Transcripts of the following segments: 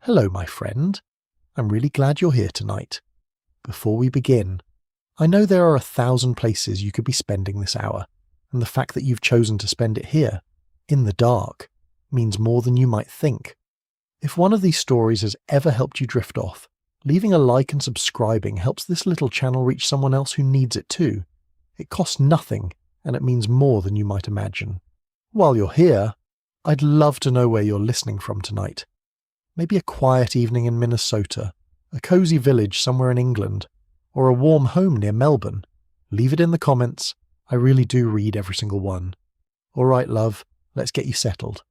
Hello, my friend. I'm really glad you're here tonight. Before we begin, I know there are 1,000 places you could be spending this hour, and the fact that you've chosen to spend it here, in the dark, means more than you might think. If one of these stories has ever helped you drift off, leaving a like and subscribing helps this little channel reach someone else who needs it too. It costs nothing, and it means more than you might imagine. While you're here, I'd love to know where you're listening from tonight. Maybe a quiet evening in Minnesota, a cosy village somewhere in England, or a warm home near Melbourne. Leave it in the comments. I really do read every single one. All right, love, let's get you settled.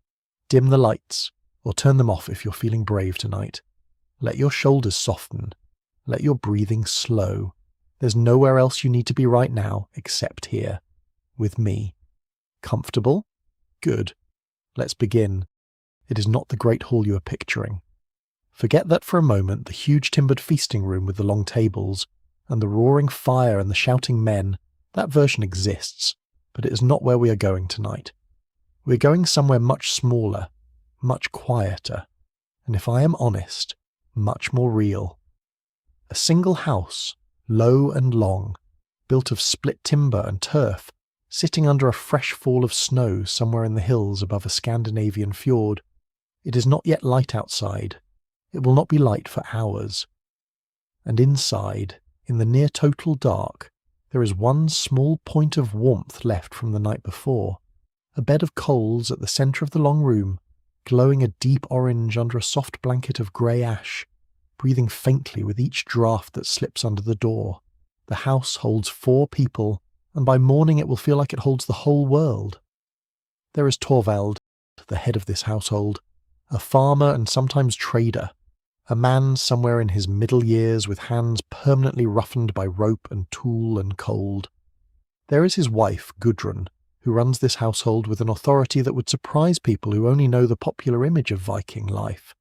Dim the lights, or turn them off if you're feeling brave tonight. Let your shoulders soften. Let your breathing slow. There's nowhere else you need to be right now except here, with me. Comfortable? Good. Let's begin. It is not the great hall you are picturing. Forget that for a moment the huge timbered feasting room with the long tables, and the roaring fire and the shouting men. That version exists, but it is not where we are going tonight. We're going somewhere much smaller, much quieter, and if I am honest, much more real. A single house, low and long, built of split timber and turf, sitting under a fresh fall of snow somewhere in the hills above a Scandinavian fjord. It is not yet light outside. It will not be light for hours. And inside, in the near total dark, there is one small point of warmth left from the night before. A bed of coals at the centre of the long room, glowing a deep orange under a soft blanket of grey ash, breathing faintly with each draught that slips under the door. The house holds 4 people, and by morning it will feel like it holds the whole world. There is Torvald, the head of this household, a farmer and sometimes trader, a man somewhere in his middle years with hands permanently roughened by rope and tool and cold. There is his wife, Gudrun, who runs this household with an authority that would surprise people who only know the popular image of Viking life.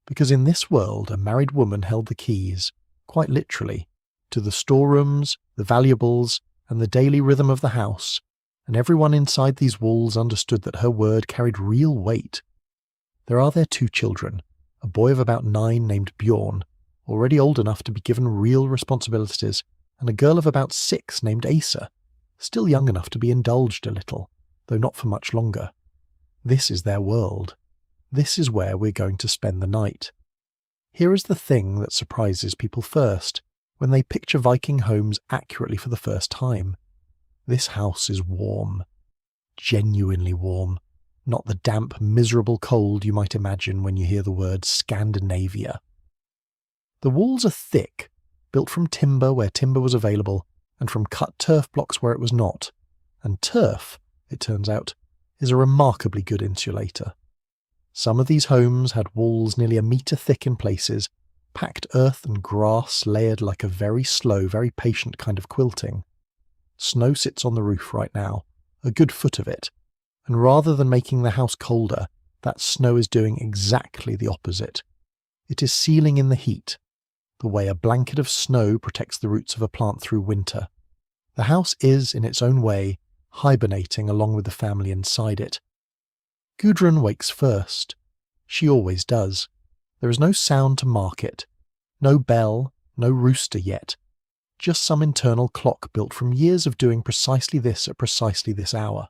Because in this world a married woman held the keys, quite literally, to the storerooms, the valuables, and the daily rhythm of the house, and everyone inside these walls understood that her word carried real weight. There are their 2 children, a boy of about 9 named Bjorn, already old enough to be given real responsibilities, and a girl of about 6 named Asa, still young enough to be indulged a little, though not for much longer. This is their world. This is where we're going to spend the night. Here is the thing that surprises people first, when they picture Viking homes accurately for the first time. This house is warm. Genuinely warm. Not the damp, miserable cold you might imagine when you hear the word Scandinavia. The walls are thick, built from timber where timber was available, and from cut turf blocks where it was not. And turf, it turns out, is a remarkably good insulator. Some of these homes had walls nearly a metre thick in places, packed earth and grass layered like a very slow, very patient kind of quilting. Snow sits on the roof right now, a good foot of it, and rather than making the house colder, that snow is doing exactly the opposite. It is sealing in the heat, the way a blanket of snow protects the roots of a plant through winter. The house is, in its own way, hibernating along with the family inside it. Gudrun wakes first. She always does. There is no sound to mark it, no bell, no rooster yet, just some internal clock built from years of doing precisely this at precisely this hour.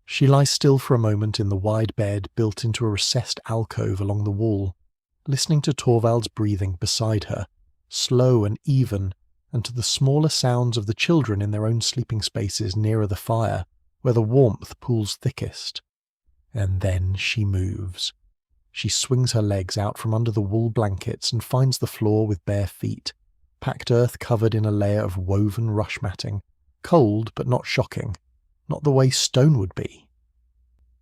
She lies still for a moment in the wide bed built into a recessed alcove along the wall, listening to Torvald's breathing beside her, slow and even, and to the smaller sounds of the children in their own sleeping spaces nearer the fire, where the warmth pools thickest. And then she moves. She swings her legs out from under the wool blankets and finds the floor with bare feet, packed earth covered in a layer of woven rush matting, cold but not shocking, not the way stone would be.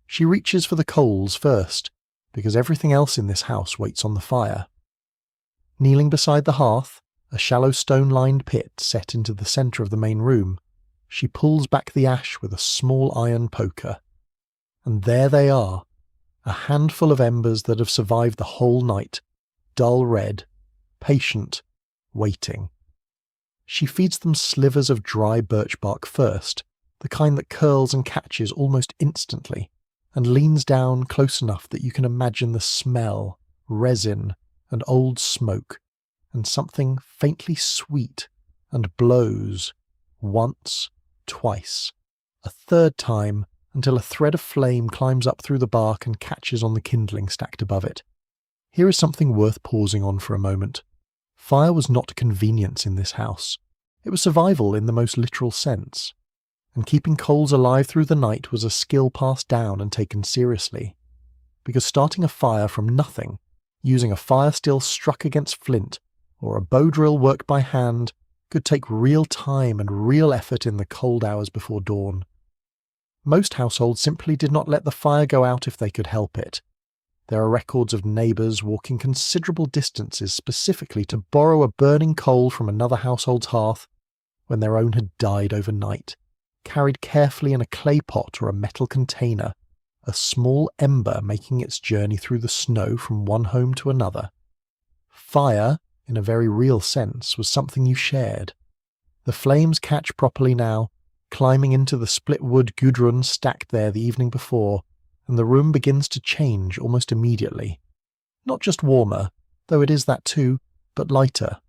She reaches for the coals first, because everything else in this house waits on the fire. Kneeling beside the hearth, a shallow stone-lined pit set into the centre of the main room, she pulls back the ash with a small iron poker. And there they are, a handful of embers that have survived the whole night, dull red, patient, waiting. She feeds them slivers of dry birch bark first, the kind that curls and catches almost instantly, and leans down close enough that you can imagine the smell, resin, and old smoke, and something faintly sweet, and blows, once, twice, a third time, until a thread of flame climbs up through the bark and catches on the kindling stacked above it. Here is something worth pausing on for a moment. Fire was not convenience in this house. It was survival in the most literal sense. And keeping coals alive through the night was a skill passed down and taken seriously. Because starting a fire from nothing, using a fire steel struck against flint, or a bow drill worked by hand, could take real time and real effort in the cold hours before dawn. Most households simply did not let the fire go out if they could help it. There are records of neighbours walking considerable distances specifically to borrow a burning coal from another household's hearth when their own had died overnight, carried carefully in a clay pot or a metal container, a small ember making its journey through the snow from one home to another. Fire, in a very real sense, was something you shared. The flames catch properly now, climbing into the split wood Gudrun stacked there the evening before, and the room begins to change almost immediately. Not just warmer, though it is that too, but lighter,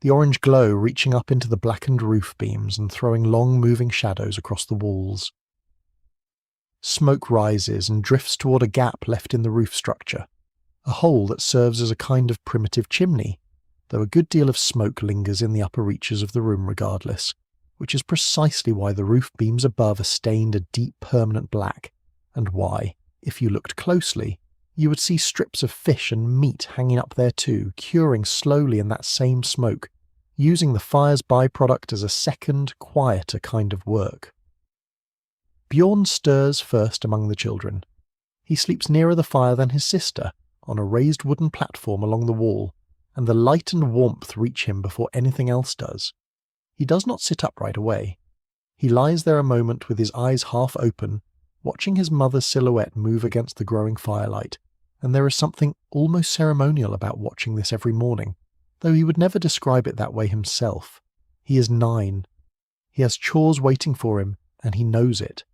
the orange glow reaching up into the blackened roof beams and throwing long moving shadows across the walls. Smoke rises and drifts toward a gap left in the roof structure, a hole that serves as a kind of primitive chimney, though a good deal of smoke lingers in the upper reaches of the room regardless, which is precisely why the roof beams above are stained a deep permanent black, and why, if you looked closely, you would see strips of fish and meat hanging up there too, curing slowly in that same smoke, using the fire's byproduct as a second, quieter kind of work. Bjorn stirs first among the children. He sleeps nearer the fire than his sister, on a raised wooden platform along the wall, and the light and warmth reach him before anything else does. He does not sit up right away. He lies there a moment with his eyes half open, watching his mother's silhouette move against the growing firelight, and there is something almost ceremonial about watching this every morning, though he would never describe it that way himself. He is 9. He has chores waiting for him, and he knows it.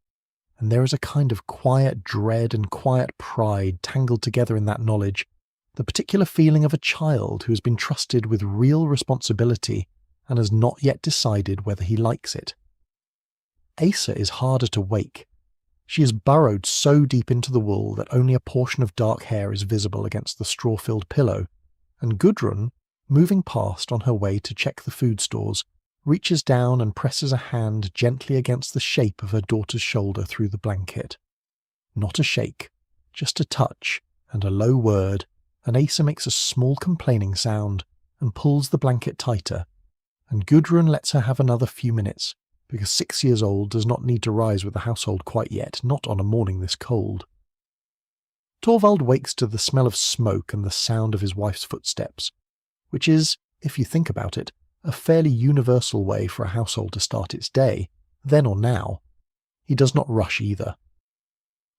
And there is a kind of quiet dread and quiet pride tangled together in that knowledge, the particular feeling of a child who has been trusted with real responsibility and has not yet decided whether he likes it. Asa is harder to wake. She is burrowed so deep into the wool that only a portion of dark hair is visible against the straw-filled pillow, and Gudrun, moving past on her way to check the food stores, reaches down and presses a hand gently against the shape of her daughter's shoulder through the blanket. Not a shake, just a touch and a low word, and Asa makes a small complaining sound and pulls the blanket tighter, and Gudrun lets her have another few minutes, because 6 years old does not need to rise with the household quite yet, not on a morning this cold. Torvald wakes to the smell of smoke and the sound of his wife's footsteps, which is, if you think about it, a fairly universal way for a household to start its day, then or now. He does not rush either.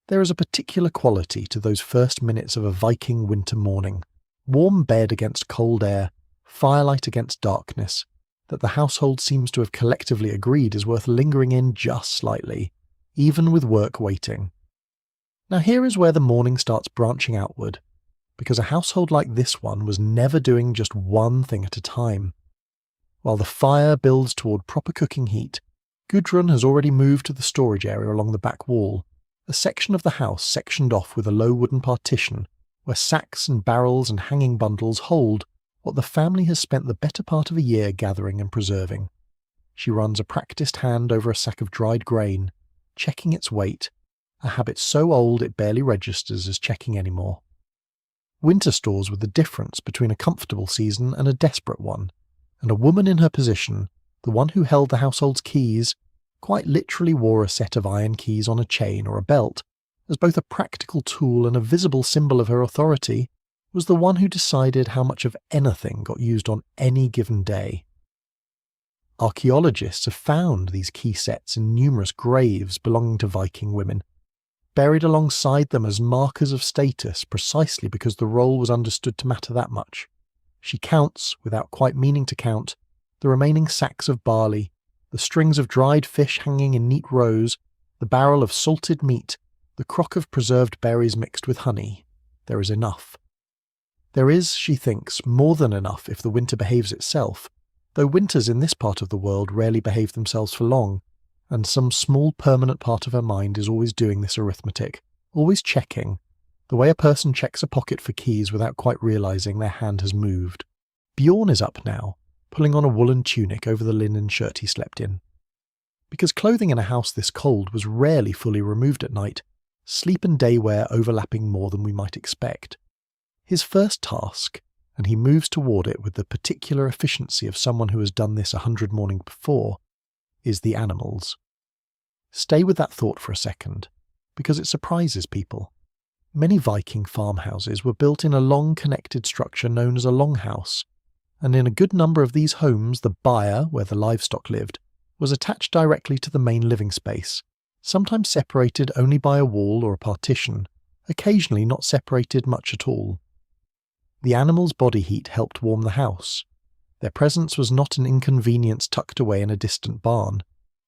There is a particular quality to those first minutes of a Viking winter morning, warm bed against cold air, firelight against darkness, that the household seems to have collectively agreed is worth lingering in just slightly, even with work waiting. Now here is where the morning starts branching outward, because a household like this one was never doing just one thing at a time. While the fire builds toward proper cooking heat, Gudrun has already moved to the storage area along the back wall, a section of the house sectioned off with a low wooden partition, where sacks and barrels and hanging bundles hold what the family has spent the better part of a year gathering and preserving. She runs a practiced hand over a sack of dried grain, checking its weight, a habit so old it barely registers as checking anymore. Winter stores were the difference between a comfortable season and a desperate one, and a woman in her position, the one who held the household's keys, quite literally wore a set of iron keys on a chain or a belt, as both a practical tool and a visible symbol of her authority, was the one who decided how much of anything got used on any given day. Archaeologists have found these key sets in numerous graves belonging to Viking women, buried alongside them as markers of status precisely because the role was understood to matter that much. She counts, without quite meaning to count, the remaining sacks of barley, the strings of dried fish hanging in neat rows, the barrel of salted meat, the crock of preserved berries mixed with honey. There is enough. There is, she thinks, more than enough if the winter behaves itself, though winters in this part of the world rarely behave themselves for long, and some small permanent part of her mind is always doing this arithmetic, always checking, the way a person checks a pocket for keys without quite realising their hand has moved. Bjorn is up now, pulling on a woolen tunic over the linen shirt he slept in. Because clothing in a house this cold was rarely fully removed at night, sleep and day wear overlapping more than we might expect. His first task, and he moves toward it with the particular efficiency of someone who has done this 100 mornings before, is the animals. Stay with that thought for a second, because it surprises people. Many Viking farmhouses were built in a long connected structure known as a longhouse, and in a good number of these homes the byre, where the livestock lived, was attached directly to the main living space, sometimes separated only by a wall or a partition, occasionally not separated much at all. The animals' body heat helped warm the house. Their presence was not an inconvenience tucked away in a distant barn.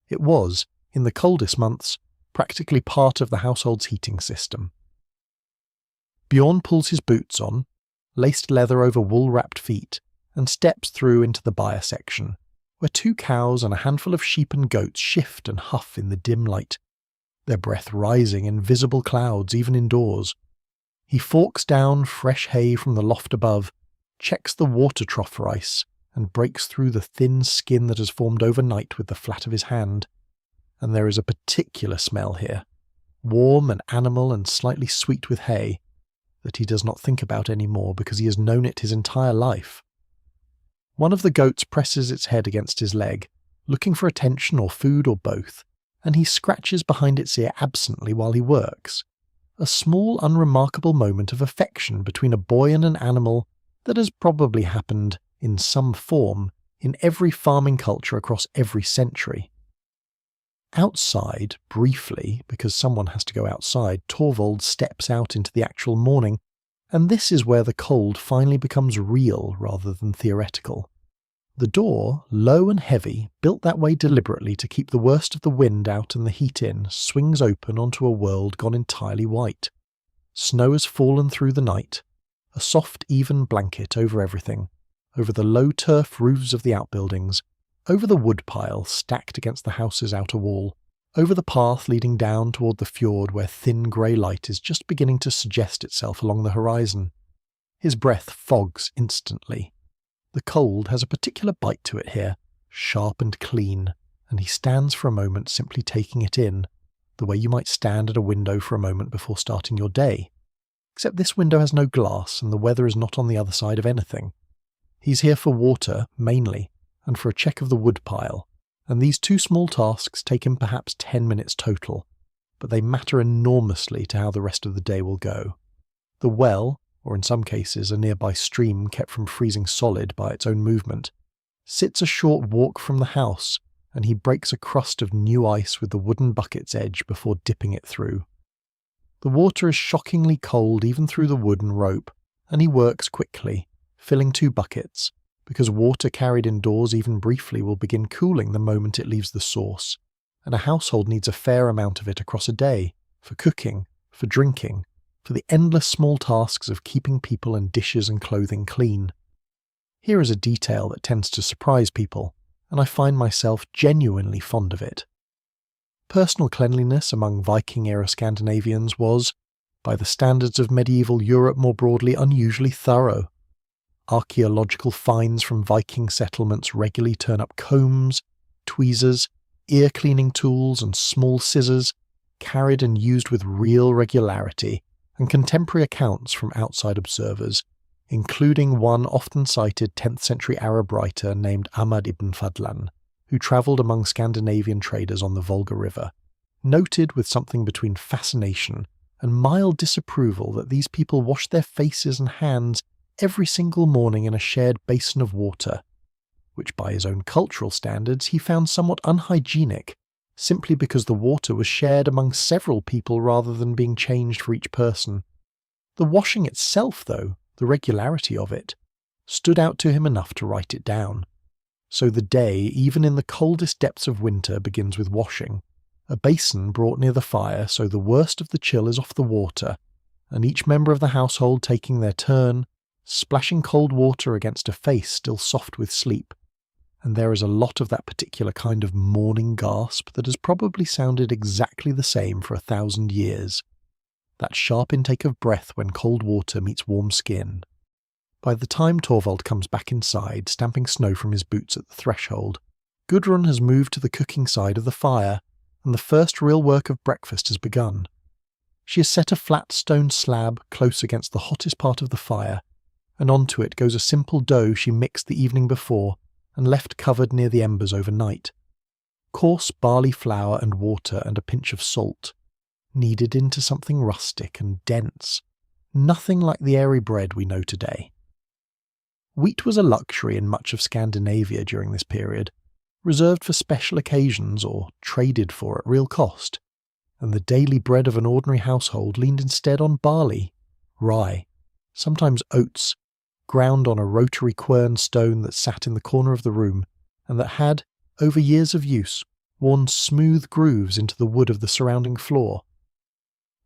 It was, in the coldest months, practically part of the household's heating system. Bjorn pulls his boots on, laced leather over wool-wrapped feet, and steps through into the byre section, where 2 cows and a handful of sheep and goats shift and huff in the dim light, their breath rising in visible clouds even indoors. He forks down fresh hay from the loft above, checks the water trough rice, and breaks through the thin skin that has formed overnight with the flat of his hand. And there is a particular smell here, warm and animal and slightly sweet with hay, that he does not think about anymore because he has known it his entire life. One of the goats presses its head against his leg, looking for attention or food or both, and he scratches behind its ear absently while he works. A small, unremarkable moment of affection between a boy and an animal that has probably happened, in some form, in every farming culture across every century. Outside, briefly, because someone has to go outside, Torvald steps out into the actual morning, and this is where the cold finally becomes real rather than theoretical. The door, low and heavy, built that way deliberately to keep the worst of the wind out and the heat in, swings open onto a world gone entirely white. Snow has fallen through the night, a soft, even blanket over everything, over the low turf roofs of the outbuildings, over the woodpile stacked against the house's outer wall, over the path leading down toward the fjord where thin grey light is just beginning to suggest itself along the horizon. His breath fogs instantly. The cold has a particular bite to it here, sharp and clean, and he stands for a moment simply taking it in, the way you might stand at a window for a moment before starting your day. Except this window has no glass and the weather is not on the other side of anything. He's here for water, mainly, and for a check of the woodpile, and these 2 small tasks take him perhaps 10 minutes total, but they matter enormously to how the rest of the day will go. The well, or in some cases a nearby stream kept from freezing solid by its own movement, sits a short walk from the house, and he breaks a crust of new ice with the wooden bucket's edge before dipping it through. The water is shockingly cold even through the wood and rope, and he works quickly, filling 2 buckets, because water carried indoors even briefly will begin cooling the moment it leaves the source, and a household needs a fair amount of it across a day, for cooking, for drinking, for the endless small tasks of keeping people and dishes and clothing clean. Here is a detail that tends to surprise people, and I find myself genuinely fond of it. Personal cleanliness among Viking-era Scandinavians was, by the standards of medieval Europe more broadly, unusually thorough. Archaeological finds from Viking settlements regularly turn up combs, tweezers, ear-cleaning tools and small scissors, carried and used with real regularity, and contemporary accounts from outside observers, including one often cited 10th century Arab writer named Ahmad ibn Fadlan, who travelled among Scandinavian traders on the Volga River, noted with something between fascination and mild disapproval that these people washed their faces and hands every single morning in a shared basin of water, which by his own cultural standards he found somewhat unhygienic, simply because the water was shared among several people rather than being changed for each person. The washing itself, though, the regularity of it, stood out to him enough to write it down. So the day, even in the coldest depths of winter, begins with washing, a basin brought near the fire so the worst of the chill is off the water, and each member of the household taking their turn, splashing cold water against a face still soft with sleep, and there is a lot of that particular kind of morning gasp that has probably sounded exactly the same for 1,000 years. That sharp intake of breath when cold water meets warm skin. By the time Torvald comes back inside, stamping snow from his boots at the threshold, Gudrun has moved to the cooking side of the fire, and the first real work of breakfast has begun. She has set a flat stone slab close against the hottest part of the fire, and onto it goes a simple dough she mixed the evening before and left covered near the embers overnight. Coarse barley flour and water and a pinch of salt, kneaded into something rustic and dense, nothing like the airy bread we know today. Wheat was a luxury in much of Scandinavia during this period, reserved for special occasions or traded for at real cost, and the daily bread of an ordinary household leaned instead on barley, rye, sometimes oats, ground on a rotary quern stone that sat in the corner of the room and that had, over years of use, worn smooth grooves into the wood of the surrounding floor.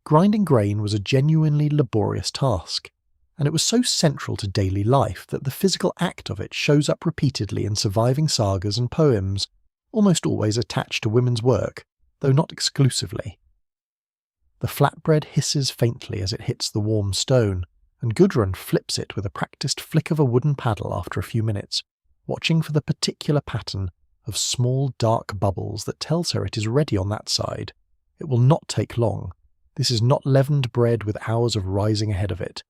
Grinding grain was a genuinely laborious task, and it was so central to daily life that the physical act of it shows up repeatedly in surviving sagas and poems, almost always attached to women's work, though not exclusively. The flatbread hisses faintly as it hits the warm stone, and Gudrun flips it with a practiced flick of a wooden paddle after a few minutes, watching for the particular pattern of small dark bubbles that tells her it is ready on that side. It will not take long. This is not leavened bread with hours of rising ahead of it.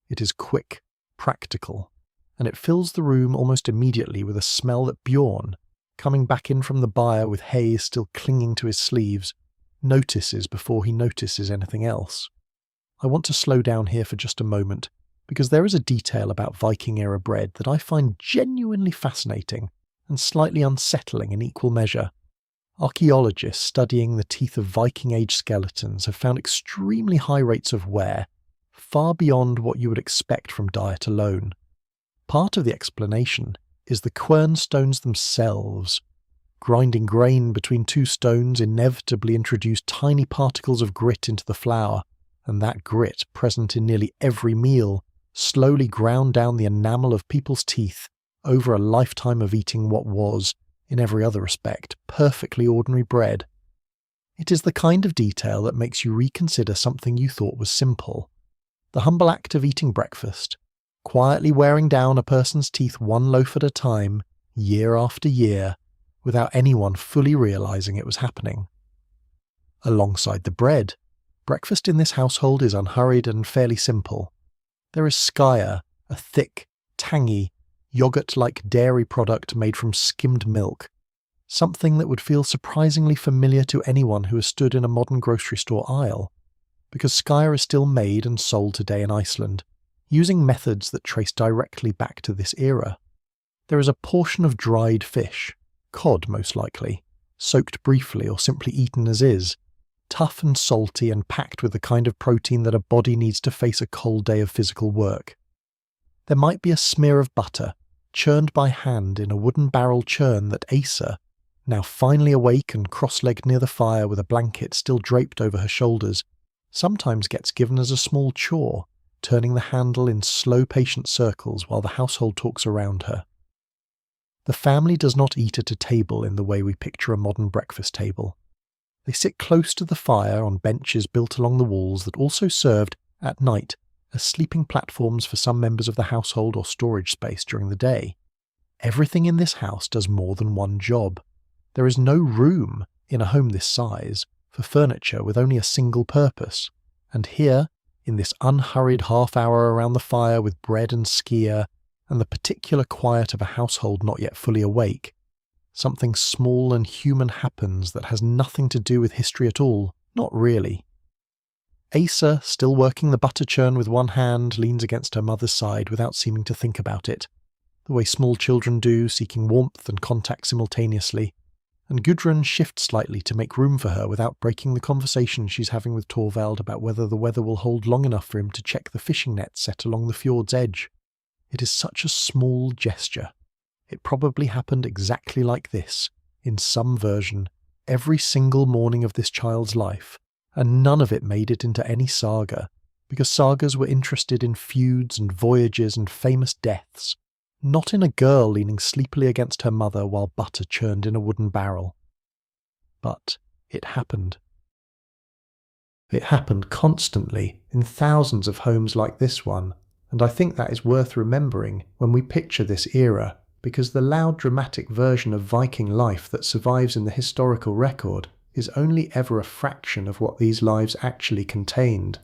It is quick, practical, and it fills the room almost immediately with a smell that Bjorn, coming back in from the byre with hay still clinging to his sleeves, notices before he notices anything else. I want to slow down here for just a moment, because there is a detail about Viking-era bread that I find genuinely fascinating and slightly unsettling in equal measure. Archaeologists studying the teeth of Viking-age skeletons have found extremely high rates of wear, far beyond what you would expect from diet alone. Part of the explanation is the quern stones themselves. Grinding grain between two stones inevitably introduced tiny particles of grit into the flour, and that grit, present in nearly every meal, slowly ground down the enamel of people's teeth over a lifetime of eating what was, in every other respect, perfectly ordinary bread. It is the kind of detail that makes you reconsider something you thought was simple. The humble act of eating breakfast, quietly wearing down a person's teeth one loaf at a time, year after year, without anyone fully realizing it was happening. Alongside the bread, breakfast in this household is unhurried and fairly simple. There is skyer, a thick, tangy, yogurt-like dairy product made from skimmed milk, something that would feel surprisingly familiar to anyone who has stood in a modern grocery store aisle, because skyer is still made and sold today in Iceland, using methods that trace directly back to this era. There is a portion of dried fish, cod most likely, soaked briefly or simply eaten as is, tough and salty and packed with the kind of protein that a body needs to face a cold day of physical work. There might be a smear of butter, churned by hand in a wooden barrel churn that Asa, now finally awake and cross-legged near the fire with a blanket still draped over her shoulders, sometimes gets given as a small chore, turning the handle in slow patient circles while the household talks around her. The family does not eat at a table in the way we picture a modern breakfast table. They sit close to the fire on benches built along the walls that also served, at night, as sleeping platforms for some members of the household or storage space during the day. Everything in this house does more than one job. There is no room, in a home this size, for furniture with only a single purpose, and here, in this unhurried half-hour around the fire with bread and skyr, and the particular quiet of a household not yet fully awake, something small and human happens that has nothing to do with history at all, not really. Asa, still working the butter churn with one hand, leans against her mother's side without seeming to think about it, the way small children do, seeking warmth and contact simultaneously, and Gudrun shifts slightly to make room for her without breaking the conversation she's having with Torvald about whether the weather will hold long enough for him to check the fishing net set along the fjord's edge. It is such a small gesture. It probably happened exactly like this, in some version, every single morning of this child's life, and none of it made it into any saga, because sagas were interested in feuds and voyages and famous deaths, not in a girl leaning sleepily against her mother while butter churned in a wooden barrel. But it happened. It happened constantly in thousands of homes like this one, and I think that is worth remembering when we picture this era, because the loud dramatic version of Viking life that survives in the historical record is only ever a fraction of what these lives actually contained.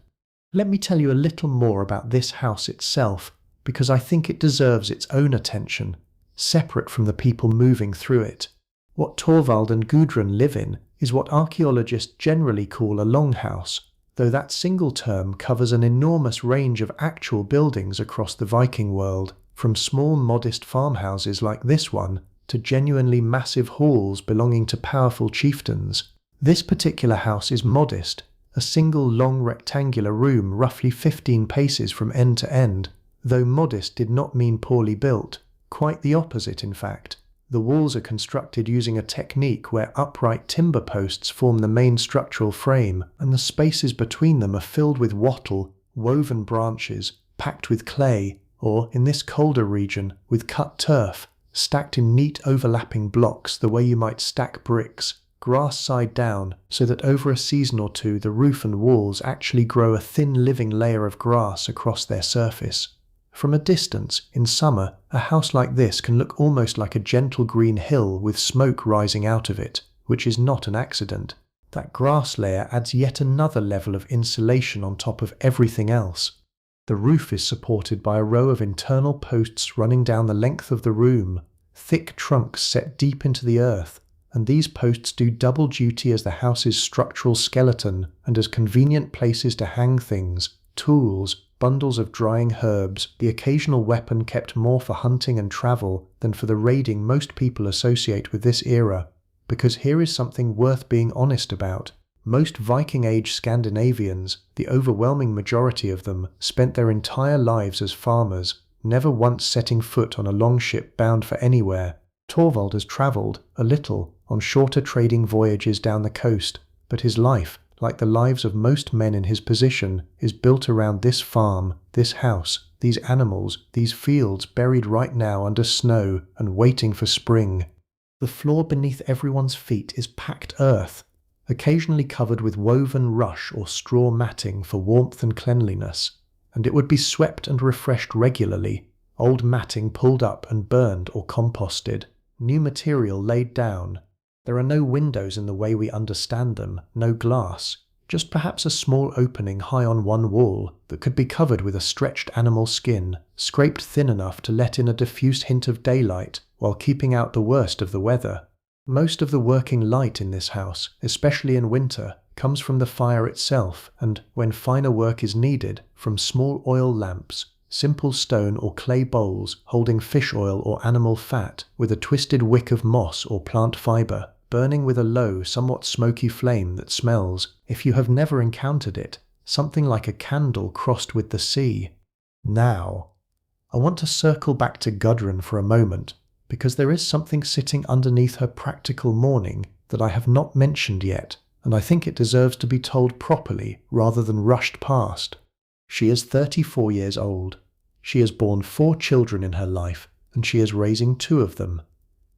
Let me tell you a little more about this house itself, because I think it deserves its own attention, separate from the people moving through it. What Torvald and Gudrun live in is what archaeologists generally call a longhouse, though that single term covers an enormous range of actual buildings across the Viking world, from small modest farmhouses like this one to genuinely massive halls belonging to powerful chieftains. This particular house is modest, a single long rectangular room roughly 15 paces from end to end, though modest did not mean poorly built, quite the opposite in fact. The walls are constructed using a technique where upright timber posts form the main structural frame, and the spaces between them are filled with wattle, woven branches, packed with clay, or, in this colder region, with cut turf, stacked in neat overlapping blocks the way you might stack bricks, grass side down, so that over a season or two the roof and walls actually grow a thin living layer of grass across their surface. From a distance, in summer, a house like this can look almost like a gentle green hill with smoke rising out of it, which is not an accident. That grass layer adds yet another level of insulation on top of everything else. The roof is supported by a row of internal posts running down the length of the room, thick trunks set deep into the earth, and these posts do double duty as the house's structural skeleton and as convenient places to hang things, tools, bundles of drying herbs, the occasional weapon kept more for hunting and travel than for the raiding most people associate with this era. Because here is something worth being honest about. Most Viking-age Scandinavians, the overwhelming majority of them, spent their entire lives as farmers, never once setting foot on a longship bound for anywhere. Torvald has travelled, a little, on shorter trading voyages down the coast, but his life, like the lives of most men in his position, is built around this farm, this house, these animals, these fields buried right now under snow and waiting for spring. The floor beneath everyone's feet is packed earth, occasionally covered with woven rush or straw matting for warmth and cleanliness, and it would be swept and refreshed regularly, old matting pulled up and burned or composted, new material laid down. There are no windows in the way we understand them, no glass, just perhaps a small opening high on one wall that could be covered with a stretched animal skin, scraped thin enough to let in a diffuse hint of daylight while keeping out the worst of the weather. Most of the working light in this house, especially in winter, comes from the fire itself and, when finer work is needed, from small oil lamps, simple stone or clay bowls holding fish oil or animal fat with a twisted wick of moss or plant fibre, burning with a low, somewhat smoky flame that smells, if you have never encountered it, something like a candle crossed with the sea. Now, I want to circle back to Gudrun for a moment, because there is something sitting underneath her practical mourning that I have not mentioned yet, and I think it deserves to be told properly rather than rushed past. She is 34 years old. She has borne 4 children in her life, and she is raising 2 of them.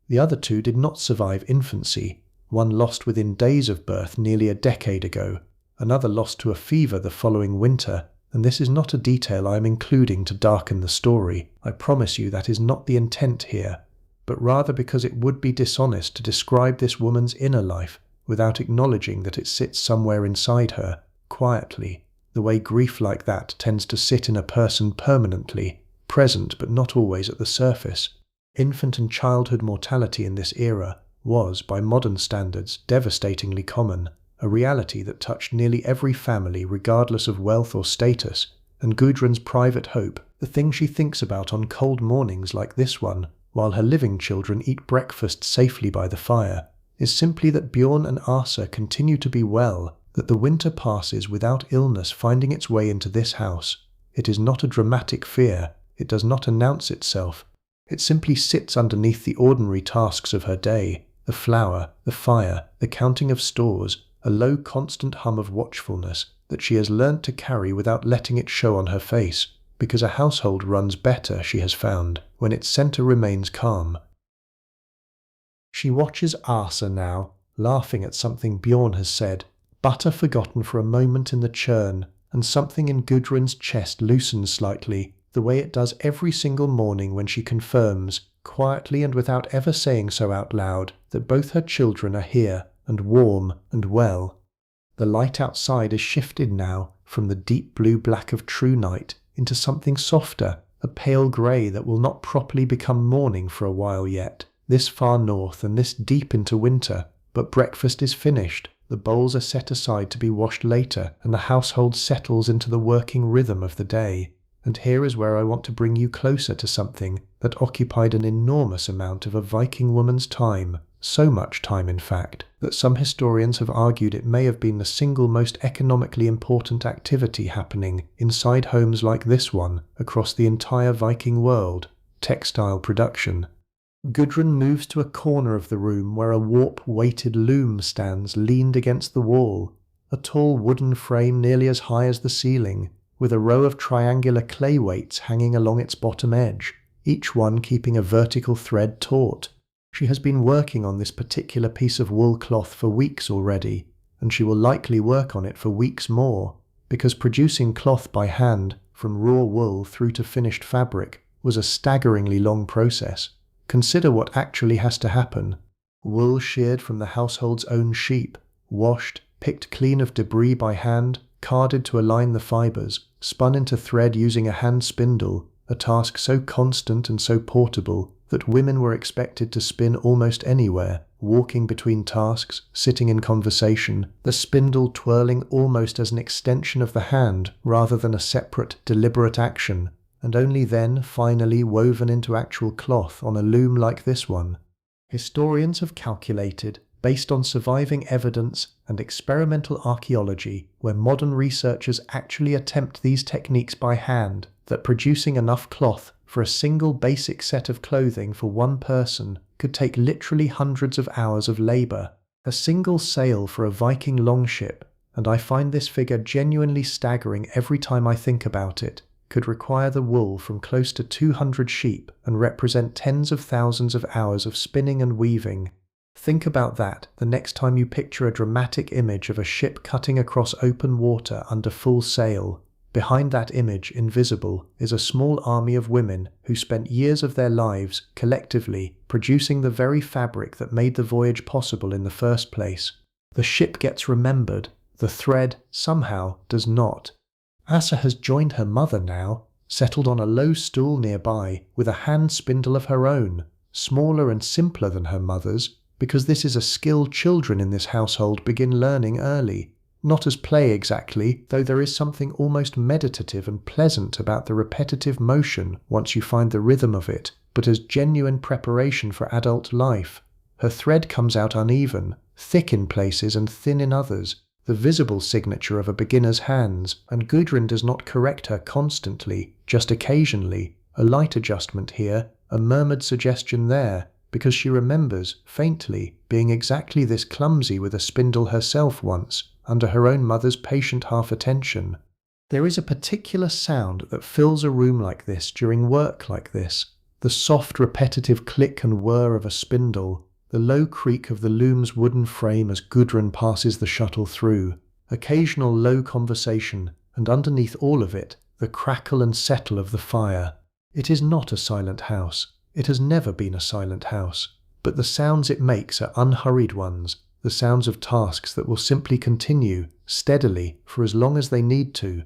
The other 2 did not survive infancy, one lost within days of birth nearly a decade ago, another lost to a fever the following winter, and this is not a detail I am including to darken the story. I promise you that is not the intent here, but rather because it would be dishonest to describe this woman's inner life without acknowledging that it sits somewhere inside her, quietly, the way grief like that tends to sit in a person permanently, present but not always at the surface. Infant and childhood mortality in this era was, by modern standards, devastatingly common, a reality that touched nearly every family regardless of wealth or status, and Gudrun's private hope, the thing she thinks about on cold mornings like this one, while her living children eat breakfast safely by the fire, is simply that Bjorn and Asa continue to be well, that the winter passes without illness finding its way into this house. It is not a dramatic fear, it does not announce itself. It simply sits underneath the ordinary tasks of her day, the flour, the fire, the counting of stores, a low constant hum of watchfulness, that she has learnt to carry without letting it show on her face, because a household runs better, she has found, when its centre remains calm. She watches Asa now, laughing at something Bjorn has said, butter forgotten for a moment in the churn, and something in Gudrun's chest loosens slightly, the way it does every single morning when she confirms, quietly and without ever saying so out loud, that both her children are here, and warm and well. The light outside is shifted now from the deep blue-black of true night into something softer, a pale grey that will not properly become morning for a while yet, this far north and this deep into winter. But breakfast is finished, the bowls are set aside to be washed later, and the household settles into the working rhythm of the day. And here is where I want to bring you closer to something that occupied an enormous amount of a Viking woman's time, so much time in fact, that some historians have argued it may have been the single most economically important activity happening inside homes like this one across the entire Viking world: textile production. Gudrun moves to a corner of the room where a warp-weighted loom stands leaned against the wall, a tall wooden frame nearly as high as the ceiling, with a row of triangular clay weights hanging along its bottom edge, each one keeping a vertical thread taut. She has been working on this particular piece of wool cloth for weeks already, and she will likely work on it for weeks more, because producing cloth by hand, from raw wool through to finished fabric, was a staggeringly long process. Consider what actually has to happen. Wool sheared from the household's own sheep, washed, picked clean of debris by hand, carded to align the fibres, spun into thread using a hand spindle, a task so constant and so portable that women were expected to spin almost anywhere, walking between tasks, sitting in conversation, the spindle twirling almost as an extension of the hand rather than a separate, deliberate action, and only then finally woven into actual cloth on a loom like this one. Historians have calculated, based on surviving evidence and experimental archaeology, where modern researchers actually attempt these techniques by hand, that producing enough cloth for a single basic set of clothing for one person could take literally hundreds of hours of labour. A single sail for a Viking longship, and I find this figure genuinely staggering every time I think about it, could require the wool from close to 200 sheep and represent tens of thousands of hours of spinning and weaving. Think about that the next time you picture a dramatic image of a ship cutting across open water under full sail. Behind that image, invisible, is a small army of women who spent years of their lives, collectively, producing the very fabric that made the voyage possible in the first place. The ship gets remembered, the thread, somehow, does not. Asa has joined her mother now, settled on a low stool nearby, with a hand spindle of her own, smaller and simpler than her mother's, because this is a skill children in this household begin learning early. Not as play exactly, though there is something almost meditative and pleasant about the repetitive motion once you find the rhythm of it, but as genuine preparation for adult life. Her thread comes out uneven, thick in places and thin in others, the visible signature of a beginner's hands, and Gudrun does not correct her constantly, just occasionally, a light adjustment here, a murmured suggestion there, because she remembers, faintly, being exactly this clumsy with a spindle herself once, under her own mother's patient half-attention. There is a particular sound that fills a room like this during work like this, the soft repetitive click and whir of a spindle, the low creak of the loom's wooden frame as Gudrun passes the shuttle through, occasional low conversation, and underneath all of it, the crackle and settle of the fire. It is not a silent house. It has never been a silent house, but the sounds it makes are unhurried ones, the sounds of tasks that will simply continue, steadily, for as long as they need to.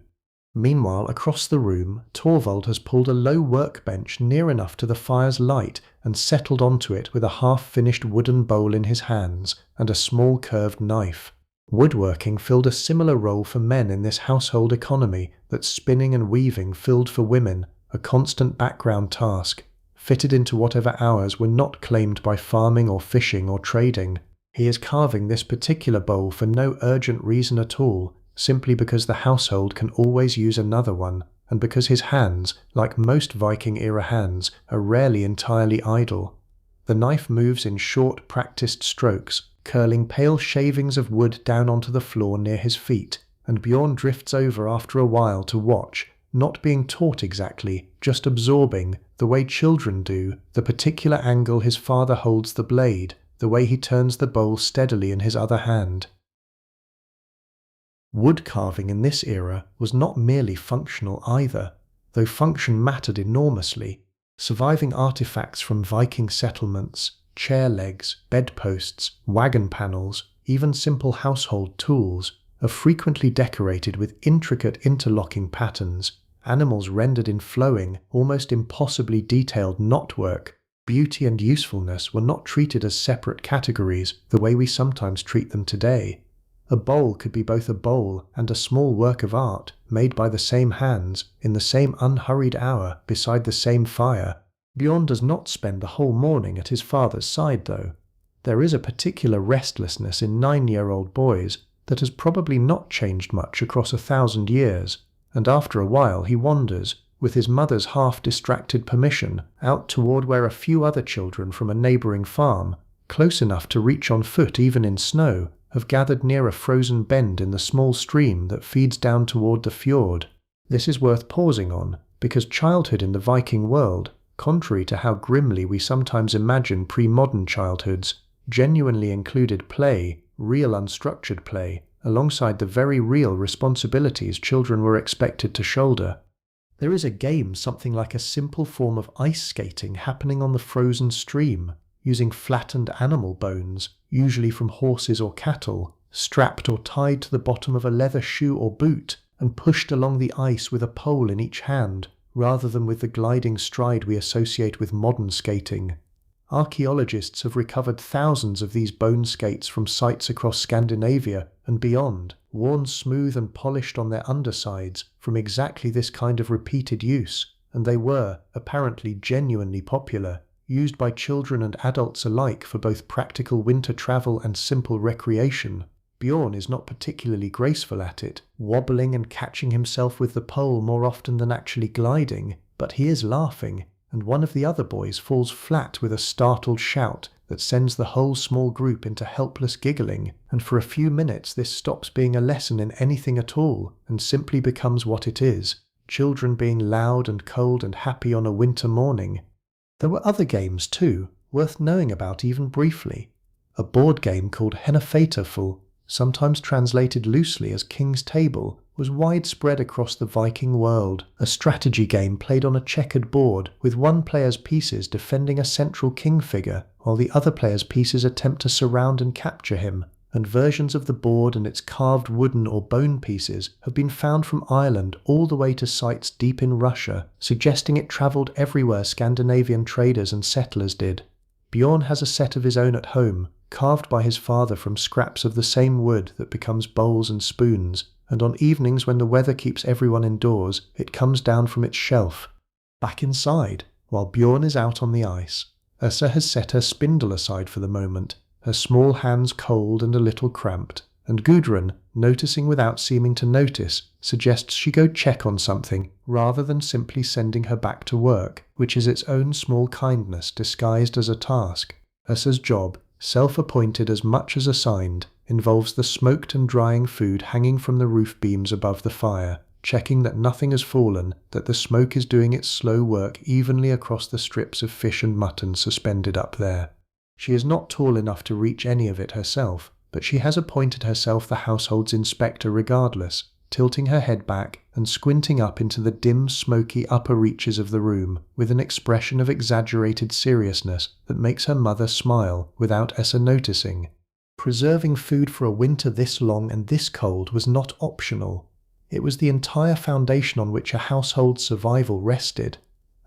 Meanwhile, across the room, Torvald has pulled a low workbench near enough to the fire's light and settled onto it with a half-finished wooden bowl in his hands and a small curved knife. Woodworking filled a similar role for men in this household economy that spinning and weaving filled for women, a constant background task, fitted into whatever hours were not claimed by farming or fishing or trading. He is carving this particular bowl for no urgent reason at all, simply because the household can always use another one, and because his hands, like most Viking-era hands, are rarely entirely idle. The knife moves in short, practiced strokes, curling pale shavings of wood down onto the floor near his feet, and Bjorn drifts over after a while to watch, not being taught exactly, just absorbing, the way children do, the particular angle his father holds the blade, the way he turns the bowl steadily in his other hand. Wood carving in this era was not merely functional either, though function mattered enormously. Surviving artifacts from Viking settlements, chair legs, bedposts, wagon panels, even simple household tools, are frequently decorated with intricate interlocking patterns, animals rendered in flowing, almost impossibly detailed knotwork. Beauty and usefulness were not treated as separate categories the way we sometimes treat them today. A bowl could be both a bowl and a small work of art made by the same hands in the same unhurried hour beside the same fire. Bjorn does not spend the whole morning at his father's side, though. There is a particular restlessness in 9-year-old boys that has probably not changed much across 1,000 years, and after a while he wanders, with his mother's half-distracted permission, out toward where a few other children from a neighboring farm, close enough to reach on foot even in snow, have gathered near a frozen bend in the small stream that feeds down toward the fjord. This is worth pausing on, because childhood in the Viking world, contrary to how grimly we sometimes imagine pre-modern childhoods, genuinely included play, real unstructured play, alongside the very real responsibilities children were expected to shoulder. There is a game something like a simple form of ice skating happening on the frozen stream, using flattened animal bones, usually from horses or cattle, strapped or tied to the bottom of a leather shoe or boot, and pushed along the ice with a pole in each hand, rather than with the gliding stride we associate with modern skating. Archaeologists have recovered thousands of these bone skates from sites across Scandinavia and beyond, worn smooth and polished on their undersides from exactly this kind of repeated use, and they were, apparently genuinely popular, used by children and adults alike for both practical winter travel and simple recreation. Bjorn is not particularly graceful at it, wobbling and catching himself with the pole more often than actually gliding, but he is laughing, and one of the other boys falls flat with a startled shout that sends the whole small group into helpless giggling, and for a few minutes this stops being a lesson in anything at all and simply becomes what it is, children being loud and cold and happy on a winter morning. There were other games too, worth knowing about even briefly. A board game called Henafetaful, sometimes translated loosely as King's Table, was widespread across the Viking world, a strategy game played on a checkered board with one player's pieces defending a central king figure while the other player's pieces attempt to surround and capture him, and versions of the board and its carved wooden or bone pieces have been found from Ireland all the way to sites deep in Russia, suggesting it travelled everywhere Scandinavian traders and settlers did. Bjorn has a set of his own at home, carved by his father from scraps of the same wood that becomes bowls and spoons, and on evenings when the weather keeps everyone indoors, it comes down from its shelf. Back inside, while Bjorn is out on the ice, Asa has set her spindle aside for the moment, her small hands cold and a little cramped, and Gudrun, noticing without seeming to notice, suggests she go check on something rather than simply sending her back to work, which is its own small kindness disguised as a task. Asa's job, self-appointed as much as assigned, involves the smoked and drying food hanging from the roof beams above the fire, checking that nothing has fallen, that the smoke is doing its slow work evenly across the strips of fish and mutton suspended up there. She is not tall enough to reach any of it herself, but she has appointed herself the household's inspector regardless, tilting her head back and squinting up into the dim, smoky upper reaches of the room with an expression of exaggerated seriousness that makes her mother smile without Asa noticing. Preserving food for a winter this long and this cold was not optional. It was the entire foundation on which a household's survival rested,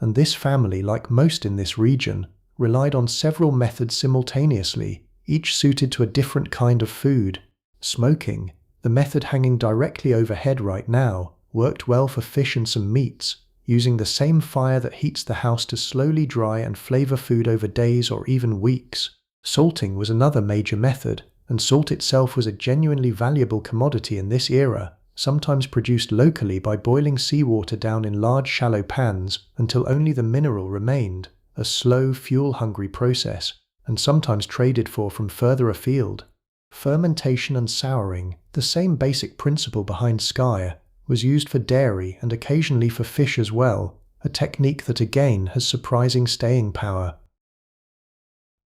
and this family, like most in this region, relied on several methods simultaneously, each suited to a different kind of food. Smoking, the method hanging directly overhead right now, worked well for fish and some meats, using the same fire that heats the house to slowly dry and flavor food over days or even weeks. Salting was another major method, and salt itself was a genuinely valuable commodity in this era, sometimes produced locally by boiling seawater down in large shallow pans until only the mineral remained, a slow, fuel-hungry process, and sometimes traded for from further afield. Fermentation and souring, the same basic principle behind skyr, was used for dairy and occasionally for fish as well, a technique that again has surprising staying power.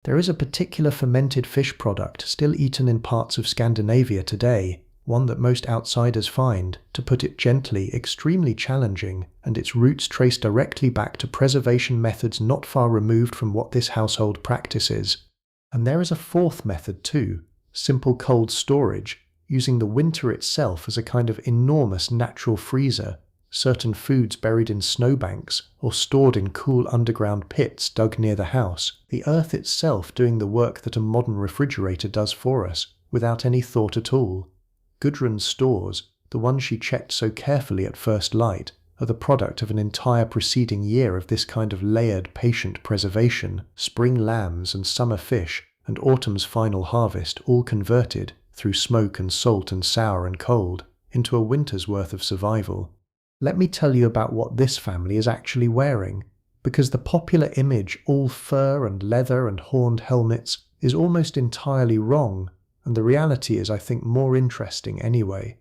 There is a particular fermented fish product still eaten in parts of Scandinavia today, one that most outsiders find, to put it gently, extremely challenging, and its roots trace directly back to preservation methods not far removed from what this household practices. And there is a fourth method too, simple cold storage, using the winter itself as a kind of enormous natural freezer, certain foods buried in snowbanks or stored in cool underground pits dug near the house, the earth itself doing the work that a modern refrigerator does for us, without any thought at all. Gudrun's stores, the ones she checked so carefully at first light, are the product of an entire preceding year of this kind of layered, patient preservation, spring lambs and summer fish, and autumn's final harvest all converted, through smoke and salt and sour and cold, into a winter's worth of survival. Let me tell you about what this family is actually wearing, because the popular image, all fur and leather and horned helmets, is almost entirely wrong, and the reality is, I think, more interesting anyway.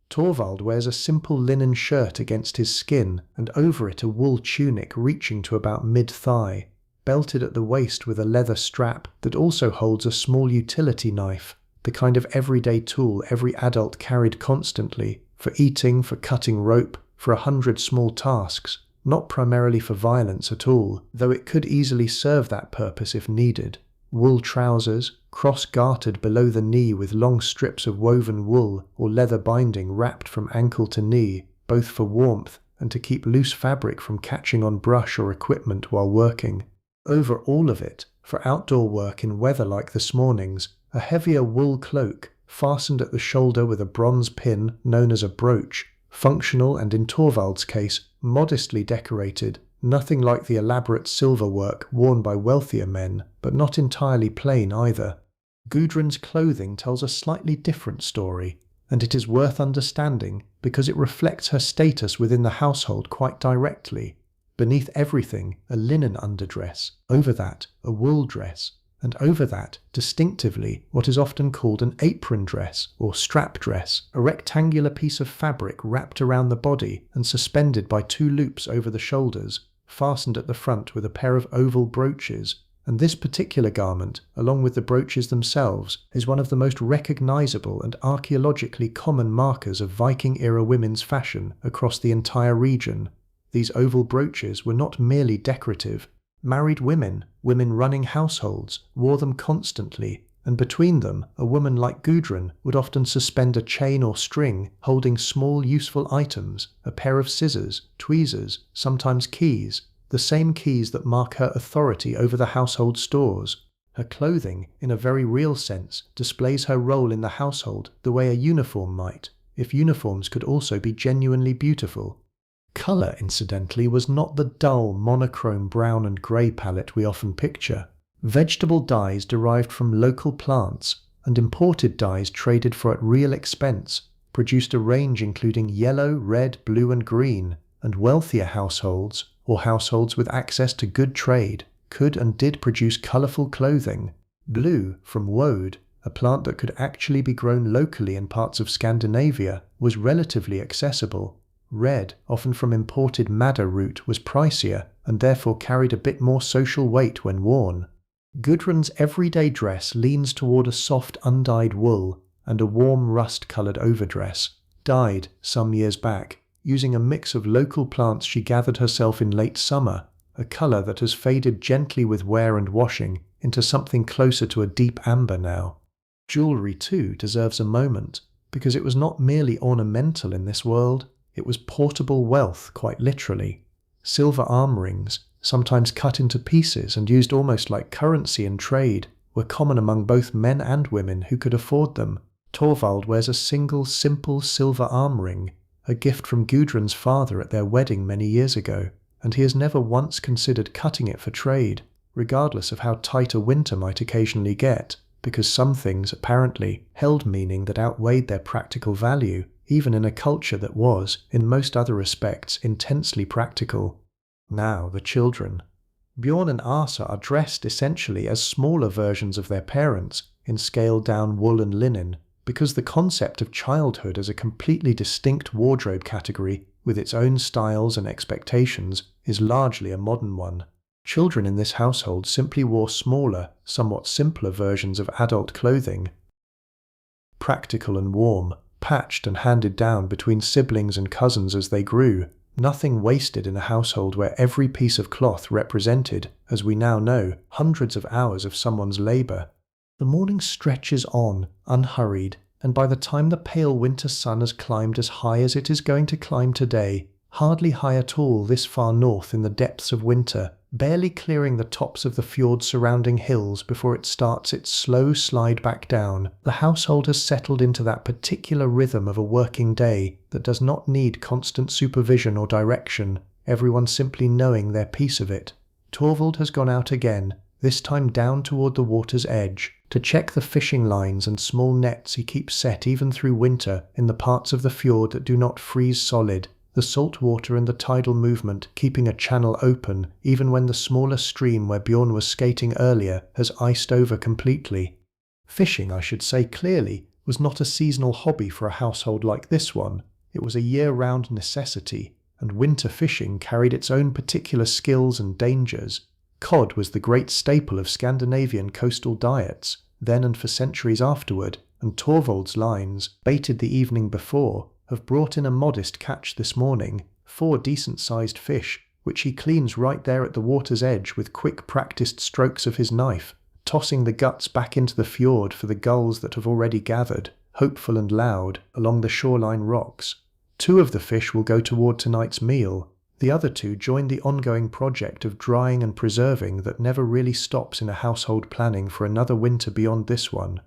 Torvald wears a simple linen shirt against his skin, and over it a wool tunic reaching to about mid-thigh, belted at the waist with a leather strap that also holds a small utility knife, the kind of everyday tool every adult carried constantly, for eating, for cutting rope, for 100 small tasks, not primarily for violence at all, though it could easily serve that purpose if needed. Wool trousers, cross-gartered below the knee with long strips of woven wool or leather binding wrapped from ankle to knee, both for warmth and to keep loose fabric from catching on brush or equipment while working. Over all of it, for outdoor work in weather like this morning's, a heavier wool cloak, fastened at the shoulder with a bronze pin known as a brooch, functional and, in Torvald's case, modestly decorated, nothing like the elaborate silver work worn by wealthier men, but not entirely plain either. Gudrun's clothing tells a slightly different story, and it is worth understanding because it reflects her status within the household quite directly. Beneath everything, a linen underdress, over that, a wool dress, and over that, distinctively, what is often called an apron dress or strap dress, a rectangular piece of fabric wrapped around the body and suspended by 2 loops over the shoulders, fastened at the front with a pair of oval brooches. And this particular garment, along with the brooches themselves, is one of the most recognizable and archaeologically common markers of Viking-era women's fashion across the entire region. These oval brooches were not merely decorative. Married women, women running households, wore them constantly, and between them, a woman like Gudrun would often suspend a chain or string holding small useful items, a pair of scissors, tweezers, sometimes keys, the same keys that mark her authority over the household stores. Her clothing, in a very real sense, displays her role in the household the way a uniform might, if uniforms could also be genuinely beautiful. Colour, incidentally, was not the dull, monochrome brown and grey palette we often picture. Vegetable dyes derived from local plants, and imported dyes traded for at real expense, produced a range including yellow, red, blue and green, and wealthier households, or households with access to good trade, could and did produce colourful clothing. Blue, from woad, a plant that could actually be grown locally in parts of Scandinavia, was relatively accessible. Red, often from imported madder root, was pricier, and therefore carried a bit more social weight when worn. Gudrun's everyday dress leans toward a soft undyed wool, and a warm rust-coloured overdress, dyed some years back, using a mix of local plants she gathered herself in late summer, a colour that has faded gently with wear and washing into something closer to a deep amber now. Jewellery, too, deserves a moment, because it was not merely ornamental in this world. It was portable wealth, quite literally. Silver arm rings, sometimes cut into pieces and used almost like currency in trade, were common among both men and women who could afford them. Torvald wears a single, simple silver arm ring, a gift from Gudrun's father at their wedding many years ago, and he has never once considered cutting it for trade, regardless of how tight a winter might occasionally get, because some things, apparently, held meaning that outweighed their practical value, even in a culture that was, in most other respects, intensely practical. Now, the children. Bjorn and Asa are dressed essentially as smaller versions of their parents, in scaled-down wool and linen, because the concept of childhood as a completely distinct wardrobe category with its own styles and expectations is largely a modern one. Children in this household simply wore smaller, somewhat simpler versions of adult clothing, practical and warm, patched and handed down between siblings and cousins as they grew. Nothing wasted in a household where every piece of cloth represented, as we now know, hundreds of hours of someone's labor. The morning stretches on, unhurried, and by the time the pale winter sun has climbed as high as it is going to climb today, hardly high at all this far north in the depths of winter, barely clearing the tops of the fjord surrounding hills before it starts its slow slide back down, the household has settled into that particular rhythm of a working day that does not need constant supervision or direction, everyone simply knowing their piece of it. Torvald has gone out again, this time down toward the water's edge, to check the fishing lines and small nets he keeps set even through winter in the parts of the fjord that do not freeze solid, the salt water and the tidal movement keeping a channel open even when the smaller stream where Bjorn was skating earlier has iced over completely. Fishing, I should say clearly, was not a seasonal hobby for a household like this one. It was a year-round necessity, and winter fishing carried its own particular skills and dangers. Cod was the great staple of Scandinavian coastal diets, then and for centuries afterward, and Torvald's lines, baited the evening before, have brought in a modest catch this morning, 4 decent-sized fish, which he cleans right there at the water's edge with quick practiced strokes of his knife, tossing the guts back into the fjord for the gulls that have already gathered, hopeful and loud, along the shoreline rocks. 2 of the fish will go toward tonight's meal. The other 2 join the ongoing project of drying and preserving that never really stops in a household planning for another winter beyond this one.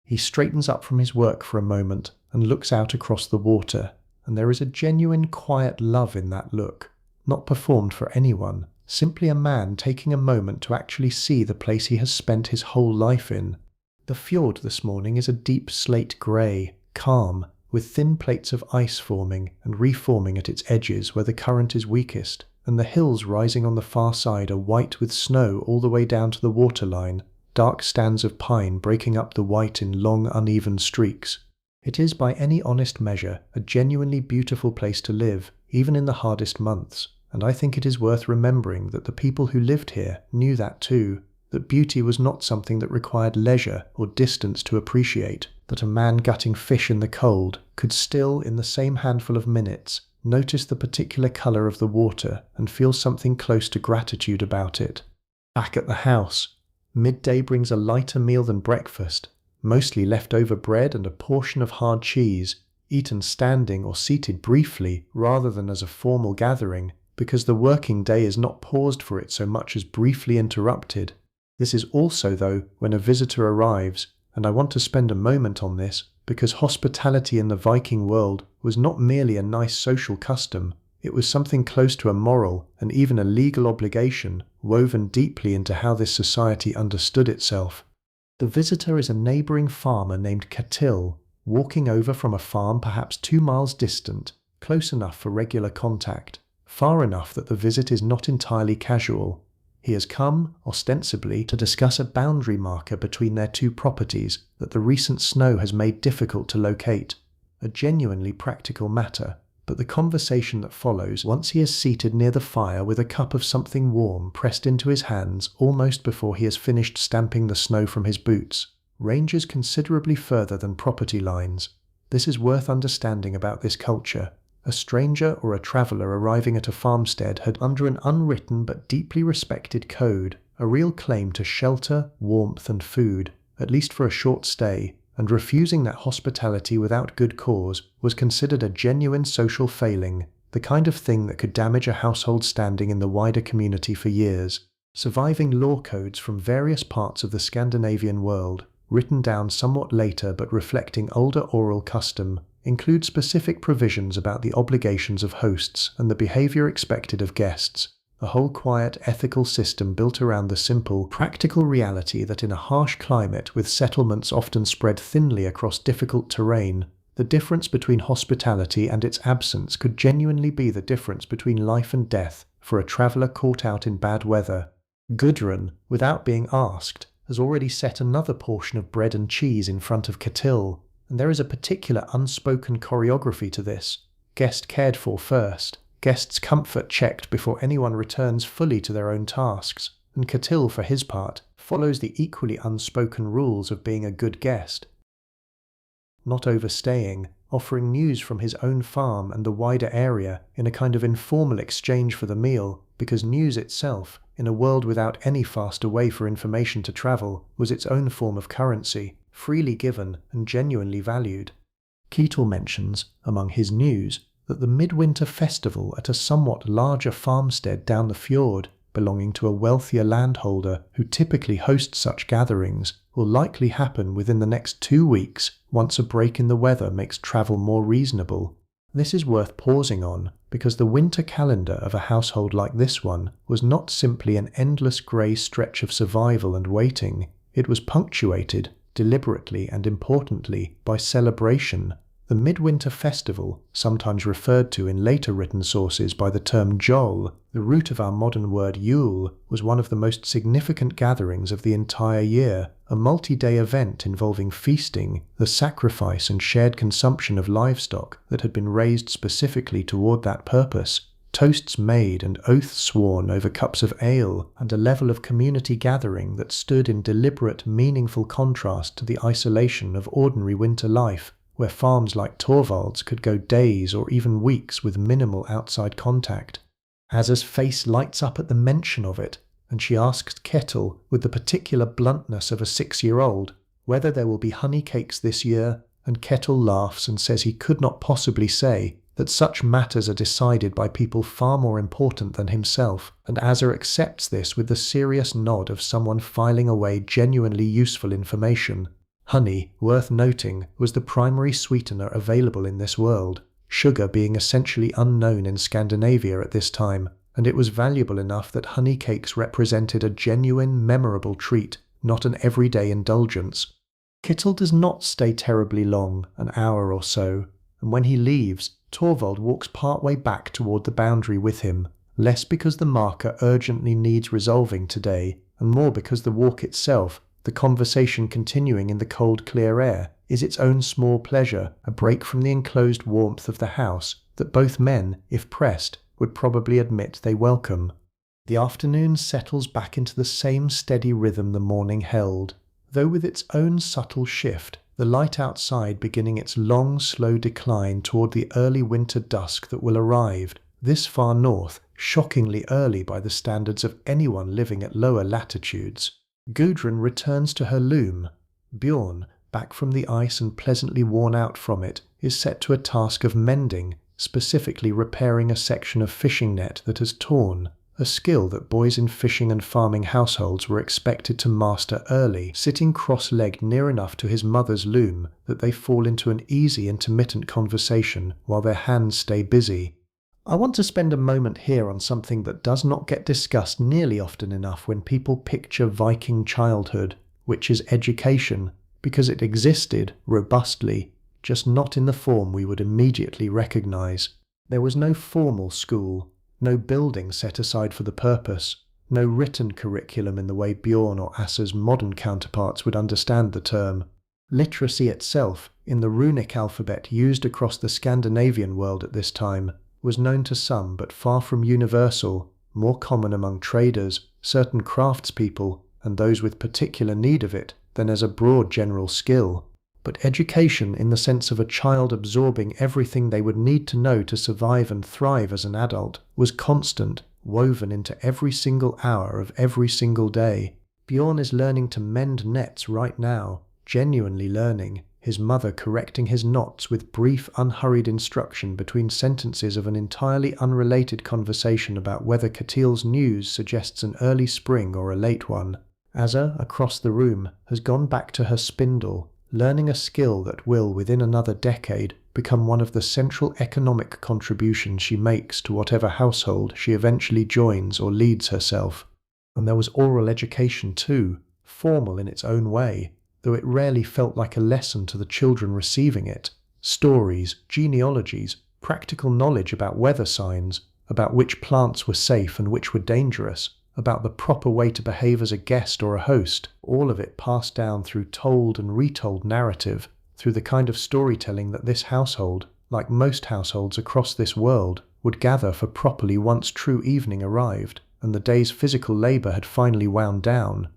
He straightens up from his work for a moment and looks out across the water, and there is a genuine quiet love in that look, not performed for anyone, simply a man taking a moment to actually see the place he has spent his whole life in. The fjord this morning is a deep slate grey, calm, with thin plates of ice forming and reforming at its edges where the current is weakest, and the hills rising on the far side are white with snow all the way down to the waterline, dark stands of pine breaking up the white in long uneven streaks. It is by any honest measure a genuinely beautiful place to live, even in the hardest months, and I think it is worth remembering that the people who lived here knew that too, that beauty was not something that required leisure or distance to appreciate, that a man gutting fish in the cold could still, in the same handful of minutes, notice the particular colour of the water and feel something close to gratitude about it. Back at the house, midday brings a lighter meal than breakfast, mostly leftover bread and a portion of hard cheese, eaten standing or seated briefly rather than as a formal gathering, because the working day is not paused for it so much as briefly interrupted. This is also, though, when a visitor arrives, and I want to spend a moment on this, because hospitality in the Viking world was not merely a nice social custom, it was something close to a moral and even a legal obligation, woven deeply into how this society understood itself. The visitor is a neighbouring farmer named Ketil, walking over from a farm perhaps 2 miles distant, close enough for regular contact, far enough that the visit is not entirely casual. He has come, ostensibly, to discuss a boundary marker between their 2 properties that the recent snow has made difficult to locate, a genuinely practical matter. But the conversation that follows once he is seated near the fire with a cup of something warm pressed into his hands almost before he has finished stamping the snow from his boots, ranges considerably further than property lines. This is worth understanding about this culture. A stranger or a traveller arriving at a farmstead had, under an unwritten but deeply respected code, a real claim to shelter, warmth and food, at least for a short stay, and refusing that hospitality without good cause was considered a genuine social failing, the kind of thing that could damage a household standing in the wider community for years. Surviving law codes from various parts of the Scandinavian world, written down somewhat later but reflecting older oral custom, include specific provisions about the obligations of hosts and the behaviour expected of guests, a whole quiet ethical system built around the simple, practical reality that in a harsh climate with settlements often spread thinly across difficult terrain, the difference between hospitality and its absence could genuinely be the difference between life and death for a traveller caught out in bad weather. Gudrun, without being asked, has already set another portion of bread and cheese in front of Ketil, and there is a particular unspoken choreography to this. Guest cared for first, guest's comfort checked before anyone returns fully to their own tasks, and Ketil, for his part, follows the equally unspoken rules of being a good guest. Not overstaying, offering news from his own farm and the wider area in a kind of informal exchange for the meal, because news itself, in a world without any faster way for information to travel, was its own form of currency, freely given and genuinely valued. Ketil mentions, among his news, that the midwinter festival at a somewhat larger farmstead down the fjord, belonging to a wealthier landholder who typically hosts such gatherings, will likely happen within the next 2 weeks once a break in the weather makes travel more reasonable. This is worth pausing on, because the winter calendar of a household like this one was not simply an endless grey stretch of survival and waiting. It was punctuated, deliberately and importantly, by celebration. The midwinter festival, sometimes referred to in later written sources by the term Jol, the root of our modern word Yule, was one of the most significant gatherings of the entire year, a multi-day event involving feasting, the sacrifice and shared consumption of livestock that had been raised specifically toward that purpose, toasts made and oaths sworn over cups of ale, and a level of community gathering that stood in deliberate, meaningful contrast to the isolation of ordinary winter life, where farms like Torvald's could go days or even weeks with minimal outside contact. Asa's face lights up at the mention of it, and she asks Ketil, with the particular bluntness of a 6-year-old, whether there will be honey cakes this year, and Ketil laughs and says he could not possibly say, that such matters are decided by people far more important than himself, and Asa accepts this with the serious nod of someone filing away genuinely useful information. Honey, worth noting, was the primary sweetener available in this world, sugar being essentially unknown in Scandinavia at this time, and it was valuable enough that honey cakes represented a genuine, memorable treat, not an everyday indulgence. Ketil does not stay terribly long, an hour or so, and when he leaves, Torvald walks partway back toward the boundary with him, less because the marker urgently needs resolving today, and more because the walk itself, the conversation continuing in the cold, clear air, is its own small pleasure, a break from the enclosed warmth of the house that both men, if pressed, would probably admit they welcome. The afternoon settles back into the same steady rhythm the morning held, though with its own subtle shift, the light outside beginning its long, slow decline toward the early winter dusk that will arrive, this far north, shockingly early by the standards of anyone living at lower latitudes. Gudrun returns to her loom. Bjorn, back from the ice and pleasantly worn out from it, is set to a task of mending, specifically repairing a section of fishing net that has torn, a skill that boys in fishing and farming households were expected to master early, sitting cross-legged near enough to his mother's loom that they fall into an easy intermittent conversation while their hands stay busy. I want to spend a moment here on something that does not get discussed nearly often enough when people picture Viking childhood, which is education, because it existed, robustly, just not in the form we would immediately recognize. There was no formal school, no building set aside for the purpose, no written curriculum in the way Bjorn or Asa's modern counterparts would understand the term. Literacy itself, in the runic alphabet used across the Scandinavian world at this time, was known to some but far from universal, more common among traders, certain craftspeople, and those with particular need of it, than as a broad general skill. But education in the sense of a child absorbing everything they would need to know to survive and thrive as an adult was constant, woven into every single hour of every single day. Bjorn is learning to mend nets right now, genuinely learning, his mother correcting his knots with brief, unhurried instruction between sentences of an entirely unrelated conversation about whether Ketil's news suggests an early spring or a late one. Asa, across the room, has gone back to her spindle, learning a skill that will, within another decade, become one of the central economic contributions she makes to whatever household she eventually joins or leads herself. And there was oral education too, formal in its own way, though it rarely felt like a lesson to the children receiving it. Stories, genealogies, practical knowledge about weather signs, about which plants were safe and which were dangerous, about the proper way to behave as a guest or a host, all of it passed down through told and retold narrative, through the kind of storytelling that this household, like most households across this world, would gather for properly once true evening arrived, and the day's physical labour had finally wound down.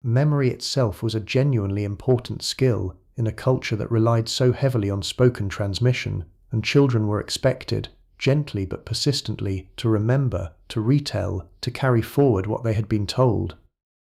Memory itself was a genuinely important skill in a culture that relied so heavily on spoken transmission, and children were expected, gently but persistently, to remember, to retell, to carry forward what they had been told.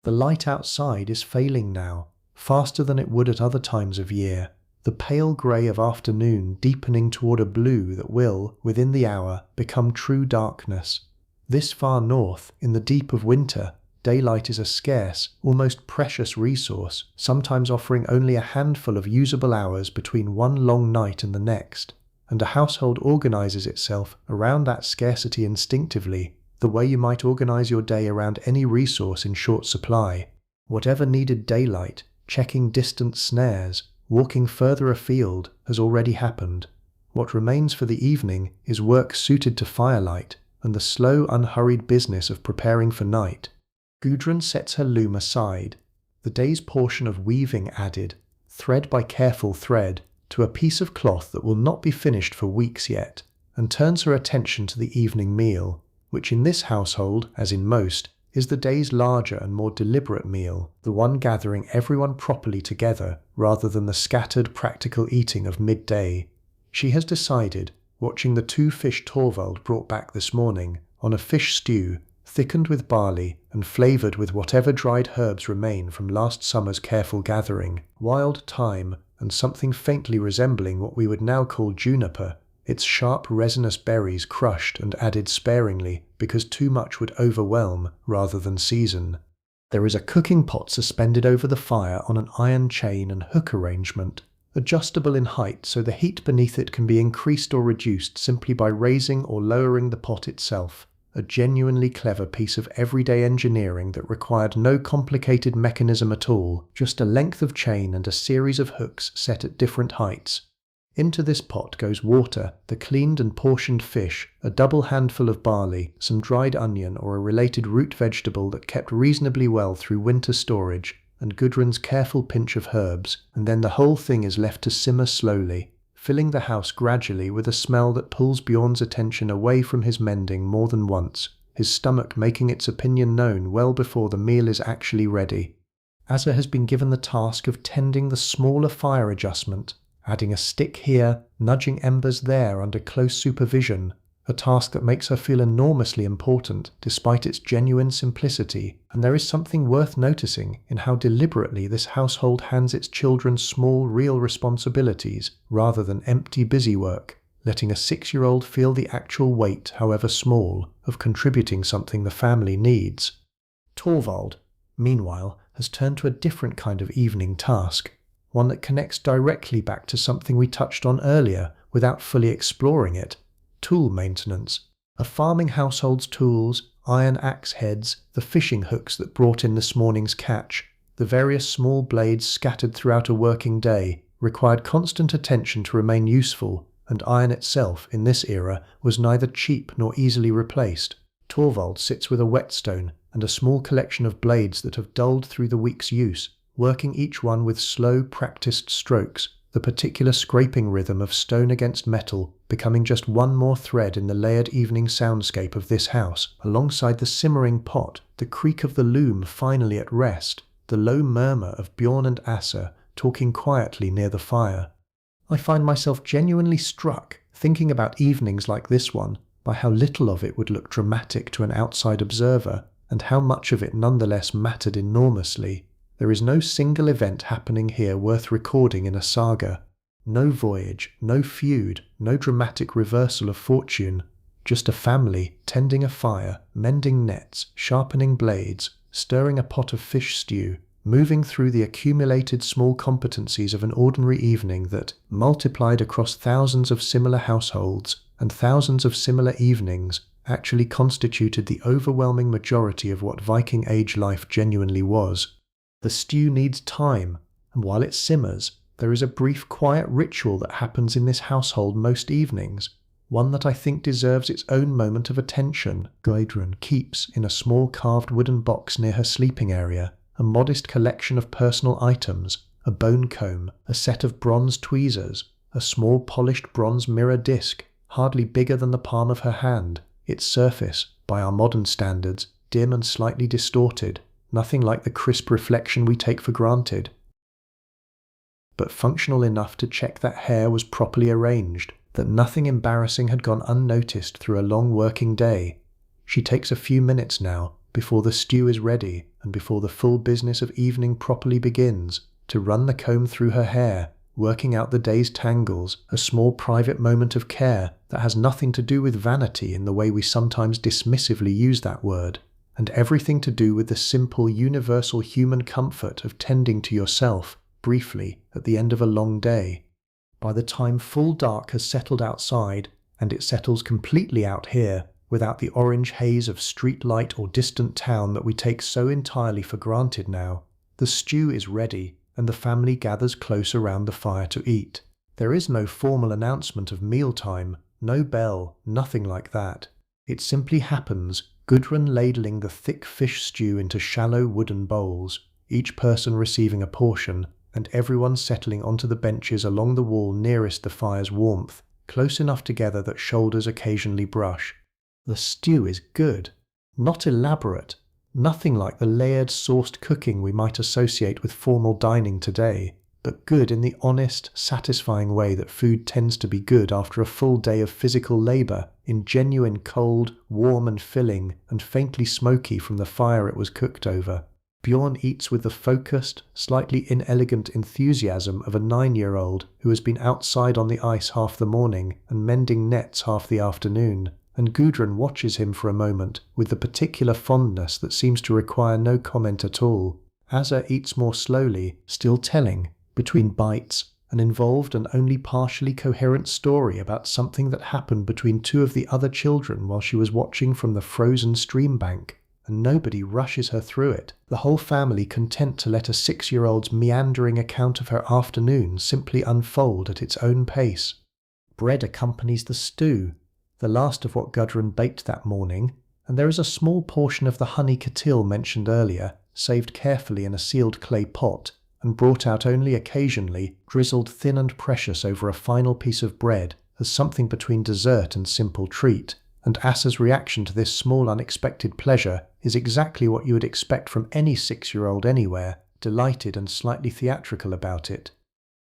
The light outside is failing now, faster than it would at other times of year, the pale grey of afternoon deepening toward a blue that will, within the hour, become true darkness. This far north, in the deep of winter, daylight is a scarce, almost precious resource, sometimes offering only a handful of usable hours between one long night and the next, and a household organizes itself around that scarcity instinctively, the way you might organize your day around any resource in short supply. Whatever needed daylight, checking distant snares, walking further afield, has already happened. What remains for the evening is work suited to firelight and the slow, unhurried business of preparing for night. Gudrun sets her loom aside, the day's portion of weaving added, thread by careful thread, to a piece of cloth that will not be finished for weeks yet, and turns her attention to the evening meal, which in this household, as in most, is the day's larger and more deliberate meal, the one gathering everyone properly together rather than the scattered practical eating of midday. She has decided, watching the 2 fish Torvald brought back this morning, on a fish stew, thickened with barley and flavoured with whatever dried herbs remain from last summer's careful gathering, wild thyme and something faintly resembling what we would now call juniper, its sharp resinous berries crushed and added sparingly because too much would overwhelm rather than season. There is a cooking pot suspended over the fire on an iron chain and hook arrangement, adjustable in height so the heat beneath it can be increased or reduced simply by raising or lowering the pot itself. A genuinely clever piece of everyday engineering that required no complicated mechanism at all, just a length of chain and a series of hooks set at different heights. Into this pot goes water, the cleaned and portioned fish, a double handful of barley, some dried onion or a related root vegetable that kept reasonably well through winter storage, and Gudrun's careful pinch of herbs, and then the whole thing is left to simmer slowly, filling the house gradually with a smell that pulls Bjorn's attention away from his mending more than once, his stomach making its opinion known well before the meal is actually ready. Asa has been given the task of tending the smaller fire adjustment, adding a stick here, nudging embers there under close supervision, a task that makes her feel enormously important despite its genuine simplicity, and there is something worth noticing in how deliberately this household hands its children small real responsibilities rather than empty busywork, letting a 6-year-old feel the actual weight, however small, of contributing something the family needs. Torvald, meanwhile, has turned to a different kind of evening task, one that connects directly back to something we touched on earlier without fully exploring it: tool maintenance. A farming household's tools, iron axe heads, the fishing hooks that brought in this morning's catch, the various small blades scattered throughout a working day, required constant attention to remain useful, and iron itself, in this era, was neither cheap nor easily replaced. Torvald sits with a whetstone and a small collection of blades that have dulled through the week's use, working each one with slow, practiced strokes, the particular scraping rhythm of stone against metal becoming just one more thread in the layered evening soundscape of this house, alongside the simmering pot, the creak of the loom finally at rest, the low murmur of Bjorn and Asa talking quietly near the fire. I find myself genuinely struck, thinking about evenings like this one, by how little of it would look dramatic to an outside observer, and how much of it nonetheless mattered enormously. There is no single event happening here worth recording in a saga. No voyage, no feud, no dramatic reversal of fortune. Just a family tending a fire, mending nets, sharpening blades, stirring a pot of fish stew, moving through the accumulated small competencies of an ordinary evening that, multiplied across thousands of similar households and thousands of similar evenings, actually constituted the overwhelming majority of what Viking Age life genuinely was. The stew needs time, and while it simmers, there is a brief quiet ritual that happens in this household most evenings, one that I think deserves its own moment of attention. Gudrun keeps in a small carved wooden box near her sleeping area a modest collection of personal items, a bone comb, a set of bronze tweezers, a small polished bronze mirror disc, hardly bigger than the palm of her hand, its surface, by our modern standards, dim and slightly distorted, nothing like the crisp reflection we take for granted, but functional enough to check that hair was properly arranged, that nothing embarrassing had gone unnoticed through a long working day. She takes a few minutes now, before the stew is ready and before the full business of evening properly begins, to run the comb through her hair, working out the day's tangles, a small private moment of care that has nothing to do with vanity in the way we sometimes dismissively use that word, and everything to do with the simple universal human comfort of tending to yourself, briefly, at the end of a long day. By the time full dark has settled outside, and it settles completely out here, without the orange haze of street light or distant town that we take so entirely for granted now, the stew is ready, and the family gathers close around the fire to eat. There is no formal announcement of mealtime, no bell, nothing like that. It simply happens, Gudrun ladling the thick fish stew into shallow wooden bowls, each person receiving a portion, and everyone settling onto the benches along the wall nearest the fire's warmth, close enough together that shoulders occasionally brush. The stew is good, not elaborate, nothing like the layered sauced cooking we might associate with formal dining today, but good in the honest, satisfying way that food tends to be good after a full day of physical labour, in genuine cold, warm and filling, and faintly smoky from the fire it was cooked over. Bjorn eats with the focused, slightly inelegant enthusiasm of a 9-year-old who has been outside on the ice half the morning and mending nets half the afternoon, and Gudrun watches him for a moment with the particular fondness that seems to require no comment at all. Asa eats more slowly, still telling, between bites, an involved and only partially coherent story about something that happened between two of the other children while she was watching from the frozen stream bank. And nobody rushes her through it, the whole family content to let a 6-year-old's meandering account of her afternoon simply unfold at its own pace. Bread accompanies the stew, the last of what Gudrun baked that morning, and there is a small portion of the honey catil mentioned earlier, saved carefully in a sealed clay pot, and brought out only occasionally, drizzled thin and precious over a final piece of bread, as something between dessert and simple treat. And Asa's reaction to this small unexpected pleasure is exactly what you would expect from any 6-year-old anywhere, delighted and slightly theatrical about it.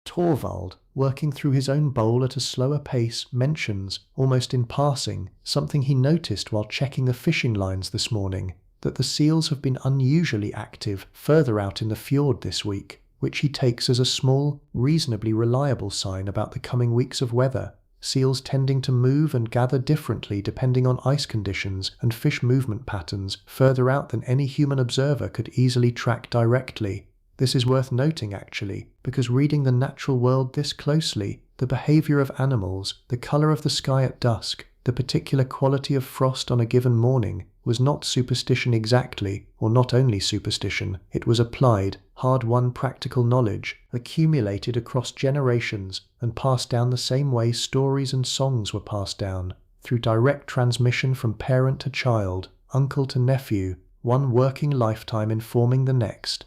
Torvald, working through his own bowl at a slower pace, mentions, almost in passing, something he noticed while checking the fishing lines this morning, that the seals have been unusually active further out in the fjord this week, which he takes as a small, reasonably reliable sign about the coming weeks of weather. Seals tending to move and gather differently depending on ice conditions and fish movement patterns further out than any human observer could easily track directly. This is worth noting actually, because reading the natural world this closely, the behaviour of animals, the colour of the sky at dusk, the particular quality of frost on a given morning, was not superstition exactly, or not only superstition, it was applied, hard-won practical knowledge, accumulated across generations and passed down the same way stories and songs were passed down, through direct transmission from parent to child, uncle to nephew, one working lifetime informing the next.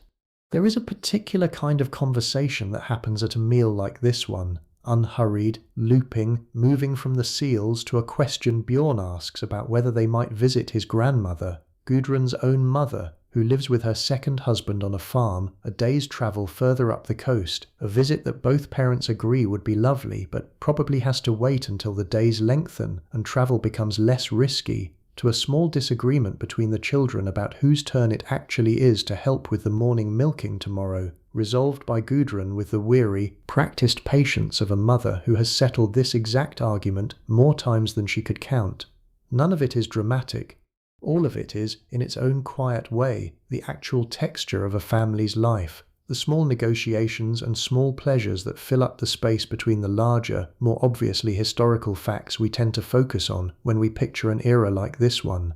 There is a particular kind of conversation that happens at a meal like this one, unhurried, looping, moving from the seals to a question Bjorn asks about whether they might visit his grandmother, Gudrun's own mother, who lives with her second husband on a farm a day's travel further up the coast, a visit that both parents agree would be lovely but probably has to wait until the days lengthen and travel becomes less risky, to a small disagreement between the children about whose turn it actually is to help with the morning milking tomorrow, resolved by Gudrun with the weary, practiced patience of a mother who has settled this exact argument more times than she could count. None of it is dramatic. All of it is, in its own quiet way, the actual texture of a family's life, the small negotiations and small pleasures that fill up the space between the larger, more obviously historical facts we tend to focus on when we picture an era like this one.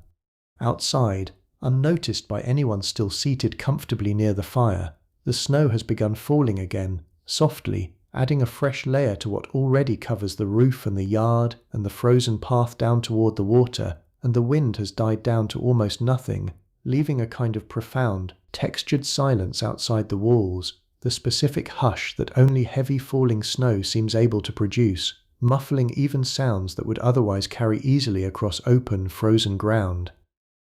Outside, unnoticed by anyone still seated comfortably near the fire, the snow has begun falling again, softly, adding a fresh layer to what already covers the roof and the yard and the frozen path down toward the water, and the wind has died down to almost nothing, leaving a kind of profound, textured silence outside the walls, the specific hush that only heavy falling snow seems able to produce, muffling even sounds that would otherwise carry easily across open, frozen ground.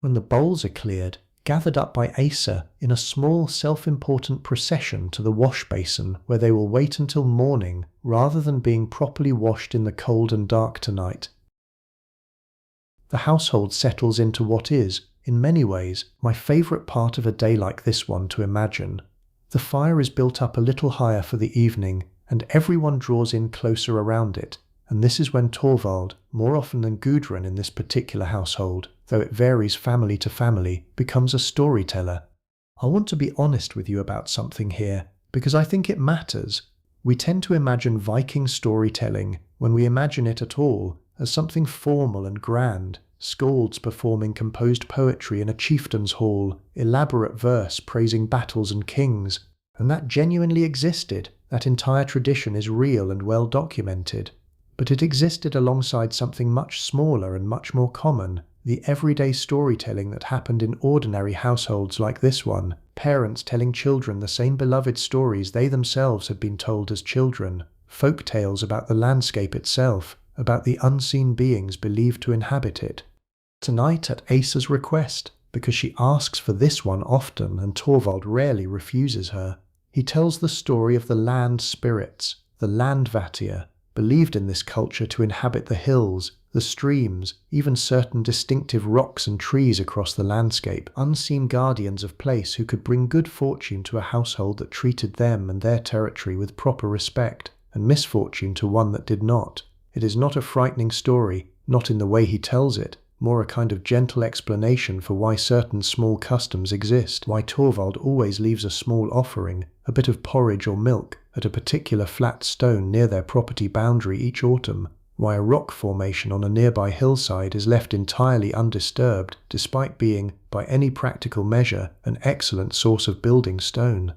When the bowls are cleared, gathered up by Asa in a small self-important procession to the wash basin where they will wait until morning rather than being properly washed in the cold and dark tonight. The household settles into what is, in many ways, my favourite part of a day like this one to imagine. The fire is built up a little higher for the evening, and everyone draws in closer around it, and this is when Torvald, more often than Gudrun in this particular household, though it varies family to family, becomes a storyteller. I want to be honest with you about something here, because I think it matters. We tend to imagine Viking storytelling, when we imagine it at all, as something formal and grand, skalds performing composed poetry in a chieftain's hall, elaborate verse praising battles and kings. And that genuinely existed. That entire tradition is real and well documented. But it existed alongside something much smaller and much more common, the everyday storytelling that happened in ordinary households like this one, parents telling children the same beloved stories they themselves had been told as children, folk tales about the landscape itself, about the unseen beings believed to inhabit it. Tonight, at Asa's request, because she asks for this one often and Torvald rarely refuses her, he tells the story of the land spirits, the landvatir, believed in this culture to inhabit the hills, the streams, even certain distinctive rocks and trees across the landscape, unseen guardians of place who could bring good fortune to a household that treated them and their territory with proper respect, and misfortune to one that did not. It is not a frightening story, not in the way he tells it, more a kind of gentle explanation for why certain small customs exist, why Torvald always leaves a small offering, a bit of porridge or milk, at a particular flat stone near their property boundary each autumn, why a rock formation on a nearby hillside is left entirely undisturbed, despite being, by any practical measure, an excellent source of building stone.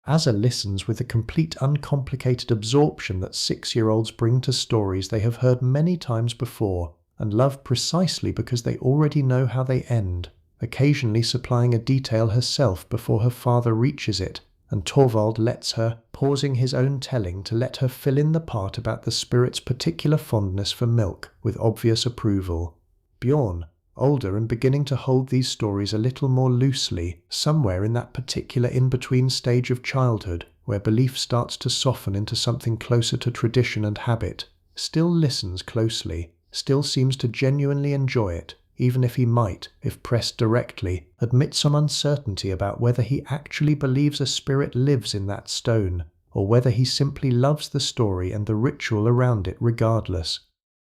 Asa listens with the complete uncomplicated absorption that 6-year-olds bring to stories they have heard many times before, and love precisely because they already know how they end, occasionally supplying a detail herself before her father reaches it, and Torvald lets her, pausing his own telling to let her fill in the part about the spirit's particular fondness for milk with obvious approval. Bjorn, older and beginning to hold these stories a little more loosely, somewhere in that particular in-between stage of childhood where belief starts to soften into something closer to tradition and habit, still listens closely, still seems to genuinely enjoy it, even if he might, if pressed directly, admit some uncertainty about whether he actually believes a spirit lives in that stone, or whether he simply loves the story and the ritual around it regardless.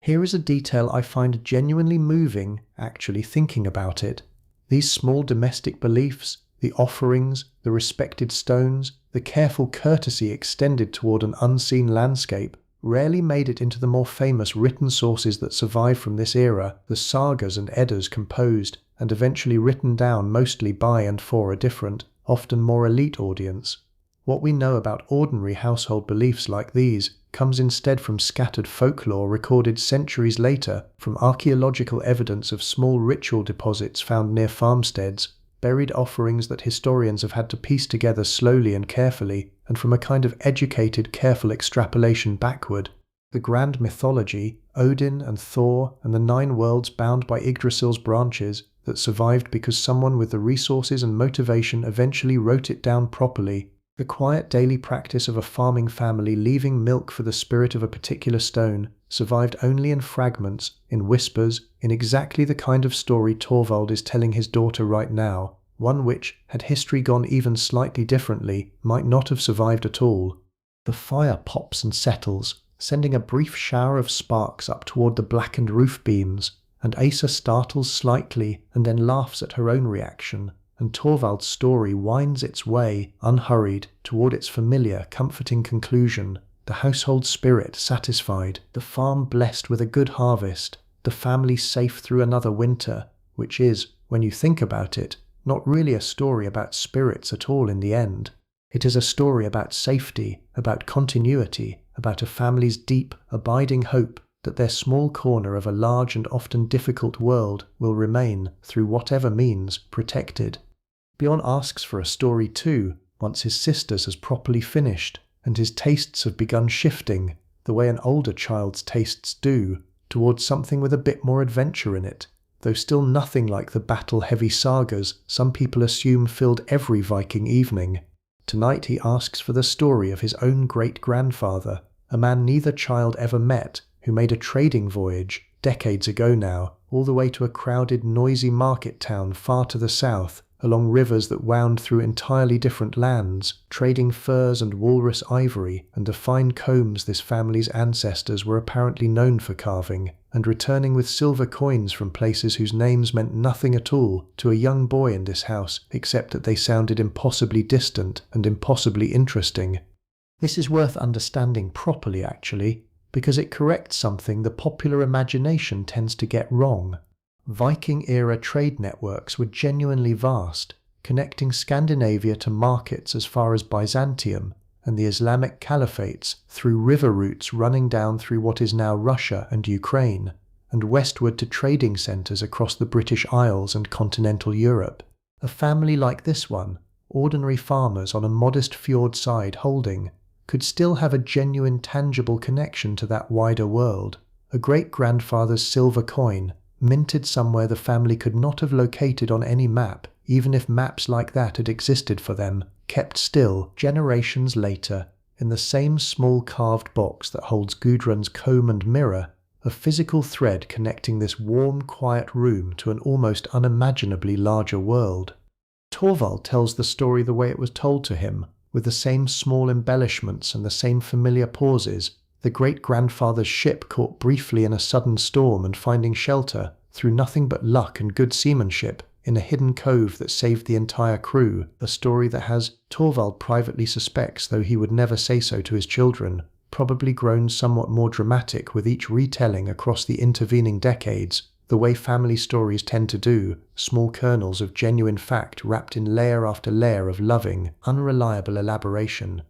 Here is a detail I find genuinely moving, actually thinking about it. These small domestic beliefs, the offerings, the respected stones, the careful courtesy extended toward an unseen landscape, rarely made it into the more famous written sources that survive from this era, the sagas and eddas composed and eventually written down mostly by and for a different, often more elite audience. What we know about ordinary household beliefs like these comes instead from scattered folklore recorded centuries later, from archaeological evidence of small ritual deposits found near farmsteads, buried offerings that historians have had to piece together slowly and carefully, and from a kind of educated, careful extrapolation backward. The grand mythology, Odin and Thor and the 9 worlds bound by Yggdrasil's branches, that survived because someone with the resources and motivation eventually wrote it down properly. The quiet daily practice of a farming family leaving milk for the spirit of a particular stone survived only in fragments, in whispers, in exactly the kind of story Torvald is telling his daughter right now, one which, had history gone even slightly differently, might not have survived at all. The fire pops and settles, sending a brief shower of sparks up toward the blackened roof beams, and Asa startles slightly and then laughs at her own reaction, and Torvald's story winds its way, unhurried, toward its familiar, comforting conclusion, the household spirit satisfied, the farm blessed with a good harvest, the family safe through another winter, which is, when you think about it, not really a story about spirits at all in the end. It is a story about safety, about continuity, about a family's deep, abiding hope that their small corner of a large and often difficult world will remain, through whatever means, protected. Bjorn asks for a story too, once his sister's has properly finished, and his tastes have begun shifting, the way an older child's tastes do, towards something with a bit more adventure in it, though still nothing like the battle-heavy sagas some people assume filled every Viking evening. Tonight he asks for the story of his own great-grandfather, a man neither child ever met, who made a trading voyage, decades ago now, all the way to a crowded, noisy market town far to the south, along rivers that wound through entirely different lands, trading furs and walrus ivory and the fine combs this family's ancestors were apparently known for carving, and returning with silver coins from places whose names meant nothing at all to a young boy in this house, except that they sounded impossibly distant and impossibly interesting. This is worth understanding properly, actually, because it corrects something the popular imagination tends to get wrong. Viking-era trade networks were genuinely vast, connecting Scandinavia to markets as far as Byzantium and the Islamic caliphates through river routes running down through what is now Russia and Ukraine, and westward to trading centres across the British Isles and continental Europe. A family like this one, ordinary farmers on a modest fjord side holding, could still have a genuine tangible connection to that wider world. A great-grandfather's silver coin, minted somewhere the family could not have located on any map, even if maps like that had existed for them, kept still, generations later, in the same small carved box that holds Gudrun's comb and mirror, a physical thread connecting this warm, quiet room to an almost unimaginably larger world. Torvald tells the story the way it was told to him, with the same small embellishments and the same familiar pauses, the great-grandfather's ship caught briefly in a sudden storm and finding shelter, through nothing but luck and good seamanship, in a hidden cove that saved the entire crew, a story that has, Torvald privately suspects, though he would never say so to his children, probably grown somewhat more dramatic with each retelling across the intervening decades, the way family stories tend to do, small kernels of genuine fact wrapped in layer after layer of loving, unreliable elaboration.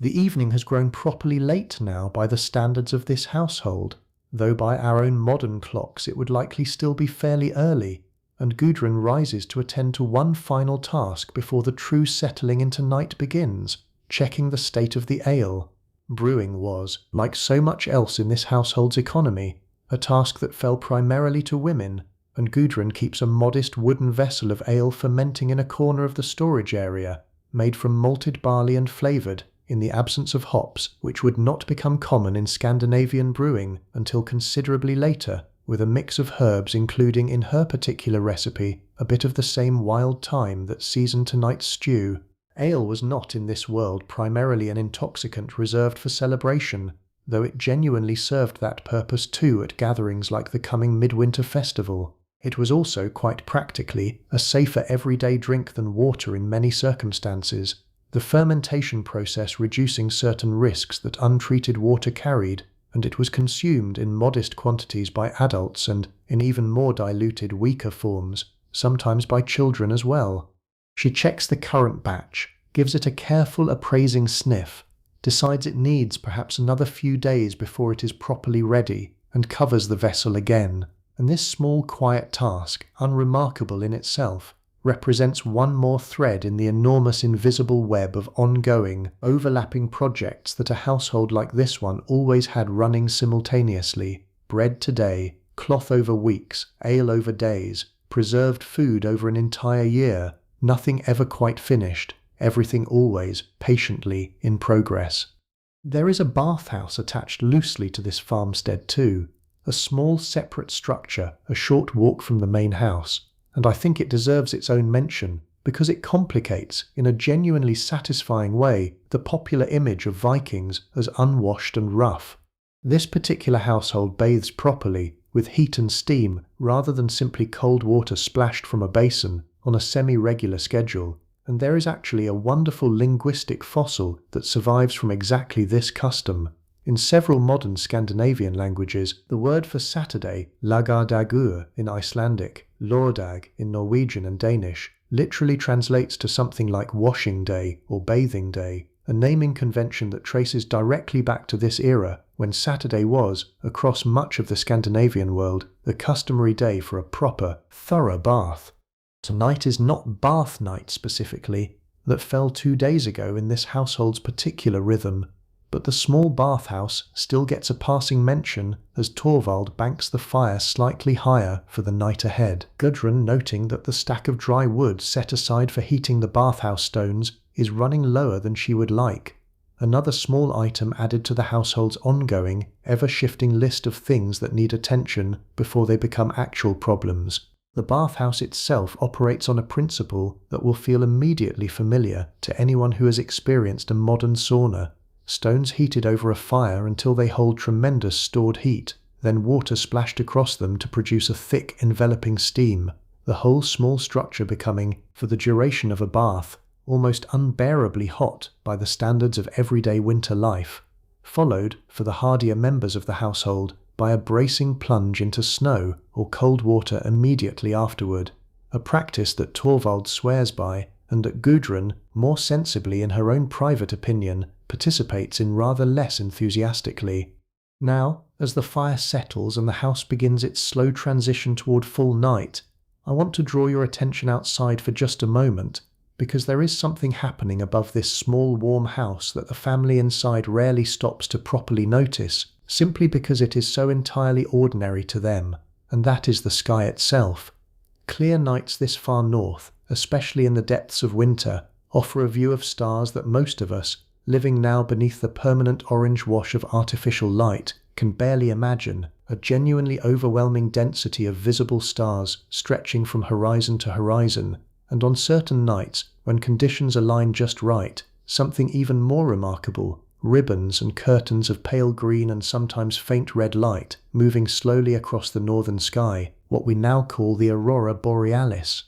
The evening has grown properly late now by the standards of this household, though by our own modern clocks it would likely still be fairly early, and Gudrun rises to attend to one final task before the true settling into night begins, checking the state of the ale. Brewing was, like so much else in this household's economy, a task that fell primarily to women, and Gudrun keeps a modest wooden vessel of ale fermenting in a corner of the storage area, made from malted barley and flavoured, in the absence of hops, which would not become common in Scandinavian brewing until considerably later, with a mix of herbs including in her particular recipe a bit of the same wild thyme that seasoned tonight's stew. Ale was not in this world primarily an intoxicant reserved for celebration, though it genuinely served that purpose too at gatherings like the coming Midwinter Festival. It was also, quite practically, a safer everyday drink than water in many circumstances, the fermentation process reducing certain risks that untreated water carried, and it was consumed in modest quantities by adults and, in even more diluted, weaker forms, sometimes by children as well. She checks the current batch, gives it a careful appraising sniff, decides it needs perhaps another few days before it is properly ready, and covers the vessel again. And this small quiet task, unremarkable in itself, represents one more thread in the enormous invisible web of ongoing, overlapping projects that a household like this one always had running simultaneously. Bread today, cloth over weeks, ale over days, preserved food over an entire year, nothing ever quite finished, everything always, patiently, in progress. There is a bathhouse attached loosely to this farmstead too, a small separate structure a short walk from the main house, and I think it deserves its own mention because it complicates, in a genuinely satisfying way, the popular image of Vikings as unwashed and rough. This particular household bathes properly, with heat and steam rather than simply cold water splashed from a basin, on a semi-regular schedule, and there is actually a wonderful linguistic fossil that survives from exactly this custom. In several modern Scandinavian languages, the word for Saturday, lagadagur in Icelandic, lordag in Norwegian and Danish, literally translates to something like washing day or bathing day, a naming convention that traces directly back to this era when Saturday was, across much of the Scandinavian world, the customary day for a proper, thorough bath. Tonight is not bath night specifically, that fell 2 days ago in this household's particular rhythm, but the small bathhouse still gets a passing mention as Torvald banks the fire slightly higher for the night ahead. Gudrun, noting that the stack of dry wood set aside for heating the bathhouse stones is running lower than she would like, another small item added to the household's ongoing, ever-shifting list of things that need attention before they become actual problems. The bathhouse itself operates on a principle that will feel immediately familiar to anyone who has experienced a modern sauna. Stones heated over a fire until they hold tremendous stored heat, then water splashed across them to produce a thick, enveloping steam, the whole small structure becoming, for the duration of a bath, almost unbearably hot by the standards of everyday winter life, followed, for the hardier members of the household, by a bracing plunge into snow or cold water immediately afterward, a practice that Torvald swears by and that Gudrun, more sensibly in her own private opinion, participates in rather less enthusiastically. Now, as the fire settles and the house begins its slow transition toward full night, I want to draw your attention outside for just a moment, because there is something happening above this small warm house that the family inside rarely stops to properly notice, simply because it is so entirely ordinary to them, and that is the sky itself. Clear nights this far north, especially in the depths of winter, offer a view of stars that most of us, living now beneath the permanent orange wash of artificial light, can barely imagine, a genuinely overwhelming density of visible stars stretching from horizon to horizon, and on certain nights, when conditions align just right, something even more remarkable, ribbons and curtains of pale green and sometimes faint red light moving slowly across the northern sky, what we now call the aurora borealis.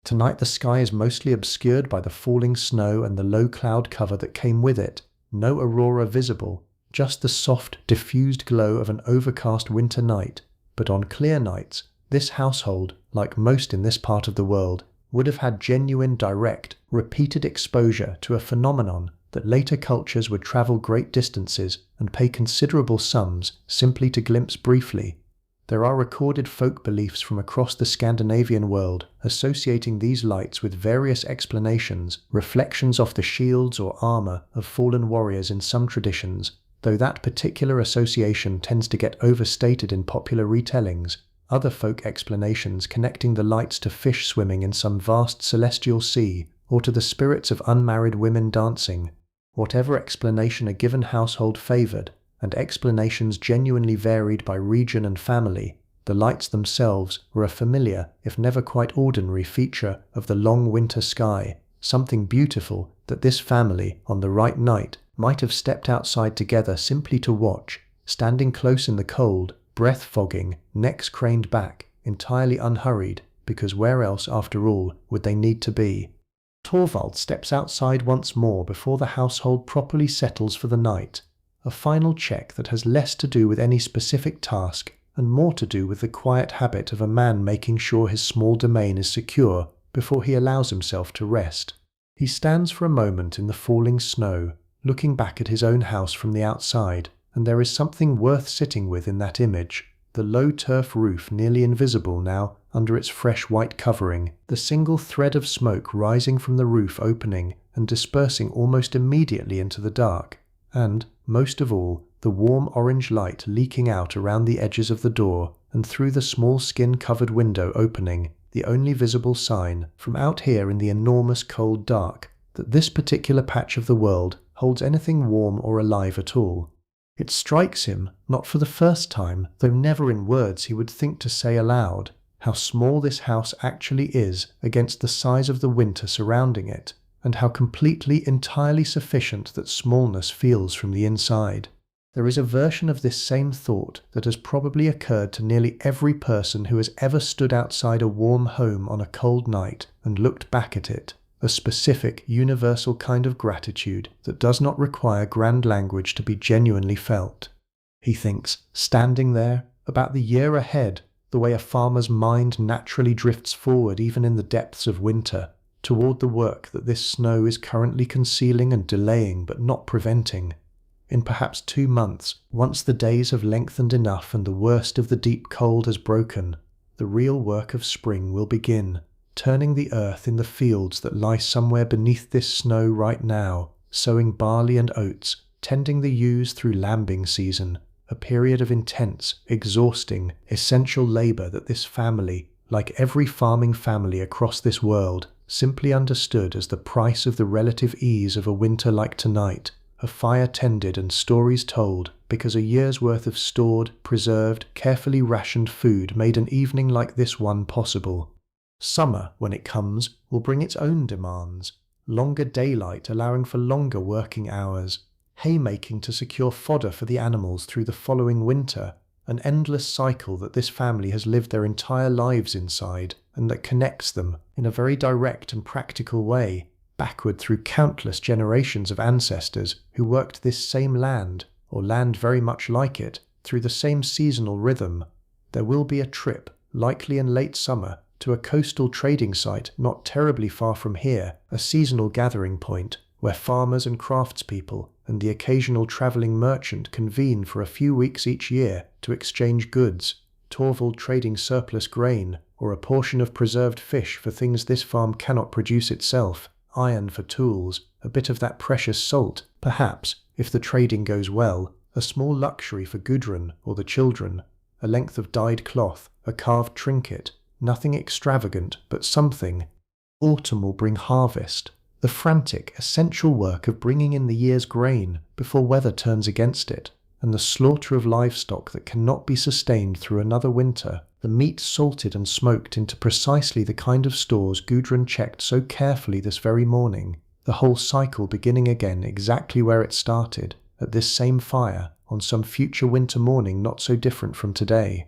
Tonight the sky is mostly obscured by the falling snow and the low cloud cover that came with it, no aurora visible, just the soft, diffused glow of an overcast winter night. But on clear nights, this household, like most in this part of the world, would have had genuine, direct, repeated exposure to a phenomenon that later cultures would travel great distances and pay considerable sums simply to glimpse briefly. There are recorded folk beliefs from across the Scandinavian world associating these lights with various explanations, reflections off the shields or armor of fallen warriors in some traditions, though that particular association tends to get overstated in popular retellings. Other folk explanations connecting the lights to fish swimming in some vast celestial sea, or to the spirits of unmarried women dancing. Whatever explanation a given household favoured, and explanations genuinely varied by region and family, the lights themselves were a familiar, if never quite ordinary, feature of the long winter sky, something beautiful that this family, on the right night, might have stepped outside together simply to watch, standing close in the cold, breath fogging, necks craned back, entirely unhurried, because where else, after all, would they need to be? Torvald steps outside once more before the household properly settles for the night, a final check that has less to do with any specific task and more to do with the quiet habit of a man making sure his small domain is secure before he allows himself to rest. He stands for a moment in the falling snow, looking back at his own house from the outside, and there is something worth sitting with in that image, the low turf roof nearly invisible now under its fresh white covering, the single thread of smoke rising from the roof opening and dispersing almost immediately into the dark, and, most of all, the warm orange light leaking out around the edges of the door and through the small skin-covered window opening, the only visible sign, from out here in the enormous cold dark, that this particular patch of the world holds anything warm or alive at all. It strikes him, not for the first time, though never in words he would think to say aloud, how small this house actually is against the size of the winter surrounding it, and how completely, entirely sufficient that smallness feels from the inside. There is a version of this same thought that has probably occurred to nearly every person who has ever stood outside a warm home on a cold night and looked back at it, a specific, universal kind of gratitude that does not require grand language to be genuinely felt. He thinks, standing there, about the year ahead, the way a farmer's mind naturally drifts forward even in the depths of winter, toward the work that this snow is currently concealing and delaying but not preventing. In perhaps 2 months, once the days have lengthened enough and the worst of the deep cold has broken, the real work of spring will begin, turning the earth in the fields that lie somewhere beneath this snow right now, sowing barley and oats, tending the ewes through lambing season, a period of intense, exhausting, essential labor that this family, like every farming family across this world, simply understood as the price of the relative ease of a winter like tonight, a fire tended and stories told, because a year's worth of stored, preserved, carefully rationed food made an evening like this one possible. Summer, when it comes, will bring its own demands. Longer daylight allowing for longer working hours, haymaking to secure fodder for the animals through the following winter, an endless cycle that this family has lived their entire lives inside, and that connects them, in a very direct and practical way, backward through countless generations of ancestors who worked this same land, or land very much like it, through the same seasonal rhythm. There will be a trip, likely in late summer, to a coastal trading site not terribly far from here, a seasonal gathering point, where farmers and craftspeople and the occasional travelling merchant convene for a few weeks each year to exchange goods, Torvald trading surplus grain, or a portion of preserved fish for things this farm cannot produce itself, iron for tools, a bit of that precious salt, perhaps, if the trading goes well, a small luxury for Gudrun or the children, a length of dyed cloth, a carved trinket, nothing extravagant, but something. Autumn will bring harvest, the frantic, essential work of bringing in the year's grain before weather turns against it, and the slaughter of livestock that cannot be sustained through another winter, the meat salted and smoked into precisely the kind of stores Gudrun checked so carefully this very morning, the whole cycle beginning again exactly where it started, at this same fire, on some future winter morning not so different from today.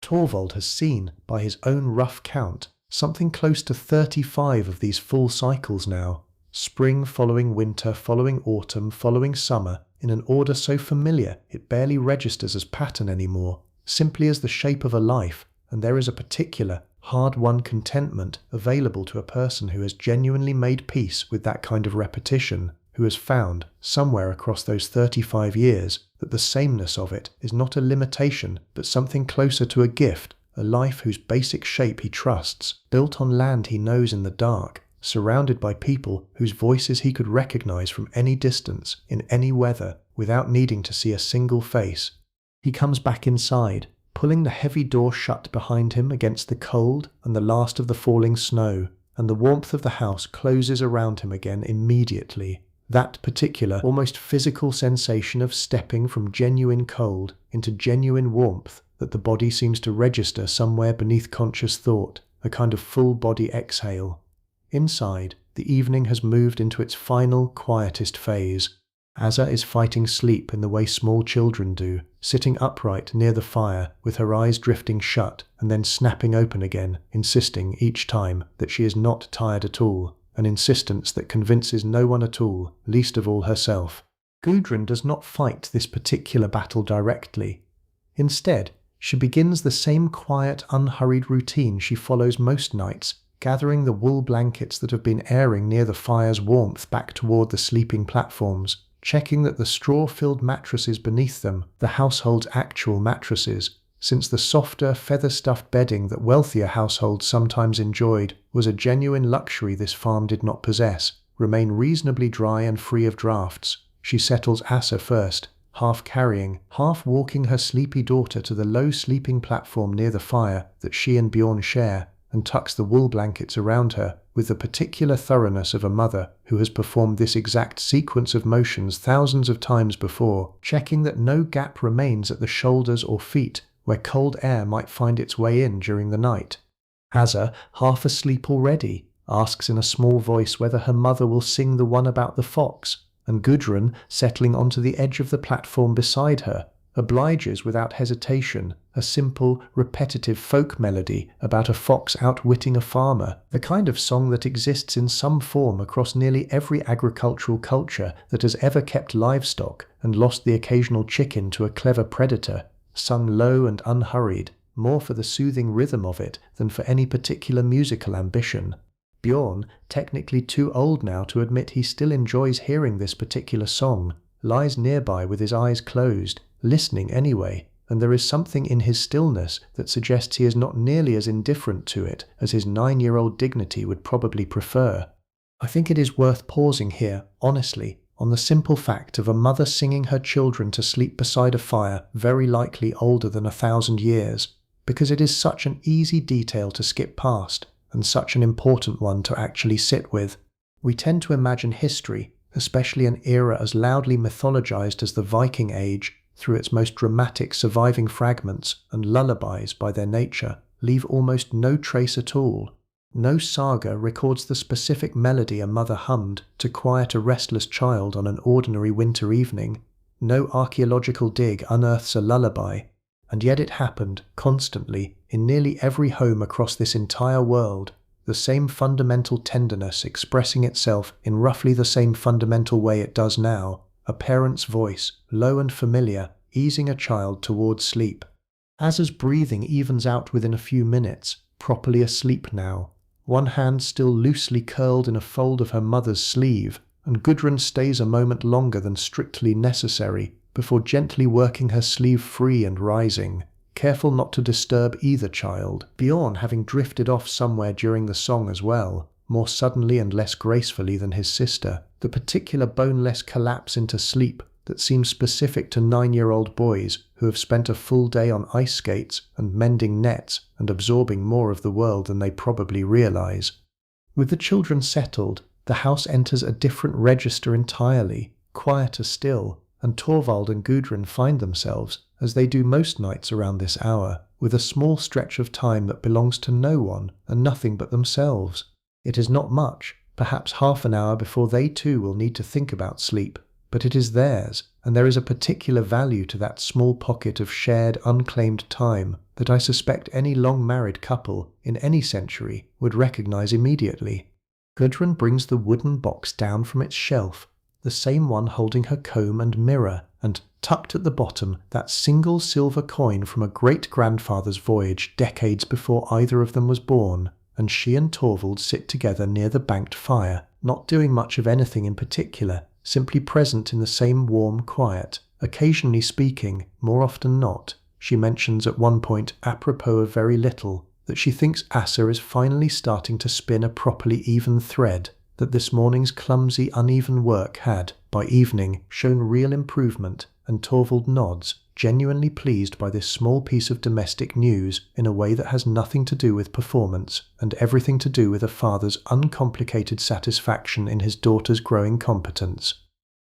Torvald has seen, by his own rough count, something close to 35 of these full cycles now, spring following winter following autumn following summer, in an order so familiar it barely registers as pattern anymore, simply as the shape of a life, and there is a particular, hard-won contentment available to a person who has genuinely made peace with that kind of repetition, who has found, somewhere across those 35 years, that the sameness of it is not a limitation but something closer to a gift, a life whose basic shape he trusts, built on land he knows in the dark, surrounded by people whose voices he could recognize from any distance, in any weather, without needing to see a single face. He comes back inside, pulling the heavy door shut behind him against the cold and the last of the falling snow, and the warmth of the house closes around him again immediately. That particular, almost physical sensation of stepping from genuine cold into genuine warmth that the body seems to register somewhere beneath conscious thought, a kind of full-body exhale. Inside, the evening has moved into its final, quietest phase. Asa is fighting sleep in the way small children do, sitting upright near the fire with her eyes drifting shut and then snapping open again, insisting each time that she is not tired at all, an insistence that convinces no one at all, least of all herself. Gudrun does not fight this particular battle directly. Instead, she begins the same quiet, unhurried routine she follows most nights, gathering the wool blankets that have been airing near the fire's warmth back toward the sleeping platforms, checking that the straw-filled mattresses beneath them, the household's actual mattresses, since the softer, feather-stuffed bedding that wealthier households sometimes enjoyed was a genuine luxury this farm did not possess, remain reasonably dry and free of drafts. She settles Asa first, half carrying, half walking her sleepy daughter to the low sleeping platform near the fire that she and Bjorn share, and tucks the wool blankets around her with the particular thoroughness of a mother who has performed this exact sequence of motions thousands of times before, checking that no gap remains at the shoulders or feet where cold air might find its way in during the night. Asa, half asleep already, asks in a small voice whether her mother will sing the one about the fox, and Gudrun, settling onto the edge of the platform beside her, obliges without hesitation, a simple, repetitive folk melody about a fox outwitting a farmer, the kind of song that exists in some form across nearly every agricultural culture that has ever kept livestock and lost the occasional chicken to a clever predator, sung low and unhurried, more for the soothing rhythm of it than for any particular musical ambition. Bjorn, technically too old now to admit he still enjoys hearing this particular song, lies nearby with his eyes closed, listening anyway, and there is something in his stillness that suggests he is not nearly as indifferent to it as his 9-year-old dignity would probably prefer. I think it is worth pausing here, honestly, on the simple fact of a mother singing her children to sleep beside a fire very likely older than 1,000 years, because it is such an easy detail to skip past, and such an important one to actually sit with. We tend to imagine history, especially an era as loudly mythologized as the Viking Age, through its most dramatic surviving fragments and lullabies by their nature, leave almost no trace at all. No saga records the specific melody a mother hummed to quiet a restless child on an ordinary winter evening. No archaeological dig unearths a lullaby, and yet it happened, constantly, in nearly every home across this entire world, the same fundamental tenderness expressing itself in roughly the same fundamental way it does now, a parent's voice, low and familiar, easing a child towards sleep. Asa's breathing evens out within a few minutes, properly asleep now, one hand still loosely curled in a fold of her mother's sleeve, and Gudrun stays a moment longer than strictly necessary before gently working her sleeve free and rising, careful not to disturb either child, Bjorn having drifted off somewhere during the song as well, more suddenly and less gracefully than his sister. The particular boneless collapse into sleep that seems specific to 9-year-old boys who have spent a full day on ice skates and mending nets and absorbing more of the world than they probably realize. With the children settled, the house enters a different register entirely, quieter still, and Torvald and Gudrun find themselves, as they do most nights around this hour, with a small stretch of time that belongs to no one and nothing but themselves. It is not much, perhaps half an hour before they too will need to think about sleep, but it is theirs, and there is a particular value to that small pocket of shared, unclaimed time that I suspect any long-married couple, in any century, would recognize immediately. Gudrun brings the wooden box down from its shelf, the same one holding her comb and mirror, and tucked at the bottom that single silver coin from a great-grandfather's voyage decades before either of them was born, and she and Torvald sit together near the banked fire, not doing much of anything in particular, simply present in the same warm quiet, occasionally speaking, more often not. She mentions at one point, apropos of very little, that she thinks Asa is finally starting to spin a properly even thread, that this morning's clumsy, uneven work had, by evening, shown real improvement, and Torvald nods, genuinely pleased by this small piece of domestic news in a way that has nothing to do with performance and everything to do with a father's uncomplicated satisfaction in his daughter's growing competence.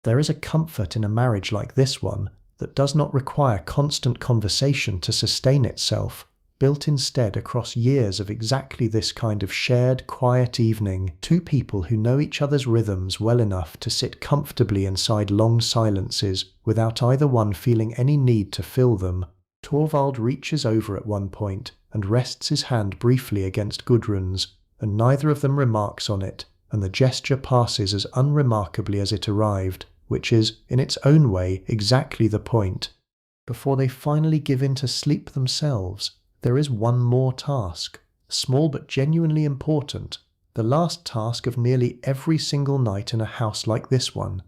There is a comfort in a marriage like this one that does not require constant conversation to sustain itself, built instead across years of exactly this kind of shared, quiet evening, two people who know each other's rhythms well enough to sit comfortably inside long silences without either one feeling any need to fill them. Torvald reaches over at one point and rests his hand briefly against Gudrun's, and neither of them remarks on it, and the gesture passes as unremarkably as it arrived, which is, in its own way, exactly the point. Before they finally give in to sleep themselves, there is one more task, small but genuinely important, the last task of nearly every single night in a house like this one,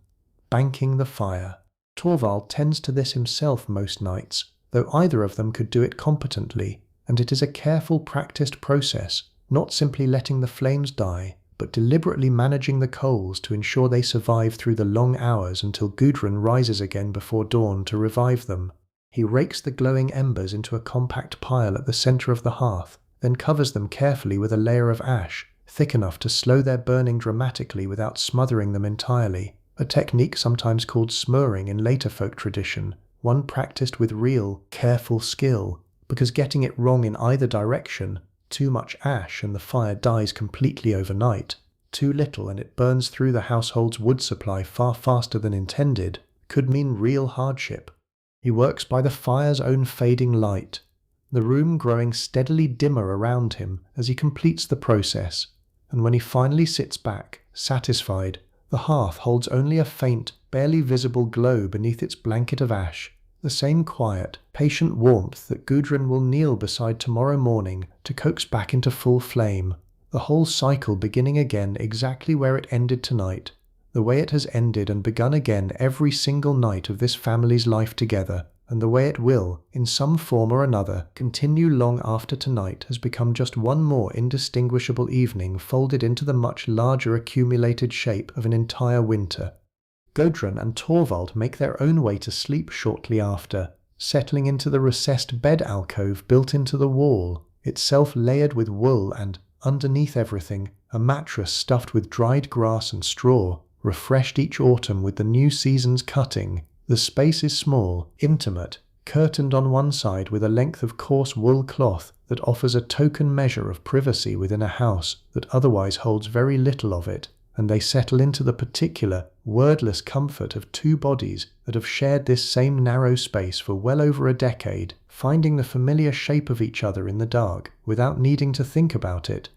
banking the fire. Torvald tends to this himself most nights, though either of them could do it competently, and it is a careful, practiced process, not simply letting the flames die, but deliberately managing the coals to ensure they survive through the long hours until Gudrun rises again before dawn to revive them. He rakes the glowing embers into a compact pile at the center of the hearth, then covers them carefully with a layer of ash, thick enough to slow their burning dramatically without smothering them entirely, a technique sometimes called smurring in later folk tradition, one practiced with real, careful skill, because getting it wrong in either direction, too much ash and the fire dies completely overnight, too little and it burns through the household's wood supply far faster than intended, could mean real hardship. He works by the fire's own fading light, the room growing steadily dimmer around him as he completes the process, and when he finally sits back, satisfied, the hearth holds only a faint, barely visible glow beneath its blanket of ash, the same quiet, patient warmth that Gudrun will kneel beside tomorrow morning to coax back into full flame, The whole cycle beginning again exactly where it ended tonight, the way it has ended and begun again every single night of this family's life together, and the way it will, in some form or another, continue long after tonight has become just one more indistinguishable evening folded into the much larger accumulated shape of an entire winter. Gudrun and Torvald make their own way to sleep shortly after, settling into the recessed bed alcove built into the wall, itself layered with wool and, underneath everything, a mattress stuffed with dried grass and straw, refreshed each autumn with the new season's cutting. The space is small, intimate, curtained on one side with a length of coarse wool cloth that offers a token measure of privacy within a house that otherwise holds very little of it, and they settle into the particular, wordless comfort of two bodies that have shared this same narrow space for well over a decade, finding the familiar shape of each other in the dark without needing to think about it.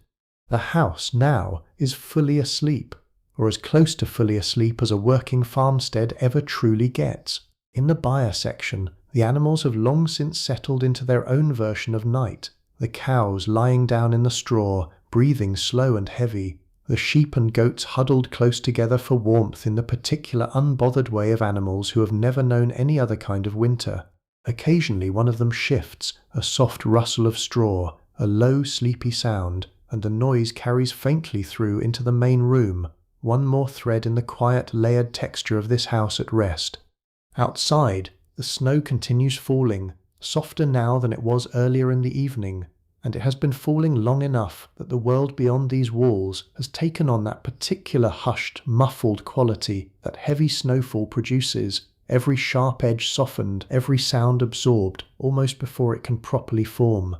The house now is fully asleep, or as close to fully asleep as a working farmstead ever truly gets. In the byre section, the animals have long since settled into their own version of night, the cows lying down in the straw, breathing slow and heavy, the sheep and goats huddled close together for warmth in the particular unbothered way of animals who have never known any other kind of winter. Occasionally one of them shifts, a soft rustle of straw, a low sleepy sound, and the noise carries faintly through into the main room, one more thread in the quiet layered texture of this house at rest. Outside, the snow continues falling, softer now than it was earlier in the evening, and it has been falling long enough that the world beyond these walls has taken on that particular hushed, muffled quality that heavy snowfall produces, every sharp edge softened, every sound absorbed, almost before it can properly form.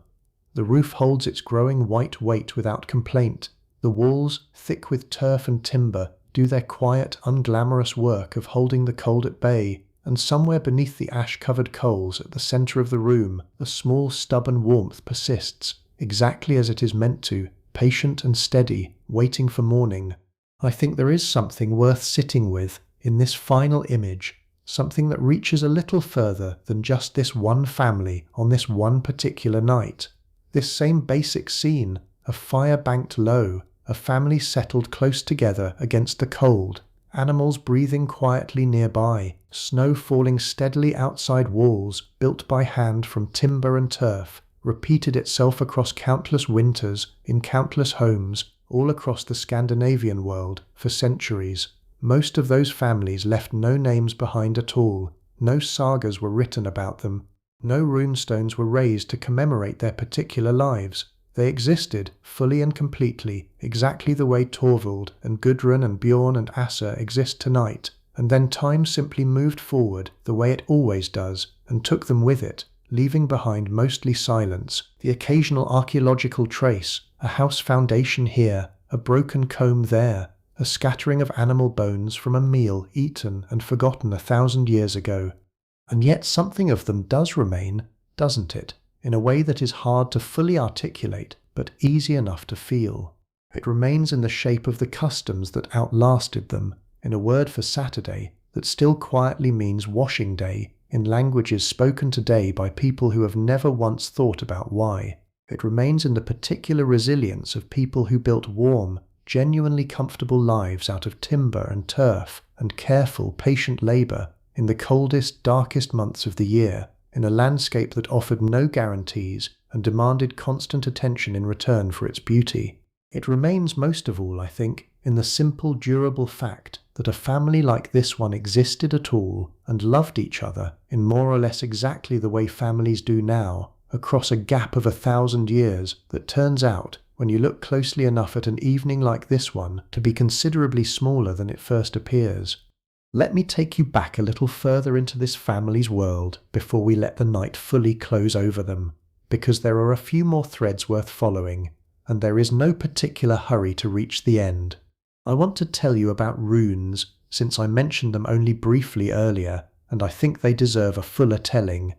The roof holds its growing white weight without complaint. The walls, thick with turf and timber, do their quiet, unglamorous work of holding the cold at bay, and somewhere beneath the ash-covered coals at the centre of the room, the small stubborn warmth persists, exactly as it is meant to, patient and steady, waiting for morning. I think there is something worth sitting with in this final image, something that reaches a little further than just this one family on this one particular night. This same basic scene, a fire banked low, a family settled close together against the cold, animals breathing quietly nearby, snow falling steadily outside walls built by hand from timber and turf, repeated itself across countless winters in countless homes all across the Scandinavian world for centuries. Most of those families left no names behind at all, no sagas were written about them, no runestones were raised to commemorate their particular lives. They existed, fully and completely, exactly the way Torvald and Gudrun and Bjorn and Asa exist tonight, and then time simply moved forward the way it always does, and took them with it, leaving behind mostly silence, the occasional archaeological trace, a house foundation here, a broken comb there, a scattering of animal bones from a meal eaten and forgotten 1,000 years ago. And yet something of them does remain, doesn't it? In a way that is hard to fully articulate, but easy enough to feel. It remains in the shape of the customs that outlasted them, in a word for Saturday that still quietly means washing day, in languages spoken today by people who have never once thought about why. It remains in the particular resilience of people who built warm, genuinely comfortable lives out of timber and turf and careful, patient labour in the coldest, darkest months of the year, in a landscape that offered no guarantees and demanded constant attention in return for its beauty. It remains most of all, I think, in the simple, durable fact that a family like this one existed at all and loved each other in more or less exactly the way families do now, across a gap of 1,000 years that turns out, when you look closely enough at an evening like this one, to be considerably smaller than it first appears. Let me take you back a little further into this family's world before we let the night fully close over them, because there are a few more threads worth following, and there is no particular hurry to reach the end. I want to tell you about runes, since I mentioned them only briefly earlier, and I think they deserve a fuller telling.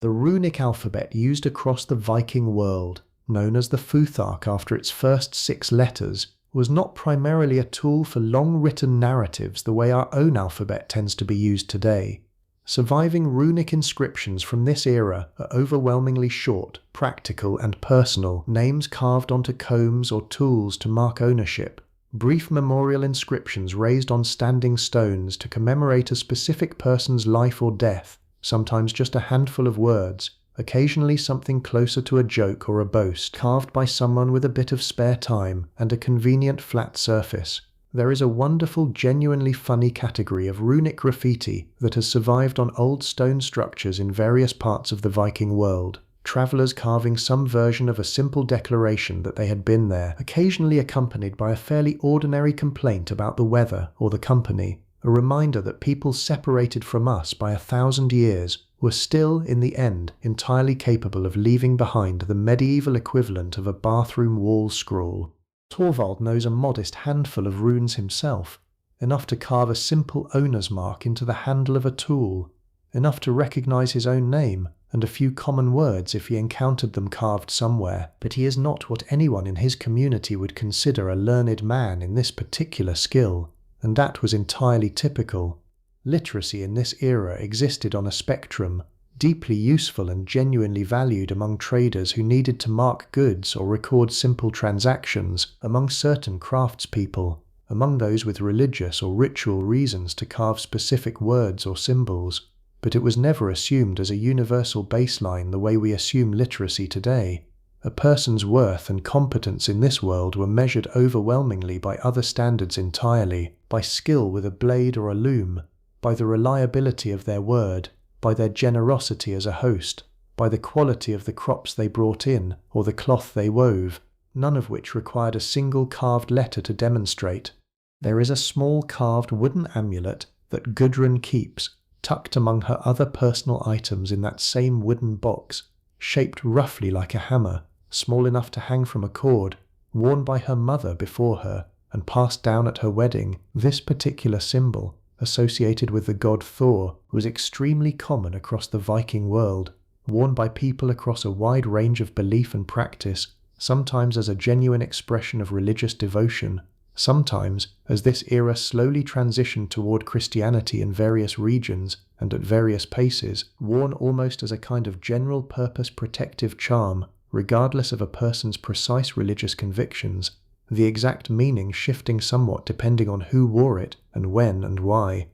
The runic alphabet used across the Viking world, known as the Futhark after its first 6 letters, was not primarily a tool for long-written narratives the way our own alphabet tends to be used today. Surviving runic inscriptions from this era are overwhelmingly short, practical, and personal, names carved onto combs or tools to mark ownership. Brief memorial inscriptions raised on standing stones to commemorate a specific person's life or death, sometimes just a handful of words, occasionally something closer to a joke or a boast, carved by someone with a bit of spare time and a convenient flat surface. There is a wonderful, genuinely funny category of runic graffiti that has survived on old stone structures in various parts of the Viking world. Travelers carving some version of a simple declaration that they had been there, occasionally accompanied by a fairly ordinary complaint about the weather or the company, a reminder that people separated from us by 1,000 years were still, in the end, entirely capable of leaving behind the medieval equivalent of a bathroom wall scrawl. Torvald knows a modest handful of runes himself, enough to carve a simple owner's mark into the handle of a tool, enough to recognize his own name and a few common words if he encountered them carved somewhere, but he is not what anyone in his community would consider a learned man in this particular skill, and that was entirely typical. Literacy in this era existed on a spectrum, deeply useful and genuinely valued among traders who needed to mark goods or record simple transactions, among certain craftspeople, among those with religious or ritual reasons to carve specific words or symbols, but it was never assumed as a universal baseline the way we assume literacy today. A person's worth and competence in this world were measured overwhelmingly by other standards entirely, by skill with a blade or a loom, by the reliability of their word, by their generosity as a host, by the quality of the crops they brought in or the cloth they wove, none of which required a single carved letter to demonstrate. There is a small carved wooden amulet that Gudrun keeps, tucked among her other personal items in that same wooden box, shaped roughly like a hammer, small enough to hang from a cord, worn by her mother before her, and passed down at her wedding. This particular symbol, associated with the god Thor, was extremely common across the Viking world, worn by people across a wide range of belief and practice, sometimes as a genuine expression of religious devotion, sometimes, as this era slowly transitioned toward Christianity in various regions and at various paces, worn almost as a kind of general-purpose protective charm, regardless of a person's precise religious convictions, the exact meaning shifting somewhat depending on who wore it and when and why.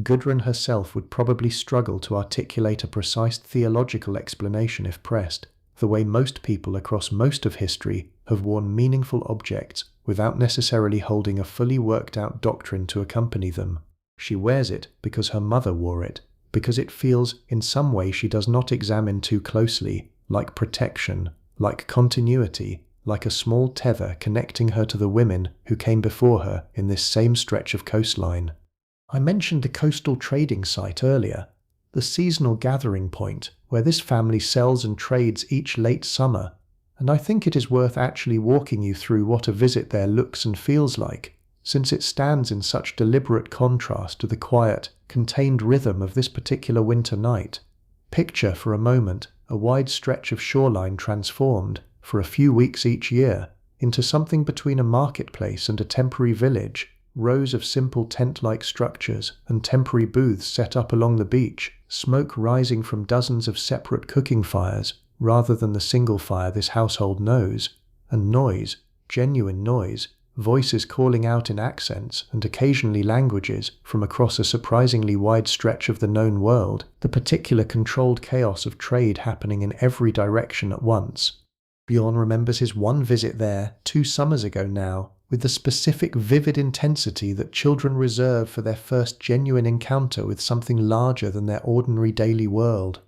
Gudrun herself would probably struggle to articulate a precise theological explanation if pressed, the way most people across most of history have worn meaningful objects without necessarily holding a fully worked out doctrine to accompany them. She wears it because her mother wore it, because it feels, in some way she does not examine too closely, like protection, like continuity, like a small tether connecting her to the women who came before her in this same stretch of coastline. I mentioned the coastal trading site earlier, the seasonal gathering point where this family sells and trades each late summer, and I think it is worth actually walking you through what a visit there looks and feels like, since it stands in such deliberate contrast to the quiet, contained rhythm of this particular winter night. Picture for a moment a wide stretch of shoreline transformed, for a few weeks each year, into something between a marketplace and a temporary village, rows of simple tent-like structures and temporary booths set up along the beach, smoke rising from dozens of separate cooking fires, rather than the single fire this household knows, and noise, genuine noise, voices calling out in accents and occasionally languages from across a surprisingly wide stretch of the known world, the particular controlled chaos of trade happening in every direction at once. Bjorn remembers his one visit there 2 summers ago now, with the specific vivid intensity that children reserve for their first genuine encounter with something larger than their ordinary daily world.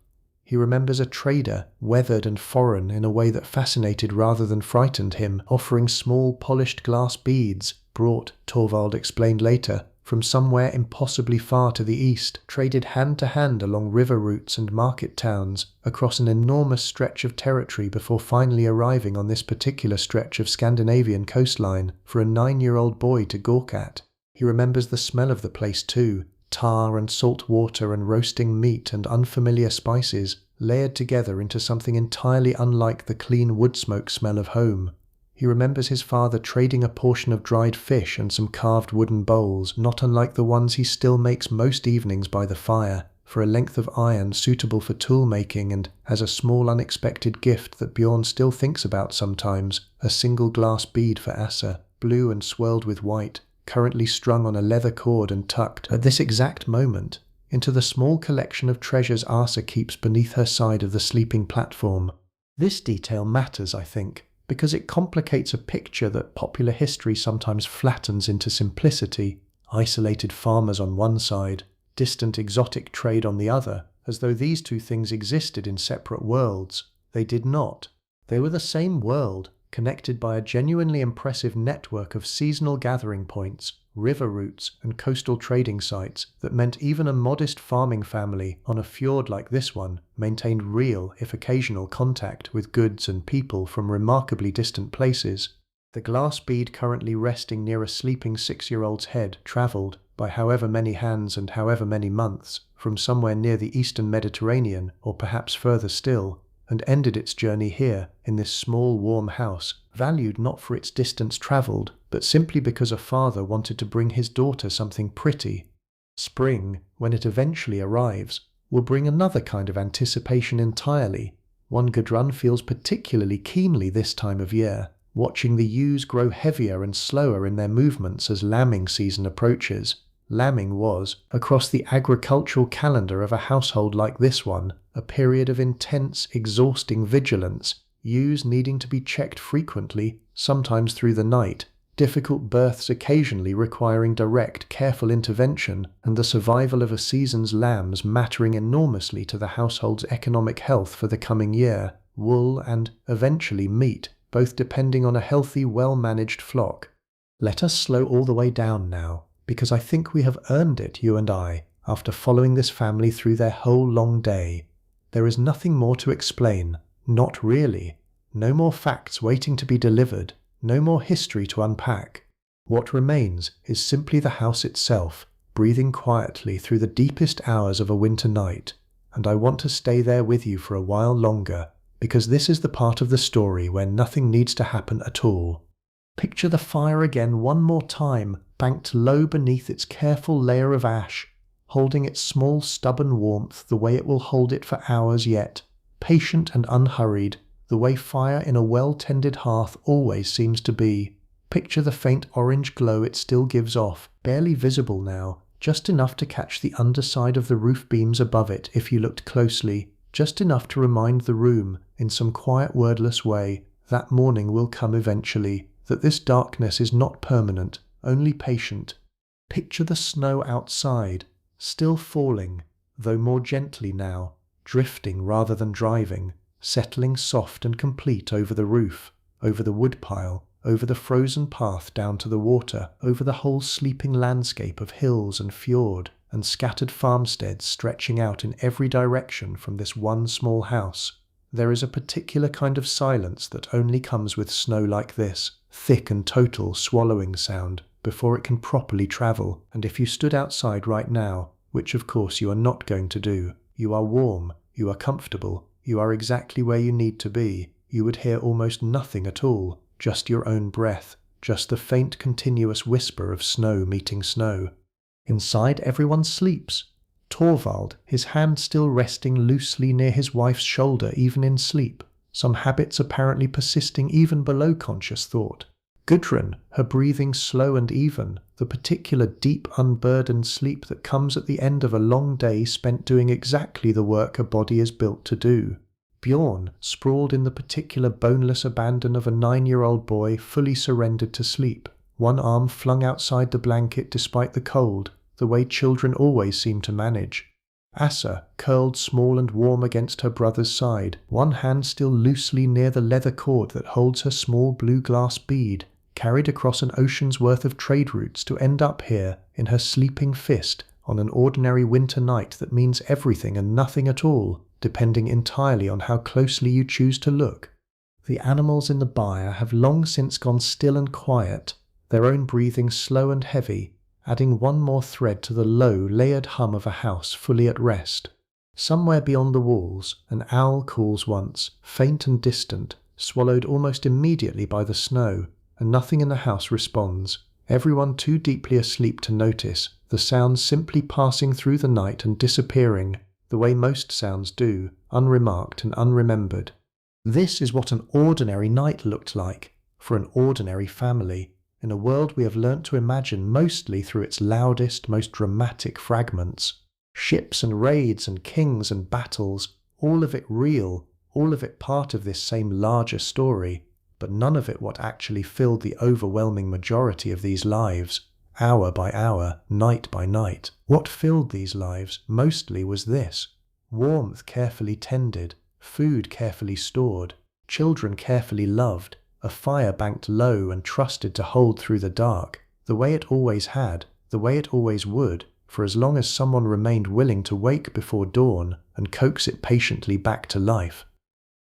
He remembers a trader, weathered and foreign in a way that fascinated rather than frightened him, offering small polished glass beads, brought, Torvald explained later, from somewhere impossibly far to the east, traded hand to hand along river routes and market towns, across an enormous stretch of territory before finally arriving on this particular stretch of Scandinavian coastline for a 9-year-old boy to gawk at. He remembers the smell of the place too, tar and salt water and roasting meat and unfamiliar spices, layered together into something entirely unlike the clean wood smoke smell of home. He remembers his father trading a portion of dried fish and some carved wooden bowls, not unlike the ones he still makes most evenings by the fire, for a length of iron suitable for tool making, and as a small unexpected gift that Bjorn still thinks about sometimes, a single glass bead for Asa, blue and swirled with white, currently strung on a leather cord and tucked, at this exact moment, into the small collection of treasures Asa keeps beneath her side of the sleeping platform. This detail matters, I think, because it complicates a picture that popular history sometimes flattens into simplicity: isolated farmers on one side, distant exotic trade on the other, as though these two things existed in separate worlds. They did not. They were the same world, connected by a genuinely impressive network of seasonal gathering points, river routes, and coastal trading sites that meant even a modest farming family on a fjord like this one maintained real, if occasional, contact with goods and people from remarkably distant places. The glass bead currently resting near a sleeping 6-year-old's head travelled, by however many hands and however many months, from somewhere near the eastern Mediterranean, or perhaps further still, and ended its journey here, in this small warm house, valued not for its distance travelled, but simply because a father wanted to bring his daughter something pretty. Spring, when it eventually arrives, will bring another kind of anticipation entirely, one Gudrun feels particularly keenly this time of year, watching the ewes grow heavier and slower in their movements as lambing season approaches. Lambing was, across the agricultural calendar of a household like this one, a period of intense, exhausting vigilance, ewes needing to be checked frequently, sometimes through the night, difficult births occasionally requiring direct, careful intervention, and the survival of a season's lambs mattering enormously to the household's economic health for the coming year, wool and, eventually, meat, both depending on a healthy, well-managed flock. Let us slow all the way down now, because I think we have earned it, you and I, after following this family through their whole long day. There is nothing more to explain, not really. No more facts waiting to be delivered, no more history to unpack. What remains is simply the house itself, breathing quietly through the deepest hours of a winter night, and I want to stay there with you for a while longer, because this is the part of the story where nothing needs to happen at all. Picture the fire again one more time, banked low beneath its careful layer of ash, holding its small stubborn warmth the way it will hold it for hours yet, patient and unhurried, the way fire in a well-tended hearth always seems to be. Picture the faint orange glow it still gives off, barely visible now, just enough to catch the underside of the roof beams above it if you looked closely, just enough to remind the room, in some quiet wordless way, that morning will come eventually, that this darkness is not permanent, only patient. Picture the snow outside, still falling, though more gently now, drifting rather than driving, settling soft and complete over the roof, over the woodpile, over the frozen path down to the water, over the whole sleeping landscape of hills and fjord, and scattered farmsteads stretching out in every direction from this one small house. There is a particular kind of silence that only comes with snow like this, thick and total swallowing sound, before it can properly travel, and if you stood outside right now, which of course you are not going to do, you are warm, you are comfortable, you are exactly where you need to be, you would hear almost nothing at all, just your own breath, just the faint continuous whisper of snow meeting snow. Inside everyone sleeps. Torvald, his hand still resting loosely near his wife's shoulder even in sleep, some habits apparently persisting even below conscious thought. Gudrun, her breathing slow and even, the particular deep unburdened sleep that comes at the end of a long day spent doing exactly the work a body is built to do. Bjorn, sprawled in the particular boneless abandon of a 9-year-old boy fully surrendered to sleep, one arm flung outside the blanket despite the cold, the way children always seem to manage. Asa, curled small and warm against her brother's side, one hand still loosely near the leather cord that holds her small blue glass bead, carried across an ocean's worth of trade routes to end up here in her sleeping fist on an ordinary winter night that means everything and nothing at all, depending entirely on how closely you choose to look. The animals in the byre have long since gone still and quiet, their own breathing slow and heavy, adding one more thread to the low, layered hum of a house fully at rest. Somewhere beyond the walls, an owl calls once, faint and distant, swallowed almost immediately by the snow, and nothing in the house responds, everyone too deeply asleep to notice, the sounds simply passing through the night and disappearing, the way most sounds do, unremarked and unremembered. This is what an ordinary night looked like, for an ordinary family, in a world we have learnt to imagine mostly through its loudest, most dramatic fragments. Ships and raids and kings and battles, all of it real, all of it part of this same larger story, but none of it what actually filled the overwhelming majority of these lives, hour by hour, night by night. What filled these lives mostly was this: warmth carefully tended, food carefully stored, children carefully loved, a fire banked low and trusted to hold through the dark, the way it always had, the way it always would, for as long as someone remained willing to wake before dawn and coax it patiently back to life.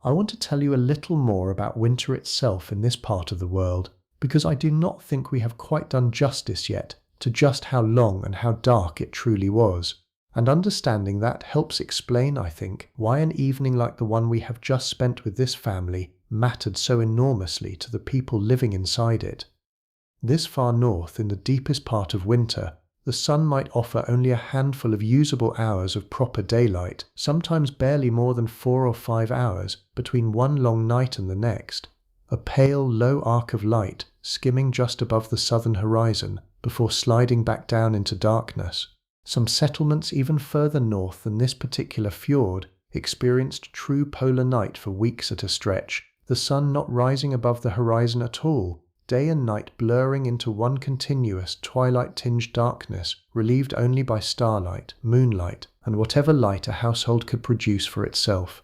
I want to tell you a little more about winter itself in this part of the world, because I do not think we have quite done justice yet to just how long and how dark it truly was. And understanding that helps explain, I think, why an evening like the one we have just spent with this family mattered so enormously to the people living inside it. This far north, in the deepest part of winter, the sun might offer only a handful of usable hours of proper daylight, sometimes barely more than 4 or 5 hours between one long night and the next, a pale, low arc of light skimming just above the southern horizon before sliding back down into darkness. Some settlements even further north than this particular fjord experienced true polar night for weeks at a stretch, the sun not rising above the horizon at all, day and night blurring into one continuous twilight-tinged darkness, relieved only by starlight, moonlight, and whatever light a household could produce for itself.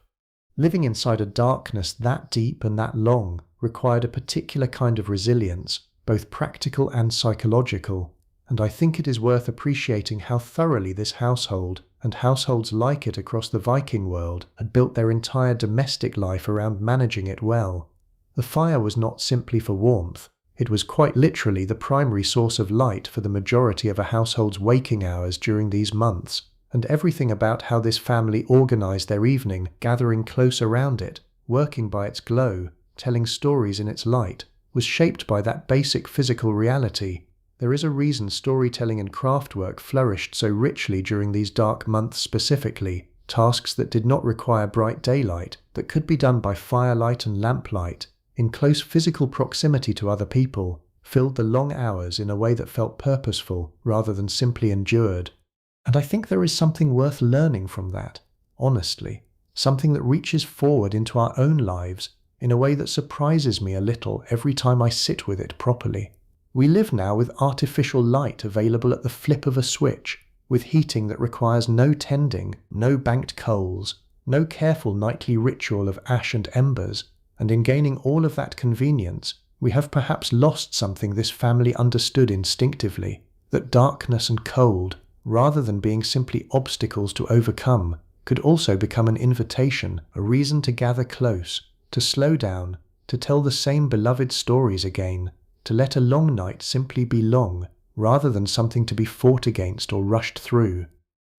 Living inside a darkness that deep and that long required a particular kind of resilience, both practical and psychological, and I think it is worth appreciating how thoroughly this household, and households like it across the Viking world, had built their entire domestic life around managing it well. The fire was not simply for warmth, it was quite literally the primary source of light for the majority of a household's waking hours during these months, and everything about how this family organized their evening, gathering close around it, working by its glow, telling stories in its light, was shaped by that basic physical reality. There is a reason storytelling and craft work flourished so richly during these dark months specifically, tasks that did not require bright daylight, that could be done by firelight and lamplight, in close physical proximity to other people, filled the long hours in a way that felt purposeful rather than simply endured. And I think there is something worth learning from that, honestly, something that reaches forward into our own lives in a way that surprises me a little every time I sit with it properly. We live now with artificial light available at the flip of a switch, with heating that requires no tending, no banked coals, no careful nightly ritual of ash and embers, and in gaining all of that convenience, we have perhaps lost something this family understood instinctively, that darkness and cold, rather than being simply obstacles to overcome, could also become an invitation, a reason to gather close, to slow down, to tell the same beloved stories again, to let a long night simply be long, rather than something to be fought against or rushed through.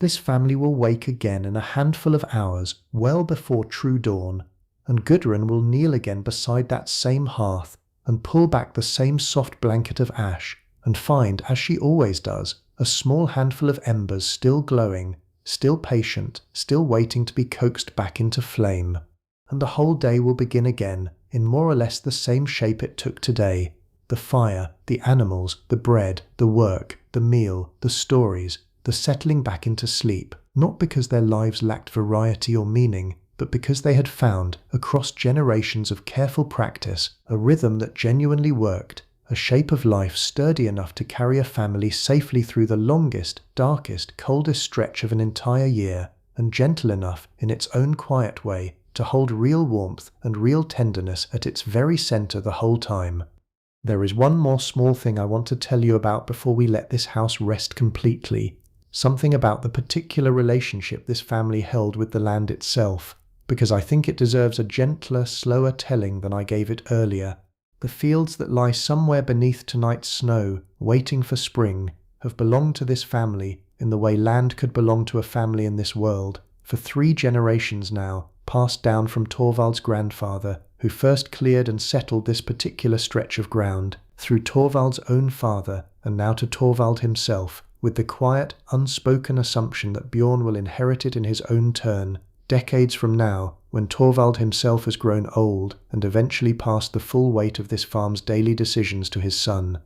This family will wake again in a handful of hours, well before true dawn, and Gudrun will kneel again beside that same hearth and pull back the same soft blanket of ash, and find, as she always does, a small handful of embers still glowing, still patient, still waiting to be coaxed back into flame. And the whole day will begin again, in more or less the same shape it took today. The fire, the animals, the bread, the work, the meal, the stories, the settling back into sleep, not because their lives lacked variety or meaning, but because they had found, across generations of careful practice, a rhythm that genuinely worked, a shape of life sturdy enough to carry a family safely through the longest, darkest, coldest stretch of an entire year, and gentle enough, in its own quiet way, to hold real warmth and real tenderness at its very center the whole time. There is one more small thing I want to tell you about before we let this house rest completely. Something about the particular relationship this family held with the land itself, because I think it deserves a gentler, slower telling than I gave it earlier. The fields that lie somewhere beneath tonight's snow, waiting for spring, have belonged to this family in the way land could belong to a family in this world, for 3 generations now, passed down from Torvald's grandfather, who first cleared and settled this particular stretch of ground, through Torvald's own father and now to Torvald himself, with the quiet, unspoken assumption that Bjorn will inherit it in his own turn, decades from now, when Torvald himself has grown old and eventually passed the full weight of this farm's daily decisions to his son.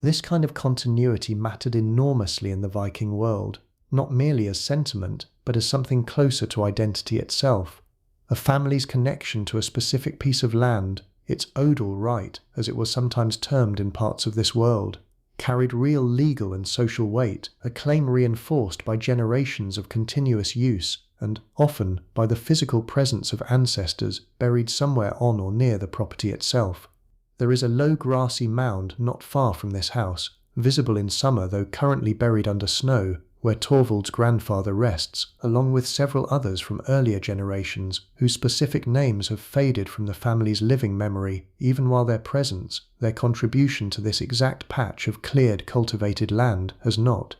This kind of continuity mattered enormously in the Viking world, not merely as sentiment, but as something closer to identity itself. A family's connection to a specific piece of land, its odal right, as it was sometimes termed in parts of this world, carried real legal and social weight, a claim reinforced by generations of continuous use, and often by the physical presence of ancestors buried somewhere on or near the property itself. There is a low grassy mound not far from this house, visible in summer though currently buried under snow, where Torvald's grandfather rests, along with several others from earlier generations whose specific names have faded from the family's living memory, even while their presence, their contribution to this exact patch of cleared, cultivated land, has not.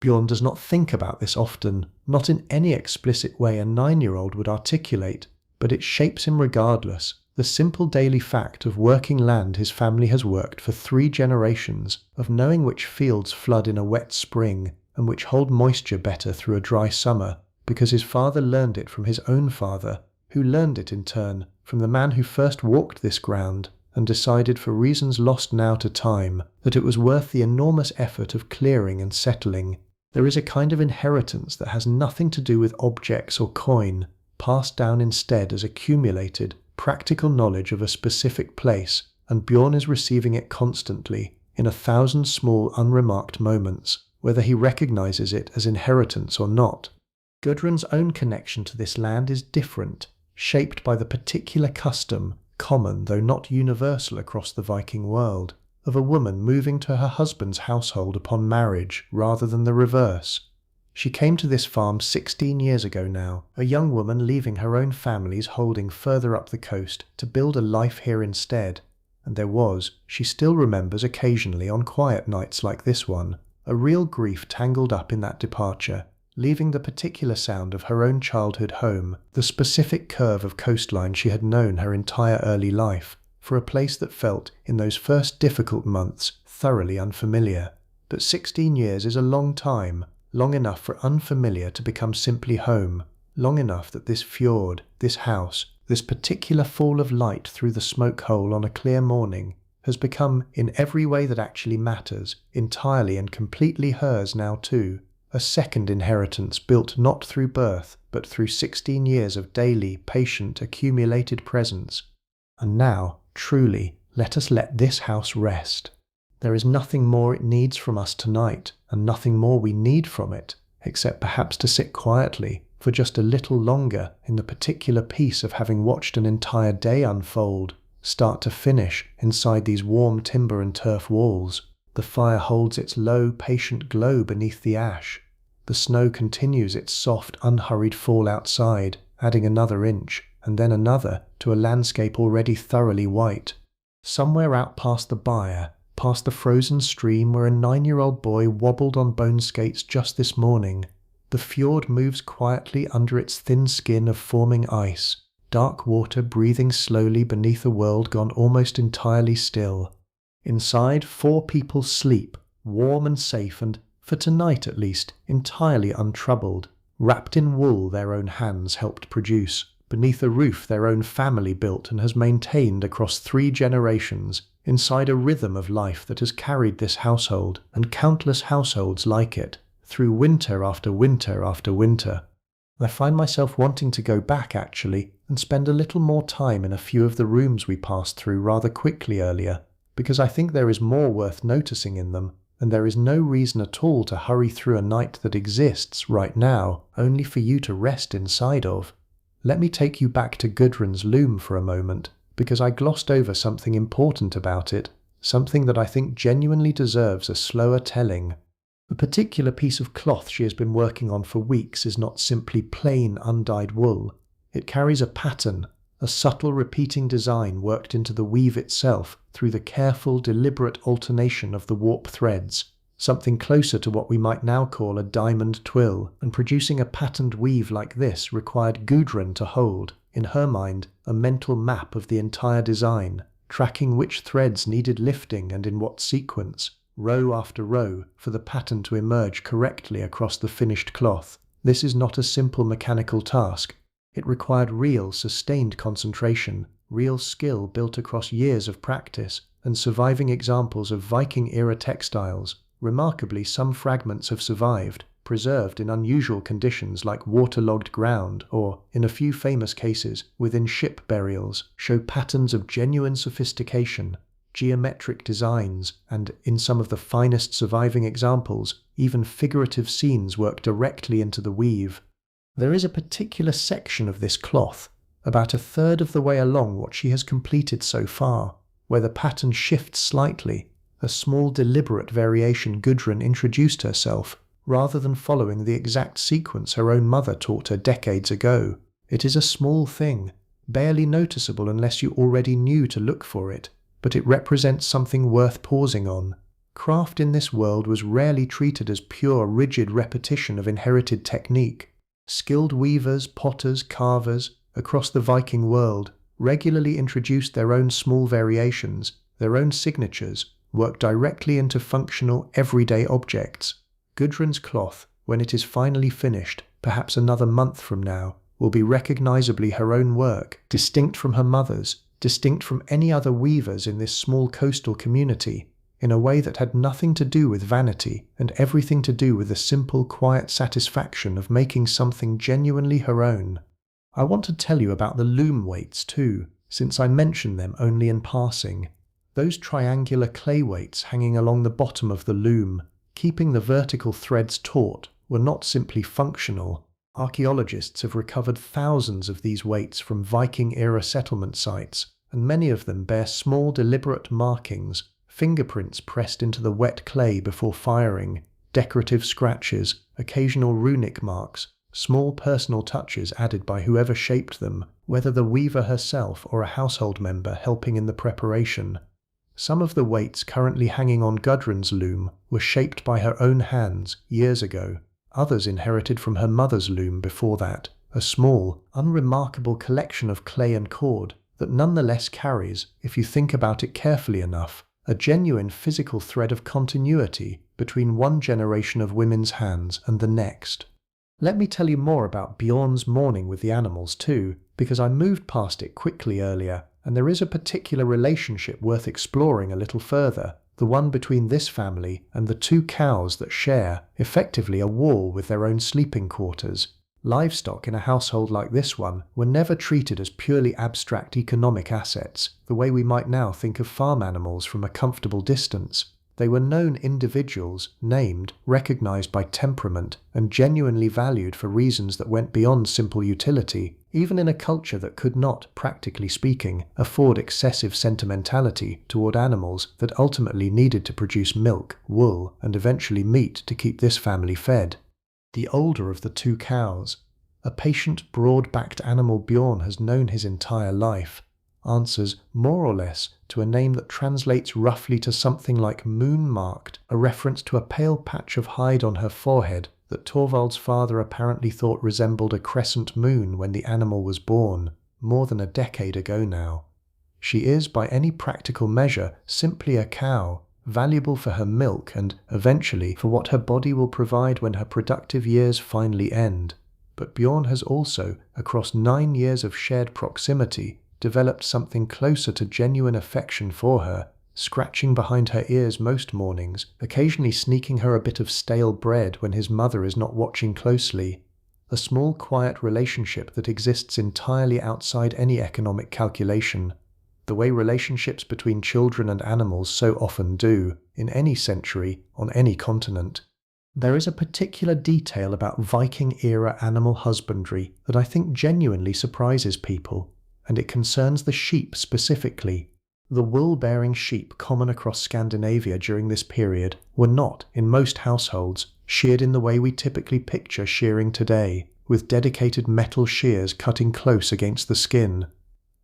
Bjorn does not think about this often, not in any explicit way a 9-year-old would articulate, but it shapes him regardless. The simple daily fact of working land his family has worked for 3 generations, of knowing which fields flood in a wet spring, and which hold moisture better through a dry summer, because his father learned it from his own father, who learned it in turn from the man who first walked this ground and decided for reasons lost now to time that it was worth the enormous effort of clearing and settling. There is a kind of inheritance that has nothing to do with objects or coin, passed down instead as accumulated, practical knowledge of a specific place, and Bjorn is receiving it constantly, in 1,000 small unremarked moments, whether he recognizes it as inheritance or not. Gudrun's own connection to this land is different, shaped by the particular custom, common though not universal across the Viking world, of a woman moving to her husband's household upon marriage rather than the reverse. She came to this farm 16 years ago now, a young woman leaving her own family's holding further up the coast to build a life here instead, and there was, she still remembers occasionally on quiet nights like this one, a real grief tangled up in that departure, leaving the particular sound of her own childhood home, the specific curve of coastline she had known her entire early life, for a place that felt, in those first difficult months, thoroughly unfamiliar. But 16 years is a long time, long enough for unfamiliar to become simply home, long enough that this fjord, this house, this particular fall of light through the smoke hole on a clear morning, has become, in every way that actually matters, entirely and completely hers now too, a second inheritance built not through birth, but through 16 years of daily, patient, accumulated presence. And now, truly, let us let this house rest. There is nothing more it needs from us tonight, and nothing more we need from it, except perhaps to sit quietly, for just a little longer, in the particular peace of having watched an entire day unfold, start to finish, inside these warm timber and turf walls. The fire holds its low, patient glow beneath the ash. The snow continues its soft, unhurried fall outside, adding another inch, and then another, to a landscape already thoroughly white. Somewhere out past the byre, past the frozen stream where a 9-year-old boy wobbled on bone skates just this morning, the fjord moves quietly under its thin skin of forming ice, dark water breathing slowly beneath a world gone almost entirely still. Inside, 4 people sleep, warm and safe and, for tonight at least, entirely untroubled, wrapped in wool their own hands helped produce, beneath a roof their own family built and has maintained across 3 generations, inside a rhythm of life that has carried this household and countless households like it, through winter after winter after winter. I find myself wanting to go back, actually, and spend a little more time in a few of the rooms we passed through rather quickly earlier, because I think there is more worth noticing in them, and there is no reason at all to hurry through a night that exists, right now, only for you to rest inside of. Let me take you back to Gudrun's loom for a moment, because I glossed over something important about it, something that I think genuinely deserves a slower telling. The particular piece of cloth she has been working on for weeks is not simply plain undyed wool. It carries a pattern, a subtle repeating design worked into the weave itself through the careful, deliberate alternation of the warp threads. something closer to what we might now call a diamond twill, and producing a patterned weave like this required Gudrun to hold, in her mind, a mental map of the entire design, tracking which threads needed lifting and in what sequence, row after row, for the pattern to emerge correctly across the finished cloth. This is not a simple mechanical task. It required real, sustained concentration, real skill built across years of practice, and surviving examples of Viking-era textiles. Remarkably, some fragments have survived, preserved in unusual conditions like waterlogged ground or, in a few famous cases, within ship burials, show patterns of genuine sophistication, geometric designs, and, in some of the finest surviving examples, even figurative scenes work directly into the weave. There is a particular section of this cloth, about a third of the way along what she has completed so far, where the pattern shifts slightly, a small deliberate variation Gudrun introduced herself, rather than following the exact sequence her own mother taught her decades ago. It is a small thing, barely noticeable unless you already knew to look for it, but it represents something worth pausing on. Craft in this world was rarely treated as pure, rigid repetition of inherited technique. Skilled weavers, potters, carvers, across the Viking world, regularly introduced their own small variations, their own signatures, worked directly into functional, everyday objects. Gudrun's cloth, when it is finally finished, perhaps another month from now, will be recognizably her own work, distinct from her mother's, distinct from any other weavers in this small coastal community, in a way that had nothing to do with vanity and everything to do with the simple, quiet satisfaction of making something genuinely her own. I want to tell you about the loom weights too, since I mention them only in passing. Those triangular clay weights hanging along the bottom of the loom, keeping the vertical threads taut, were not simply functional. Archaeologists have recovered thousands of these weights from Viking-era settlement sites, and many of them bear small deliberate markings, fingerprints pressed into the wet clay before firing, decorative scratches, occasional runic marks, small personal touches added by whoever shaped them, whether the weaver herself or a household member helping in the preparation. Some of the weights currently hanging on Gudrun's loom were shaped by her own hands years ago, others inherited from her mother's loom before that, a small, unremarkable collection of clay and cord that nonetheless carries, if you think about it carefully enough, a genuine physical thread of continuity between one generation of women's hands and the next. Let me tell you more about Bjorn's morning with the animals too, because I moved past it quickly earlier, and there is a particular relationship worth exploring a little further, the one between this family and the two cows that share, effectively, a wall with their own sleeping quarters. Livestock in a household like this one were never treated as purely abstract economic assets, the way we might now think of farm animals from a comfortable distance. They were known individuals, named, recognized by temperament, and genuinely valued for reasons that went beyond simple utility, even in a culture that could not, practically speaking, afford excessive sentimentality toward animals that ultimately needed to produce milk, wool, and eventually meat to keep this family fed. The older of the two cows, a patient, broad-backed animal Bjorn has known his entire life, answers more or less to a name that translates roughly to something like moon-marked, a reference to a pale patch of hide on her forehead that Torvald's father apparently thought resembled a crescent moon when the animal was born, more than a decade ago now. She is, by any practical measure, simply a cow, valuable for her milk and, eventually, for what her body will provide when her productive years finally end. But Bjorn has also, across 9 years of shared proximity, developed something closer to genuine affection for her, scratching behind her ears most mornings, occasionally sneaking her a bit of stale bread when his mother is not watching closely. A small, quiet relationship that exists entirely outside any economic calculation, the way relationships between children and animals so often do, in any century, on any continent. There is a particular detail about Viking-era animal husbandry that I think genuinely surprises people, and it concerns the sheep specifically. The wool-bearing sheep common across Scandinavia during this period were not, in most households, sheared in the way we typically picture shearing today, with dedicated metal shears cutting close against the skin.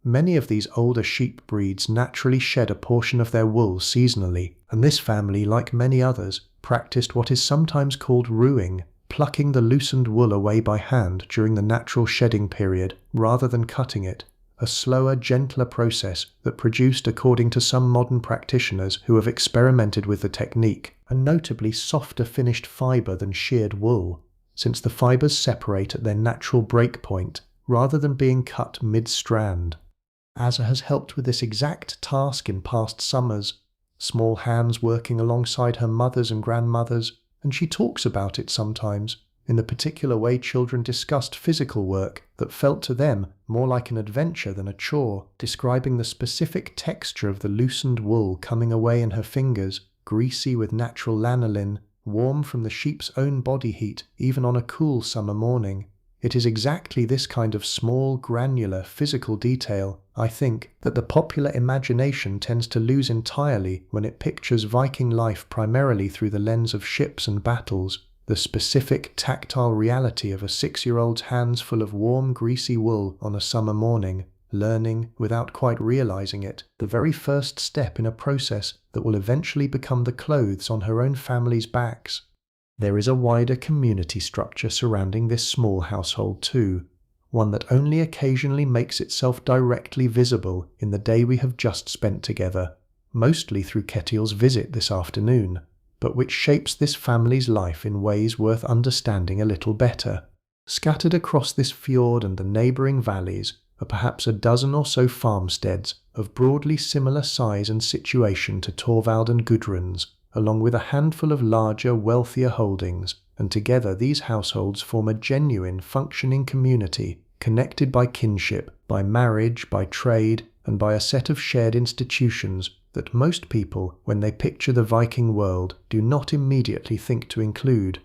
Many of these older sheep breeds naturally shed a portion of their wool seasonally, and this family, like many others, practiced what is sometimes called ruing, plucking the loosened wool away by hand during the natural shedding period rather than cutting it, a slower, gentler process that produced, according to some modern practitioners who have experimented with the technique, a notably softer finished fibre than sheared wool, since the fibres separate at their natural break point rather than being cut mid-strand. Asa has helped with this exact task in past summers, small hands working alongside her mothers and grandmothers, and she talks about it sometimes, in the particular way children discussed physical work that felt to them more like an adventure than a chore, describing the specific texture of the loosened wool coming away in her fingers, greasy with natural lanolin, warm from the sheep's own body heat even on a cool summer morning. It is exactly this kind of small, granular, physical detail, I think, that the popular imagination tends to lose entirely when it pictures Viking life primarily through the lens of ships and battles, the specific tactile reality of a 6-year-old's hands full of warm, greasy wool on a summer morning, learning, without quite realizing it, the very first step in a process that will eventually become the clothes on her own family's backs. There is a wider community structure surrounding this small household too, one that only occasionally makes itself directly visible in the day we have just spent together, mostly through Ketiel's visit this afternoon, but which shapes this family's life in ways worth understanding a little better. Scattered across this fjord and the neighbouring valleys are perhaps a dozen or so farmsteads of broadly similar size and situation to Torvald and Gudrun's, along with a handful of larger, wealthier holdings, and together these households form a genuine, functioning community, connected by kinship, by marriage, by trade, and by a set of shared institutions that most people, when they picture the Viking world, do not immediately think to include.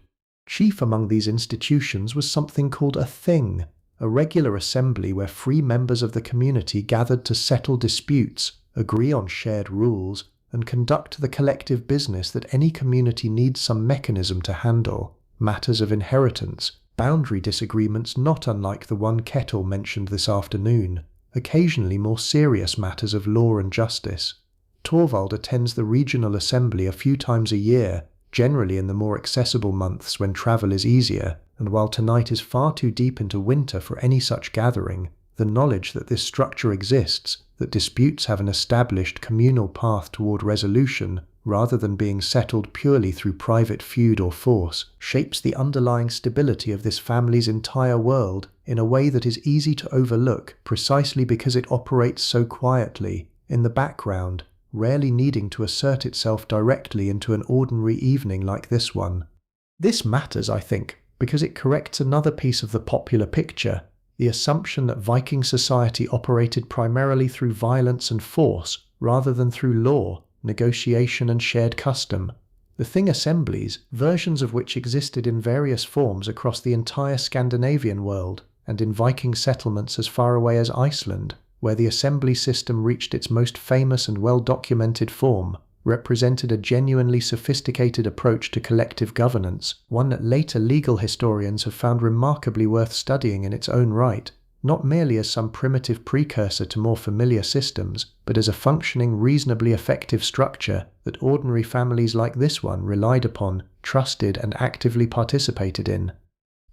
Chief among these institutions was something called a thing, a regular assembly where free members of the community gathered to settle disputes, agree on shared rules, and conduct the collective business that any community needs some mechanism to handle, matters of inheritance, boundary disagreements not unlike the one Ketiel mentioned this afternoon, occasionally more serious matters of law and justice. Torvald attends the regional assembly a few times a year, generally in the more accessible months when travel is easier, and while tonight is far too deep into winter for any such gathering, the knowledge that this structure exists, that disputes have an established communal path toward resolution, rather than being settled purely through private feud or force, shapes the underlying stability of this family's entire world in a way that is easy to overlook precisely because it operates so quietly, in the background, rarely needing to assert itself directly into an ordinary evening like this one. This matters, I think, because it corrects another piece of the popular picture, the assumption that Viking society operated primarily through violence and force rather than through law, negotiation and shared custom. The thing assemblies, versions of which existed in various forms across the entire Scandinavian world and in Viking settlements as far away as Iceland, where the assembly system reached its most famous and well-documented form, represented a genuinely sophisticated approach to collective governance, one that later legal historians have found remarkably worth studying in its own right, not merely as some primitive precursor to more familiar systems, but as a functioning, reasonably effective structure that ordinary families like this one relied upon, trusted, and actively participated in.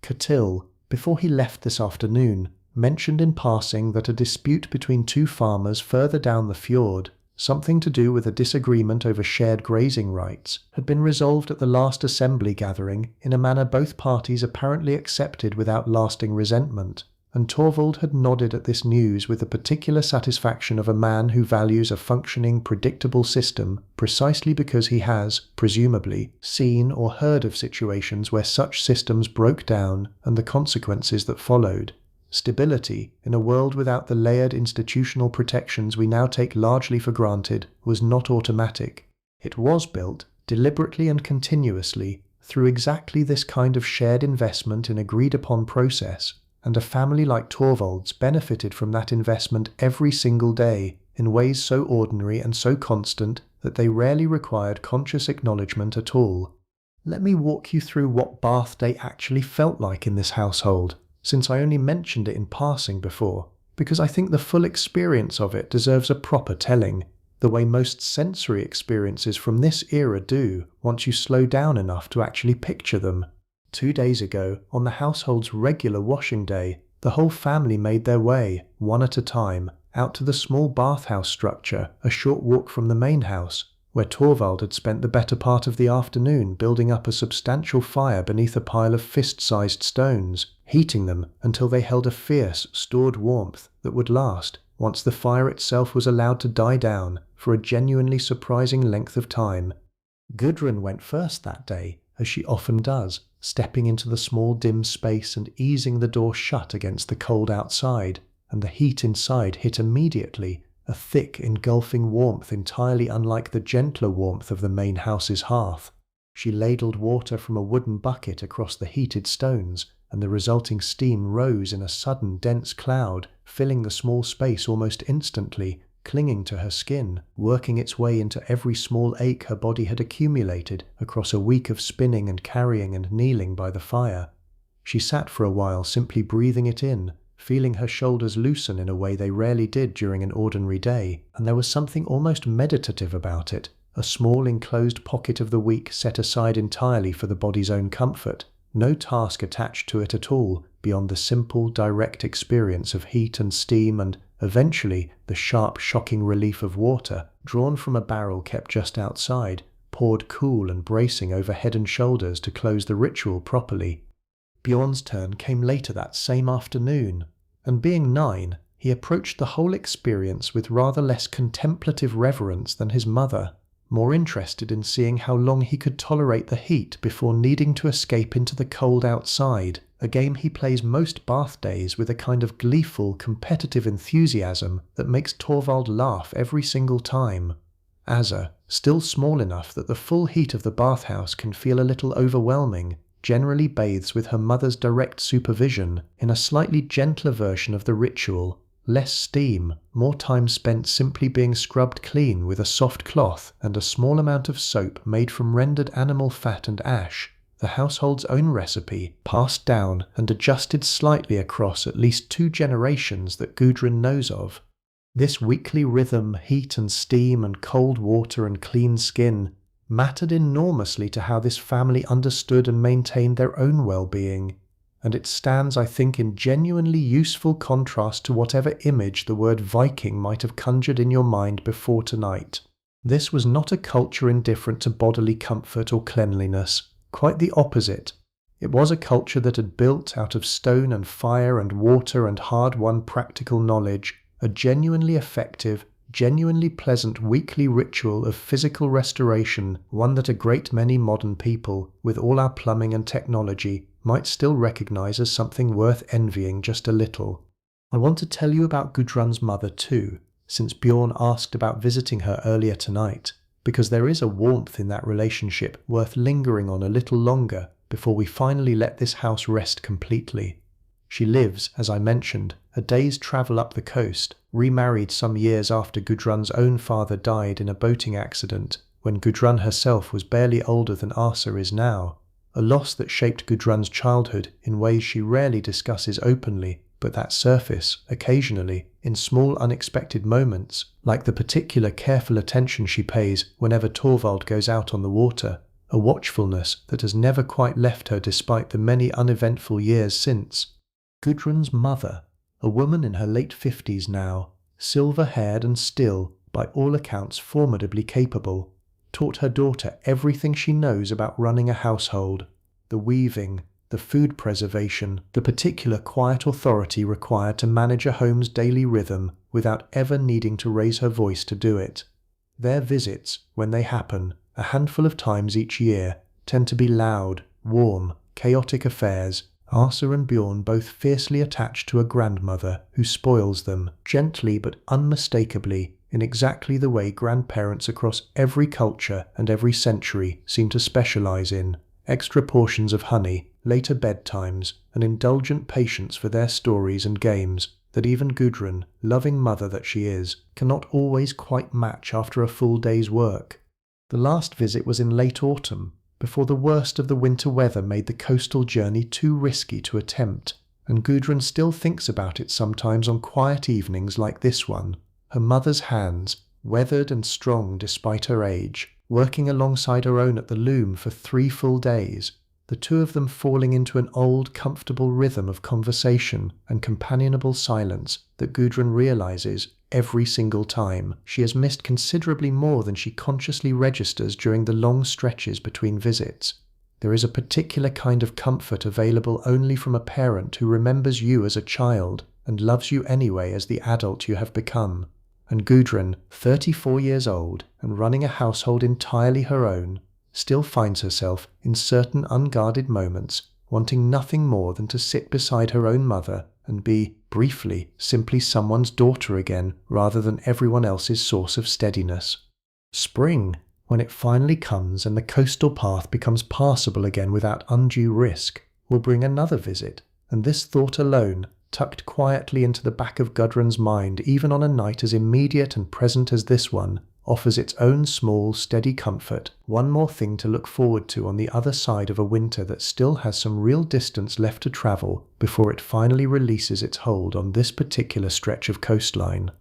Ketiel, before he left this afternoon, mentioned in passing that a dispute between two farmers further down the fjord, something to do with a disagreement over shared grazing rights, had been resolved at the last assembly gathering in a manner both parties apparently accepted without lasting resentment, and Torvald had nodded at this news with the particular satisfaction of a man who values a functioning, predictable system precisely because he has, presumably, seen or heard of situations where such systems broke down and the consequences that followed. Stability, in a world without the layered institutional protections we now take largely for granted, was not automatic. It was built, deliberately and continuously, through exactly this kind of shared investment in agreed-upon process, and a family like Torvald's benefited from that investment every single day, in ways so ordinary and so constant that they rarely required conscious acknowledgement at all. Let me walk you through what Bath Day actually felt like in this household, since I only mentioned it in passing before, because I think the full experience of it deserves a proper telling. the way most sensory experiences from this era do once you slow down enough to actually picture them. 2 days ago, on the household's regular washing day, the whole family made their way, one at a time, out to the small bathhouse structure a short walk from the main house, where Torvald had spent the better part of the afternoon building up a substantial fire beneath a pile of fist-sized stones, heating them until they held a fierce, stored warmth that would last, once the fire itself was allowed to die down, for a genuinely surprising length of time. Gudrun went first that day, as she often does, stepping into the small dim space and easing the door shut against the cold outside, and the heat inside hit immediately, a thick, engulfing warmth entirely unlike the gentler warmth of the main house's hearth. She ladled water from a wooden bucket across the heated stones, and the resulting steam rose in a sudden dense cloud, filling the small space almost instantly, clinging to her skin, working its way into every small ache her body had accumulated across a week of spinning and carrying and kneeling by the fire. She sat for a while simply breathing it in, feeling her shoulders loosen in a way they rarely did during an ordinary day, and there was something almost meditative about it, a small enclosed pocket of the week set aside entirely for the body's own comfort, no task attached to it at all beyond the simple, direct experience of heat and steam and, eventually, the sharp, shocking relief of water, drawn from a barrel kept just outside, poured cool and bracing over head and shoulders to close the ritual properly. Bjorn's turn came later that same afternoon, and being 9, he approached the whole experience with rather less contemplative reverence than his mother, more interested in seeing how long he could tolerate the heat before needing to escape into the cold outside, a game he plays most bath days with a kind of gleeful, competitive enthusiasm that makes Torvald laugh every single time. Asa, still small enough that the full heat of the bathhouse can feel a little overwhelming, generally bathes with her mother's direct supervision in a slightly gentler version of the ritual, less steam, more time spent simply being scrubbed clean with a soft cloth and a small amount of soap made from rendered animal fat and ash, the household's own recipe, passed down and adjusted slightly across at least 2 generations that Gudrun knows of. This weekly rhythm, heat and steam and cold water and clean skin, mattered enormously to how this family understood and maintained their own well-being, and it stands, I think, in genuinely useful contrast to whatever image the word Viking might have conjured in your mind before tonight. This was not a culture indifferent to bodily comfort or cleanliness, quite the opposite. It was a culture that had built out of stone and fire and water and hard-won practical knowledge a genuinely effective, genuinely pleasant weekly ritual of physical restoration, one that a great many modern people, with all our plumbing and technology, might still recognize as something worth envying just a little. I want to tell you about Gudrun's mother too, since Bjorn asked about visiting her earlier tonight, because there is a warmth in that relationship worth lingering on a little longer before we finally let this house rest completely. She lives, as I mentioned, a day's travel up the coast, remarried some years after Gudrun's own father died in a boating accident, when Gudrun herself was barely older than Asa is now, a loss that shaped Gudrun's childhood in ways she rarely discusses openly, but that surface, occasionally, in small unexpected moments, like the particular careful attention she pays whenever Torvald goes out on the water, a watchfulness that has never quite left her despite the many uneventful years since. Gudrun's mother, a woman in her late 50s now, silver-haired and still, by all accounts formidably capable, taught her daughter everything she knows about running a household, the weaving, the food preservation, the particular quiet authority required to manage a home's daily rhythm without ever needing to raise her voice to do it. Their visits, when they happen, a handful of times each year, tend to be loud, warm, chaotic affairs, Asa and Bjorn both fiercely attached to a grandmother who spoils them, gently but unmistakably, in exactly the way grandparents across every culture and every century seem to specialize in: extra portions of honey, later bedtimes, and indulgent patience for their stories and games that even Gudrun, loving mother that she is, cannot always quite match after a full day's work. The last visit was in late autumn, before the worst of the winter weather made the coastal journey too risky to attempt, and Gudrun still thinks about it sometimes on quiet evenings like this one, her mother's hands, weathered and strong despite her age, working alongside her own at the loom for 3 full days, the two of them falling into an old, comfortable rhythm of conversation and companionable silence that Gudrun realizes every single time she has missed considerably more than she consciously registers during the long stretches between visits. There is a particular kind of comfort available only from a parent who remembers you as a child and loves you anyway as the adult you have become. And Gudrun, 34 years old and running a household entirely her own, still finds herself in certain unguarded moments wanting nothing more than to sit beside her own mother and be, briefly, simply someone's daughter again rather than everyone else's source of steadiness. Spring, when it finally comes and the coastal path becomes passable again without undue risk, will bring another visit, and this thought alone, tucked quietly into the back of Gudrun's mind even on a night as immediate and present as this one, offers its own small, steady comfort, one more thing to look forward to on the other side of a winter that still has some real distance left to travel before it finally releases its hold on this particular stretch of coastline.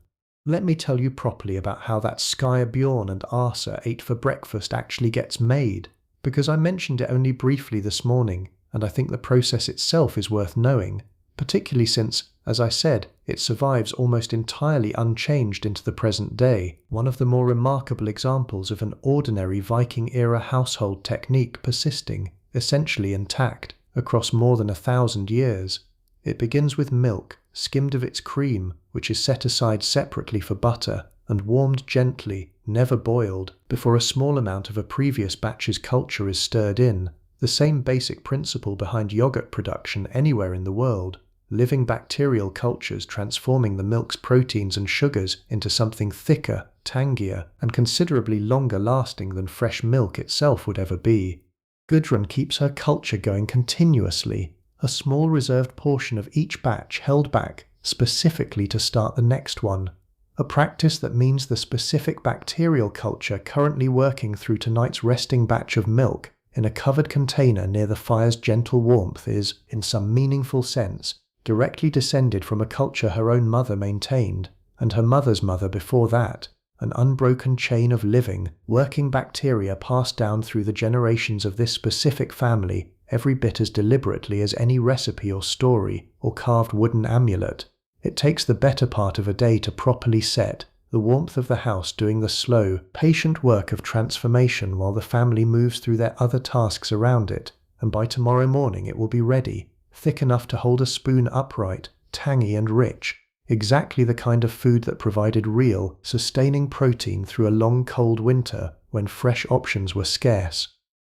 Let me tell you properly about how that sky Bjorn and Asa ate for breakfast actually gets made, because I mentioned it only briefly this morning, and I think the process itself is worth knowing, particularly since, as I said, it survives almost entirely unchanged into the present day, one of the more remarkable examples of an ordinary Viking-era household technique persisting, essentially intact, across more than 1,000 years. It begins with milk, skimmed of its cream, which is set aside separately for butter, and warmed gently, never boiled, before a small amount of a previous batch's culture is stirred in, the same basic principle behind yogurt production anywhere in the world. Living bacterial cultures transforming the milk's proteins and sugars into something thicker, tangier, and considerably longer lasting than fresh milk itself would ever be. Gudrun keeps her culture going continuously, a small reserved portion of each batch held back specifically to start the next one, a practice that means the specific bacterial culture currently working through tonight's resting batch of milk in a covered container near the fire's gentle warmth is, in some meaningful sense, directly descended from a culture her own mother maintained, and her mother's mother before that, an unbroken chain of living, working bacteria passed down through the generations of this specific family every bit as deliberately as any recipe or story or carved wooden amulet. It takes the better part of a day to properly set, the warmth of the house doing the slow, patient work of transformation while the family moves through their other tasks around it, and by tomorrow morning it will be ready, thick enough to hold a spoon upright, tangy and rich, exactly the kind of food that provided real, sustaining protein through a long cold winter when fresh options were scarce.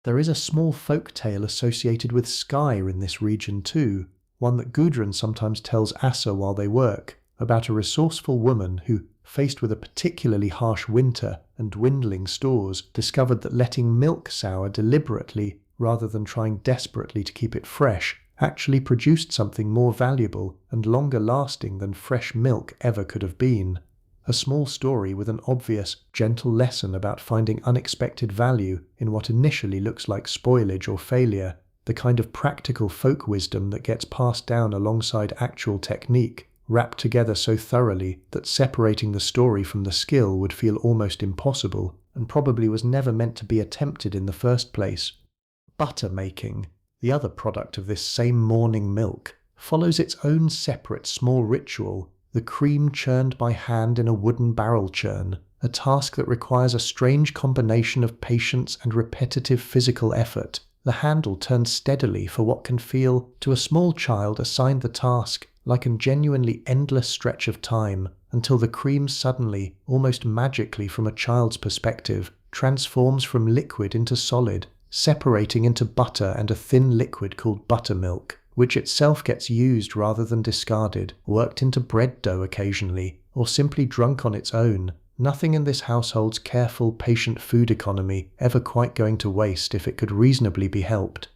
There is a small folk tale associated with sky in this region too, one that Gudrun sometimes tells Asa while they work, about a resourceful woman who, faced with a particularly harsh winter and dwindling stores, discovered that letting milk sour deliberately, rather than trying desperately to keep it fresh, actually produced something more valuable and longer lasting than fresh milk ever could have been. A small story with an obvious, gentle lesson about finding unexpected value in what initially looks like spoilage or failure, the kind of practical folk wisdom that gets passed down alongside actual technique, wrapped together so thoroughly that separating the story from the skill would feel almost impossible, and probably was never meant to be attempted in the first place. Butter making, the other product of this same morning milk, follows its own separate small ritual, the cream churned by hand in a wooden barrel churn, a task that requires a strange combination of patience and repetitive physical effort. The handle turns steadily for what can feel, to a small child assigned the task, like a genuinely endless stretch of time, until the cream suddenly, almost magically from a child's perspective, transforms from liquid into solid, separating into butter and a thin liquid called buttermilk, which itself gets used rather than discarded, worked into bread dough occasionally, or simply drunk on its own. Nothing in this household's careful, patient food economy ever quite going to waste if it could reasonably be helped.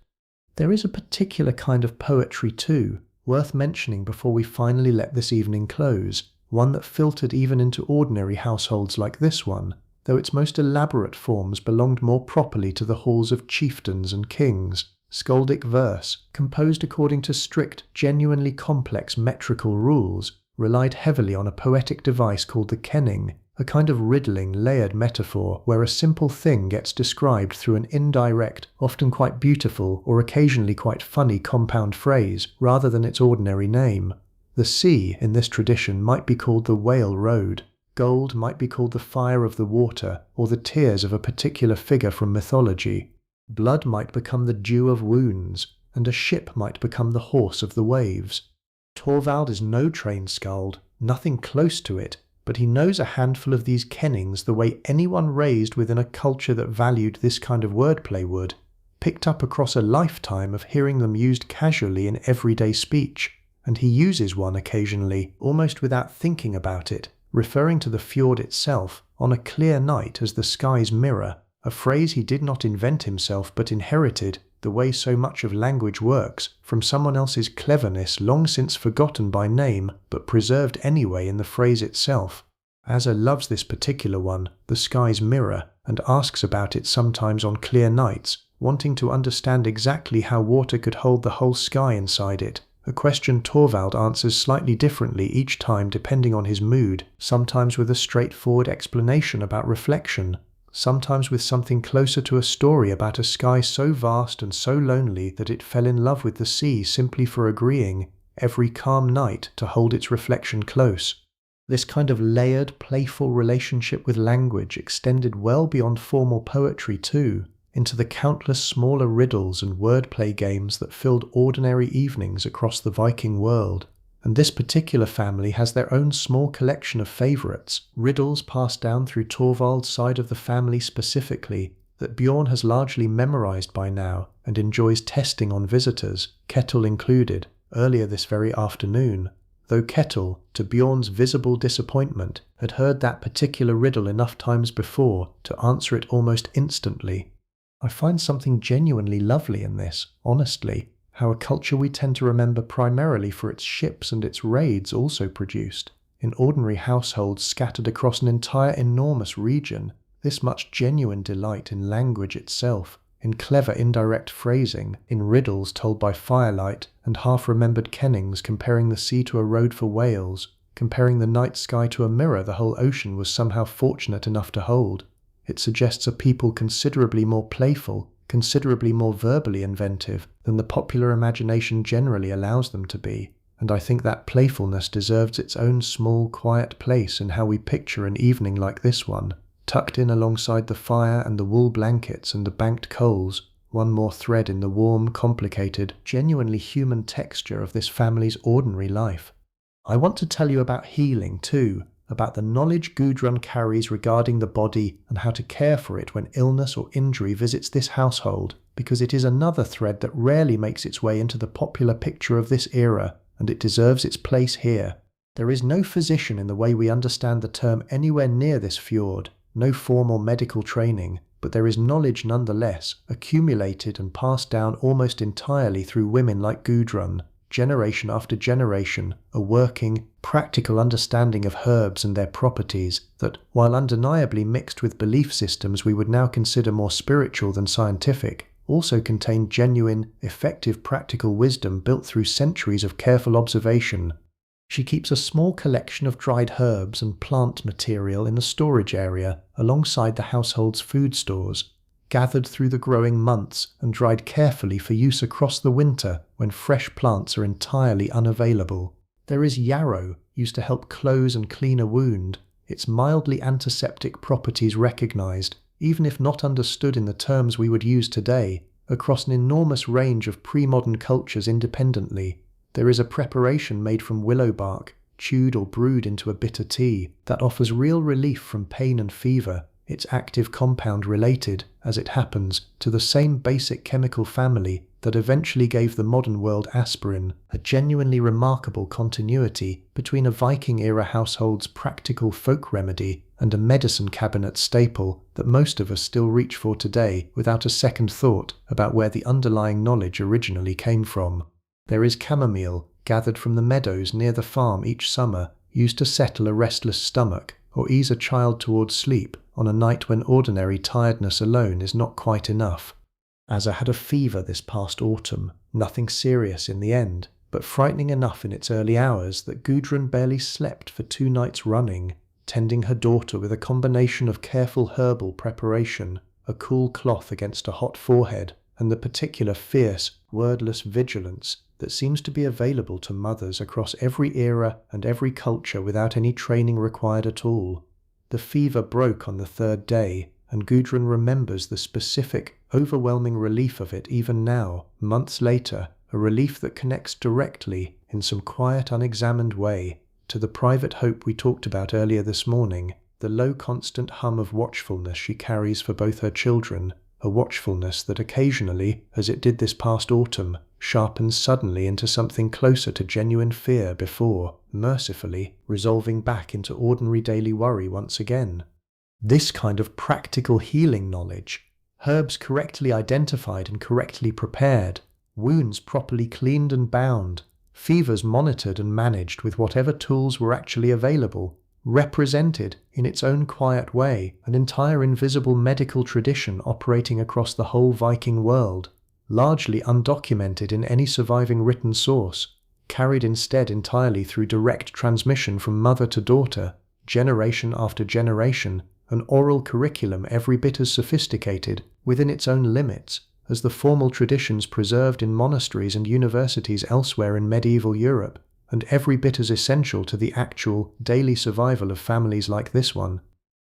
There is a particular kind of poetry too, worth mentioning before we finally let this evening close, one that filtered even into ordinary households like this one, though its most elaborate forms belonged more properly to the halls of chieftains and kings. Skaldic verse, composed according to strict, genuinely complex metrical rules, relied heavily on a poetic device called the kenning, a kind of riddling, layered metaphor where a simple thing gets described through an indirect, often quite beautiful or occasionally quite funny compound phrase rather than its ordinary name. The sea, in this tradition, might be called the whale road. Gold might be called the fire of the water or the tears of a particular figure from mythology. Blood might become the dew of wounds, and a ship might become the horse of the waves. Torvald is no trained skald, nothing close to it, but he knows a handful of these kennings the way anyone raised within a culture that valued this kind of wordplay would, picked up across a lifetime of hearing them used casually in everyday speech, and he uses one occasionally, almost without thinking about it, referring to the fjord itself on a clear night as the sky's mirror, a phrase he did not invent himself but inherited, the way so much of language works, from someone else's cleverness long since forgotten by name but preserved anyway in the phrase itself. Asa loves this particular one, the sky's mirror, and asks about it sometimes on clear nights, wanting to understand exactly how water could hold the whole sky inside it, a question Torvald answers slightly differently each time depending on his mood, sometimes with a straightforward explanation about reflection, sometimes with something closer to a story about a sky so vast and so lonely that it fell in love with the sea simply for agreeing, every calm night, to hold its reflection close. This kind of layered, playful relationship with language extended well beyond formal poetry too, into the countless smaller riddles and wordplay games that filled ordinary evenings across the Viking world. And this particular family has their own small collection of favourites, riddles passed down through Torvald's side of the family specifically, that Bjorn has largely memorised by now and enjoys testing on visitors, Kettle included, earlier this very afternoon, though Kettle, to Bjorn's visible disappointment, had heard that particular riddle enough times before to answer it almost instantly. I find something genuinely lovely in this, honestly, how a culture we tend to remember primarily for its ships and its raids also produced, in ordinary households scattered across an entire enormous region, this much genuine delight in language itself, in clever indirect phrasing, in riddles told by firelight and half-remembered kennings comparing the sea to a road for whales, comparing the night sky to a mirror the whole ocean was somehow fortunate enough to hold. It suggests a people considerably more playful, considerably more verbally inventive than the popular imagination generally allows them to be, and I think that playfulness deserves its own small, quiet place in how we picture an evening like this one, tucked in alongside the fire and the wool blankets and the banked coals, one more thread in the warm, complicated, genuinely human texture of this family's ordinary life. I want to tell you about healing too, about the knowledge Gudrun carries regarding the body and how to care for it when illness or injury visits this household, because it is another thread that rarely makes its way into the popular picture of this era, and it deserves its place here. There is no physician in the way we understand the term anywhere near this fjord, no formal medical training, but there is knowledge nonetheless, accumulated and passed down almost entirely through women like Gudrun, generation after generation, a working, practical understanding of herbs and their properties that, while undeniably mixed with belief systems we would now consider more spiritual than scientific, also contain genuine, effective practical wisdom built through centuries of careful observation. She keeps a small collection of dried herbs and plant material in the storage area alongside the household's food stores, gathered through the growing months and dried carefully for use across the winter when fresh plants are entirely unavailable. There is yarrow, used to help close and clean a wound, its mildly antiseptic properties recognized, even if not understood in the terms we would use today, across an enormous range of pre-modern cultures independently. There is a preparation made from willow bark, chewed or brewed into a bitter tea, that offers real relief from pain and fever, its active compound related, as it happens, to the same basic chemical family that eventually gave the modern world aspirin, a genuinely remarkable continuity between a Viking-era household's practical folk remedy and a medicine cabinet staple that most of us still reach for today without a second thought about where the underlying knowledge originally came from. There is chamomile, gathered from the meadows near the farm each summer, used to settle a restless stomach or ease a child towards sleep on a night when ordinary tiredness alone is not quite enough. Asa had a fever this past autumn, nothing serious in the end, but frightening enough in its early hours that Gudrun barely slept for 2 nights running, tending her daughter with a combination of careful herbal preparation, a cool cloth against a hot forehead, and the particular fierce, wordless vigilance that seems to be available to mothers across every era and every culture without any training required at all. The fever broke on the third day, and Gudrun remembers the specific, overwhelming relief of it even now, months later, a relief that connects directly, in some quiet, unexamined way, to the private hope we talked about earlier this morning, the low constant hum of watchfulness she carries for both her children, a watchfulness that occasionally, as it did this past autumn, sharpens suddenly into something closer to genuine fear before, mercifully, resolving back into ordinary daily worry once again. This kind of practical healing knowledge, herbs correctly identified and correctly prepared, wounds properly cleaned and bound, fevers monitored and managed with whatever tools were actually available, represented, in its own quiet way, an entire invisible medical tradition operating across the whole Viking world, largely undocumented in any surviving written source, carried instead entirely through direct transmission from mother to daughter, generation after generation, an oral curriculum every bit as sophisticated, within its own limits, as the formal traditions preserved in monasteries and universities elsewhere in medieval Europe, and every bit as essential to the actual, daily survival of families like this one.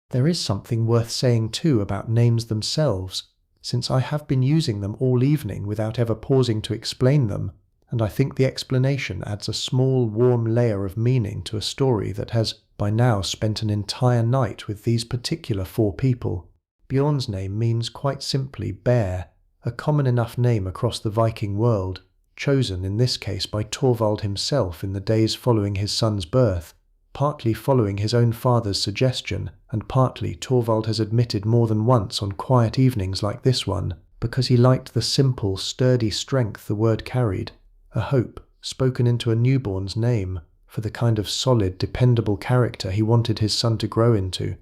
There is something worth saying too about names themselves, since I have been using them all evening without ever pausing to explain them, and I think the explanation adds a small, warm layer of meaning to a story that has, by now, spent an entire night with these particular 4 people. Bjorn's name means quite simply bear, a common enough name across the Viking world, chosen in this case by Torvald himself in the days following his son's birth, partly following his own father's suggestion, and partly Torvald has admitted more than once on quiet evenings like this one, because he liked the simple, sturdy strength the word carried, a hope spoken into a newborn's name, for the kind of solid, dependable character he wanted his son to grow into.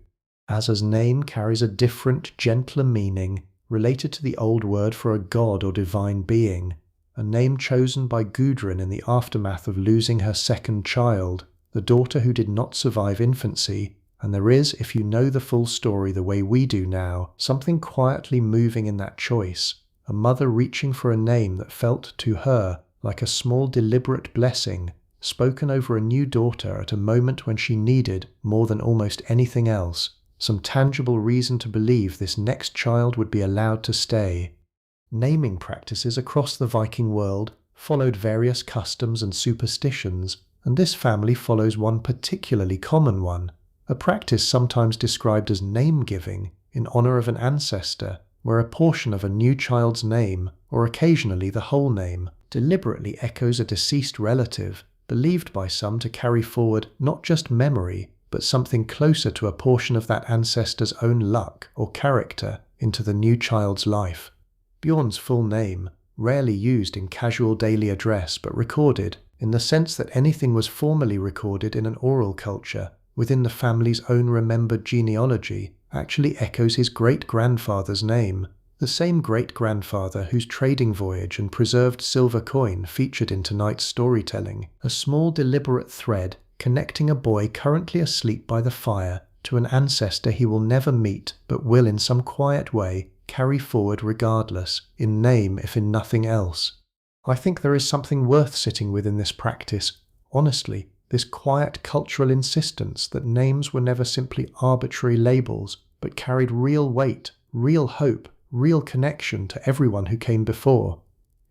Asa's name carries a different, gentler meaning, related to the old word for a god or divine being, a name chosen by Gudrun in the aftermath of losing her second child, the daughter who did not survive infancy, and there is, if you know the full story the way we do now, something quietly moving in that choice, a mother reaching for a name that felt to her like a small deliberate blessing, spoken over a new daughter at a moment when she needed, more than almost anything else, some tangible reason to believe this next child would be allowed to stay. Naming practices across the Viking world followed various customs and superstitions, and this family follows one particularly common one, a practice sometimes described as name-giving in honor of an ancestor, where a portion of a new child's name, or occasionally the whole name, deliberately echoes a deceased relative, believed by some to carry forward not just memory, but something closer to a portion of that ancestor's own luck or character into the new child's life. Bjorn's full name, rarely used in casual daily address but recorded, in the sense that anything was formally recorded in an oral culture, within the family's own remembered genealogy, actually echoes his great-grandfather's name, the same great-grandfather whose trading voyage and preserved silver coin featured in tonight's storytelling, a small deliberate thread connecting a boy currently asleep by the fire to an ancestor he will never meet but will in some quiet way carry forward regardless, in name if in nothing else. I think there is something worth sitting with in this practice, honestly, this quiet cultural insistence that names were never simply arbitrary labels, but carried real weight, real hope, real connection to everyone who came before.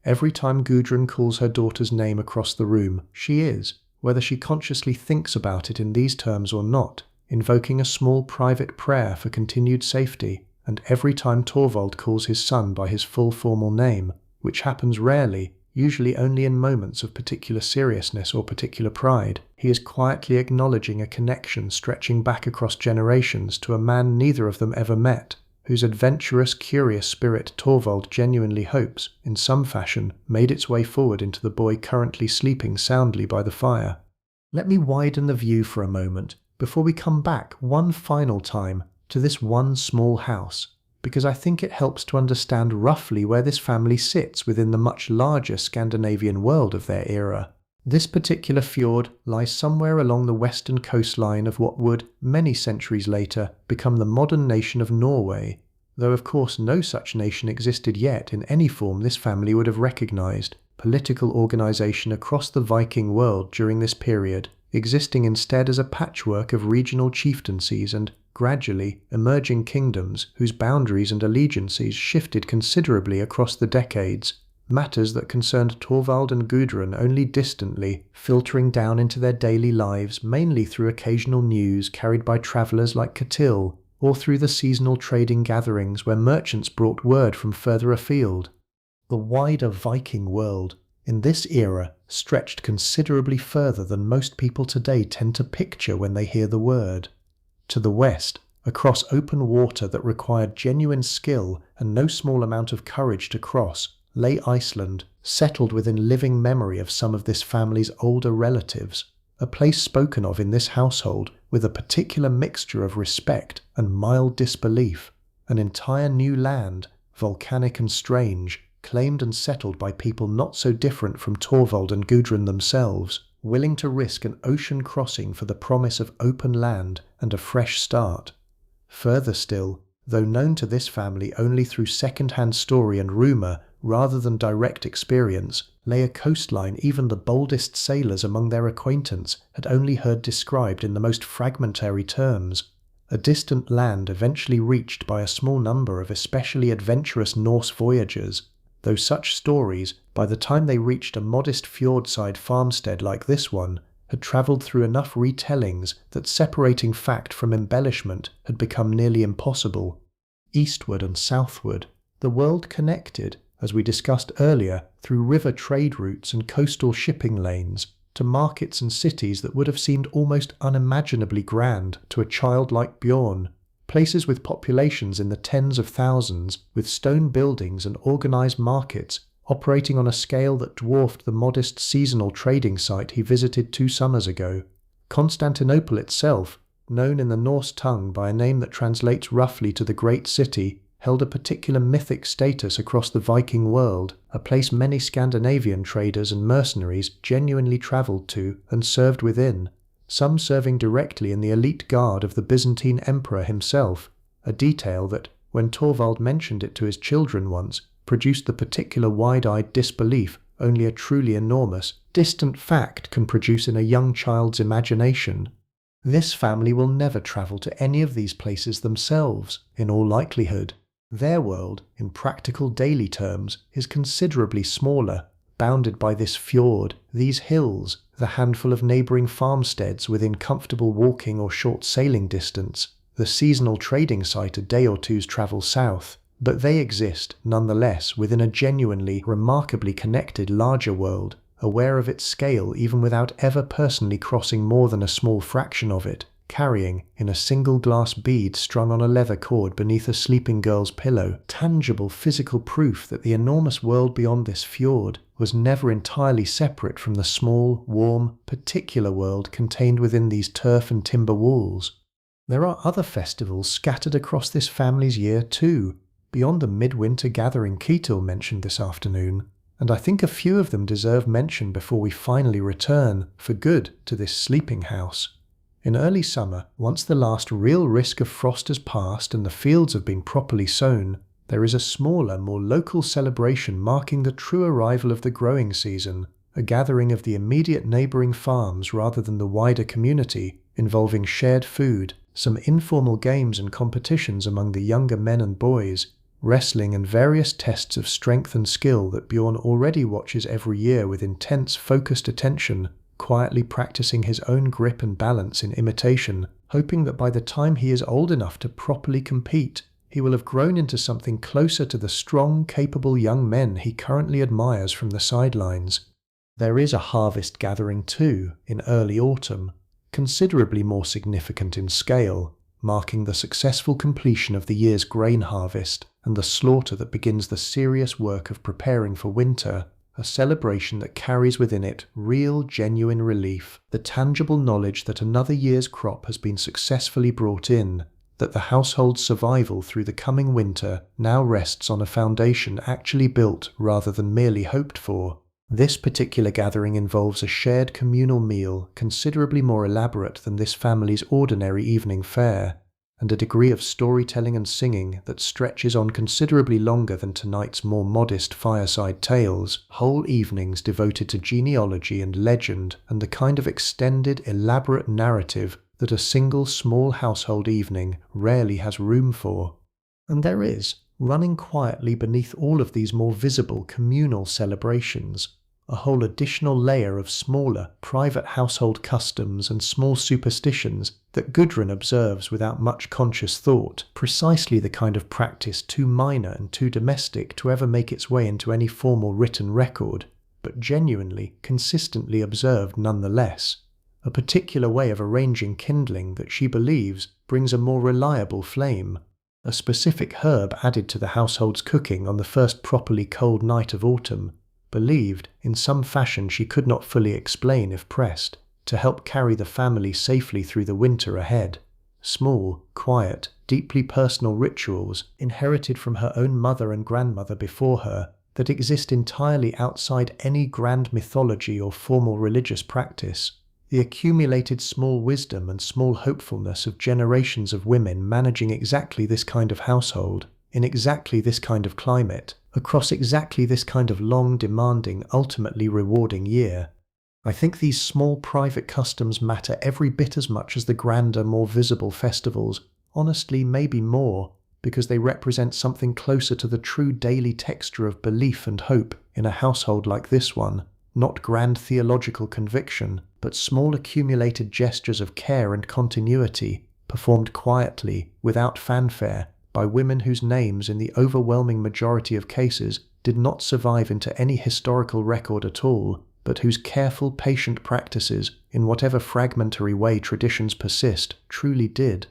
Every time Gudrun calls her daughter's name across the room, she is, whether she consciously thinks about it in these terms or not, invoking a small private prayer for continued safety, and every time Torvald calls his son by his full formal name, which happens rarely, usually only in moments of particular seriousness or particular pride, he is quietly acknowledging a connection stretching back across generations to a man neither of them ever met, whose adventurous, curious spirit Torvald genuinely hopes, in some fashion, made its way forward into the boy currently sleeping soundly by the fire. Let me widen the view for a moment, before we come back one final time to this one small house, because I think it helps to understand roughly where this family sits within the much larger Scandinavian world of their era. This particular fjord lies somewhere along the western coastline of what would, many centuries later, become the modern nation of Norway, though of course no such nation existed yet in any form this family would have recognized. Political organization across the Viking world during this period, existing instead as a patchwork of regional chieftaincies and, gradually, emerging kingdoms whose boundaries and allegiances shifted considerably across the decades. Matters that concerned Torvald and Gudrun only distantly, filtering down into their daily lives mainly through occasional news carried by travellers like Ketil, or through the seasonal trading gatherings where merchants brought word from further afield. The wider Viking world, in this era, stretched considerably further than most people today tend to picture when they hear the word. To the west, across open water that required genuine skill and no small amount of courage to cross, lay Iceland, settled within living memory of some of this family's older relatives, a place spoken of in this household with a particular mixture of respect and mild disbelief, an entire new land, volcanic and strange, claimed and settled by people not so different from Torvald and Gudrun themselves, willing to risk an ocean crossing for the promise of open land and a fresh start. Further still, though known to this family only through second-hand story and rumour rather than direct experience, lay a coastline even the boldest sailors among their acquaintance had only heard described in the most fragmentary terms, a distant land eventually reached by a small number of especially adventurous Norse voyagers, though such stories, by the time they reached a modest fjordside farmstead like this one, had travelled through enough retellings that separating fact from embellishment had become nearly impossible. Eastward and southward, the world connected, as we discussed earlier, through river trade routes and coastal shipping lanes, to markets and cities that would have seemed almost unimaginably grand to a child like Bjorn, places with populations in the tens of thousands, with stone buildings and organised markets, operating on a scale that dwarfed the modest seasonal trading site he visited 2 summers ago. Constantinople itself, known in the Norse tongue by a name that translates roughly to the Great City, held a particular mythic status across the Viking world, a place many Scandinavian traders and mercenaries genuinely travelled to and served within, some serving directly in the elite guard of the Byzantine emperor himself, a detail that, when Torvald mentioned it to his children once, produced the particular wide-eyed disbelief only a truly enormous, distant fact can produce in a young child's imagination. This family will never travel to any of these places themselves, in all likelihood. Their world, in practical daily terms, is considerably smaller, bounded by this fjord, these hills, the handful of neighbouring farmsteads within comfortable walking or short sailing distance, the seasonal trading site a day or two's travel south, but they exist, nonetheless, within a genuinely, remarkably connected larger world, aware of its scale even without ever personally crossing more than a small fraction of it, carrying, in a single glass bead strung on a leather cord beneath a sleeping girl's pillow, tangible physical proof that the enormous world beyond this fjord was never entirely separate from the small, warm, particular world contained within these turf and timber walls. There are other festivals scattered across this family's year too, beyond the midwinter gathering Ketil mentioned this afternoon, and I think a few of them deserve mention before we finally return, for good, to this sleeping house. In early summer, once the last real risk of frost has passed and the fields have been properly sown, there is a smaller, more local celebration marking the true arrival of the growing season, a gathering of the immediate neighbouring farms rather than the wider community, involving shared food, some informal games and competitions among the younger men and boys, wrestling and various tests of strength and skill that Bjorn already watches every year with intense, focused attention, quietly practicing his own grip and balance in imitation, hoping that by the time he is old enough to properly compete, he will have grown into something closer to the strong, capable young men he currently admires from the sidelines. There is a harvest gathering too, in early autumn, considerably more significant in scale, marking the successful completion of the year's grain harvest and the slaughter that begins the serious work of preparing for winter, a celebration that carries within it real, genuine relief, the tangible knowledge that another year's crop has been successfully brought in, that the household's survival through the coming winter now rests on a foundation actually built rather than merely hoped for. This particular gathering involves a shared communal meal considerably more elaborate than this family's ordinary evening fare, and a degree of storytelling and singing that stretches on considerably longer than tonight's more modest fireside tales, whole evenings devoted to genealogy and legend and the kind of extended, elaborate narrative that a single small household evening rarely has room for. And there is, running quietly beneath all of these more visible communal celebrations, a whole additional layer of smaller, private household customs and small superstitions that Gudrun observes without much conscious thought, precisely the kind of practice too minor and too domestic to ever make its way into any formal written record, but genuinely, consistently observed nonetheless. A particular way of arranging kindling that she believes brings a more reliable flame, a specific herb added to the household's cooking on the first properly cold night of autumn, believed, in some fashion she could not fully explain if pressed, to help carry the family safely through the winter ahead. Small, quiet, deeply personal rituals, inherited from her own mother and grandmother before her, that exist entirely outside any grand mythology or formal religious practice. The accumulated small wisdom and small hopefulness of generations of women managing exactly this kind of household, in exactly this kind of climate, across exactly this kind of long, demanding, ultimately rewarding year. I think these small private customs matter every bit as much as the grander, more visible festivals, honestly maybe more, because they represent something closer to the true daily texture of belief and hope in a household like this one, not grand theological conviction, but small accumulated gestures of care and continuity, performed quietly, without fanfare, by women whose names in the overwhelming majority of cases did not survive into any historical record at all, but whose careful, patient practices, in whatever fragmentary way traditions persist, truly did.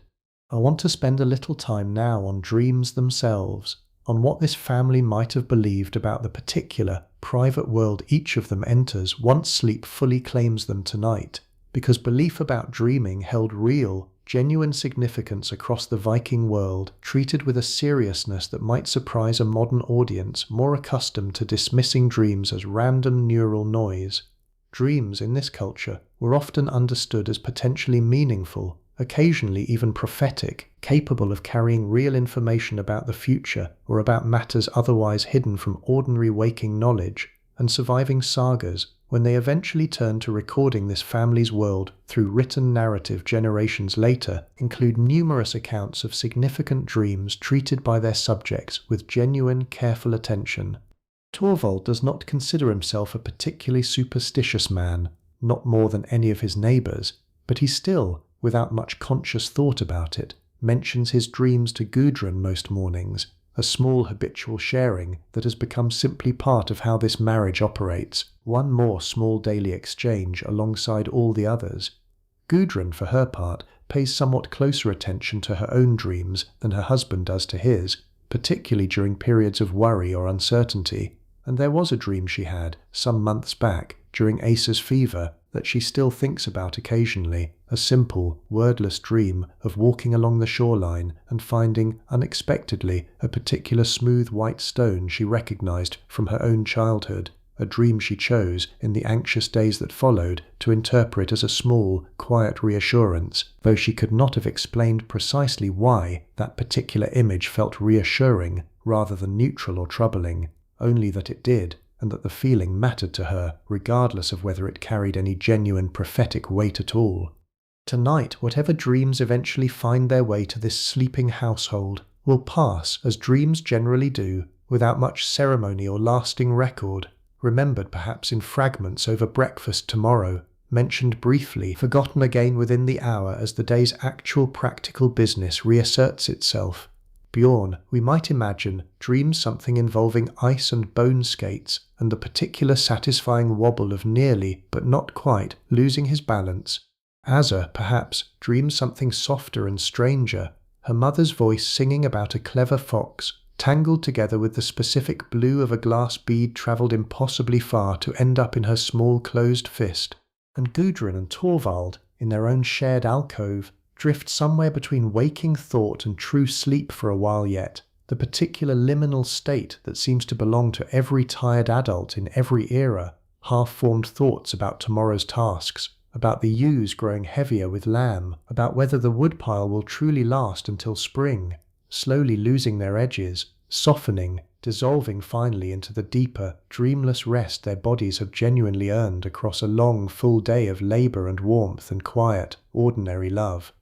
I want to spend a little time now on dreams themselves, on what this family might have believed about the particular, private world each of them enters once sleep fully claims them tonight, because belief about dreaming held real, genuine significance across the Viking world, treated with a seriousness that might surprise a modern audience more accustomed to dismissing dreams as random neural noise. Dreams in this culture were often understood as potentially meaningful, occasionally even prophetic, capable of carrying real information about the future or about matters otherwise hidden from ordinary waking knowledge, and surviving sagas, when they eventually turned to recording this family's world through written narrative generations later, include numerous accounts of significant dreams treated by their subjects with genuine, careful attention. Torvald does not consider himself a particularly superstitious man, not more than any of his neighbours, but he still, without much conscious thought about it, mentions his dreams to Gudrun most mornings, a small habitual sharing that has become simply part of how this marriage operates, one more small daily exchange alongside all the others. Gudrun, for her part, pays somewhat closer attention to her own dreams than her husband does to his, particularly during periods of worry or uncertainty, and there was a dream she had, some months back, during Asa's fever, that she still thinks about occasionally, a simple, wordless dream of walking along the shoreline and finding, unexpectedly, a particular smooth white stone she recognized from her own childhood, a dream she chose, in the anxious days that followed, to interpret as a small, quiet reassurance, though she could not have explained precisely why that particular image felt reassuring rather than neutral or troubling, only that it did, and that the feeling mattered to her, regardless of whether it carried any genuine prophetic weight at all. Tonight, whatever dreams eventually find their way to this sleeping household will pass, as dreams generally do, without much ceremony or lasting record, remembered perhaps in fragments over breakfast tomorrow, mentioned briefly, forgotten again within the hour as the day's actual practical business reasserts itself. Bjorn, we might imagine, dreams something involving ice and bone skates and the particular satisfying wobble of nearly, but not quite, losing his balance. Asa, perhaps, dreams something softer and stranger, her mother's voice singing about a clever fox, tangled together with the specific blue of a glass bead travelled impossibly far to end up in her small closed fist. And Gudrun and Torvald, in their own shared alcove, drift somewhere between waking thought and true sleep for a while yet, the particular liminal state that seems to belong to every tired adult in every era, half-formed thoughts about tomorrow's tasks, about the ewes growing heavier with lamb, about whether the woodpile will truly last until spring, slowly losing their edges, softening, dissolving finally into the deeper, dreamless rest their bodies have genuinely earned across a long, full day of labour and warmth and quiet, ordinary love.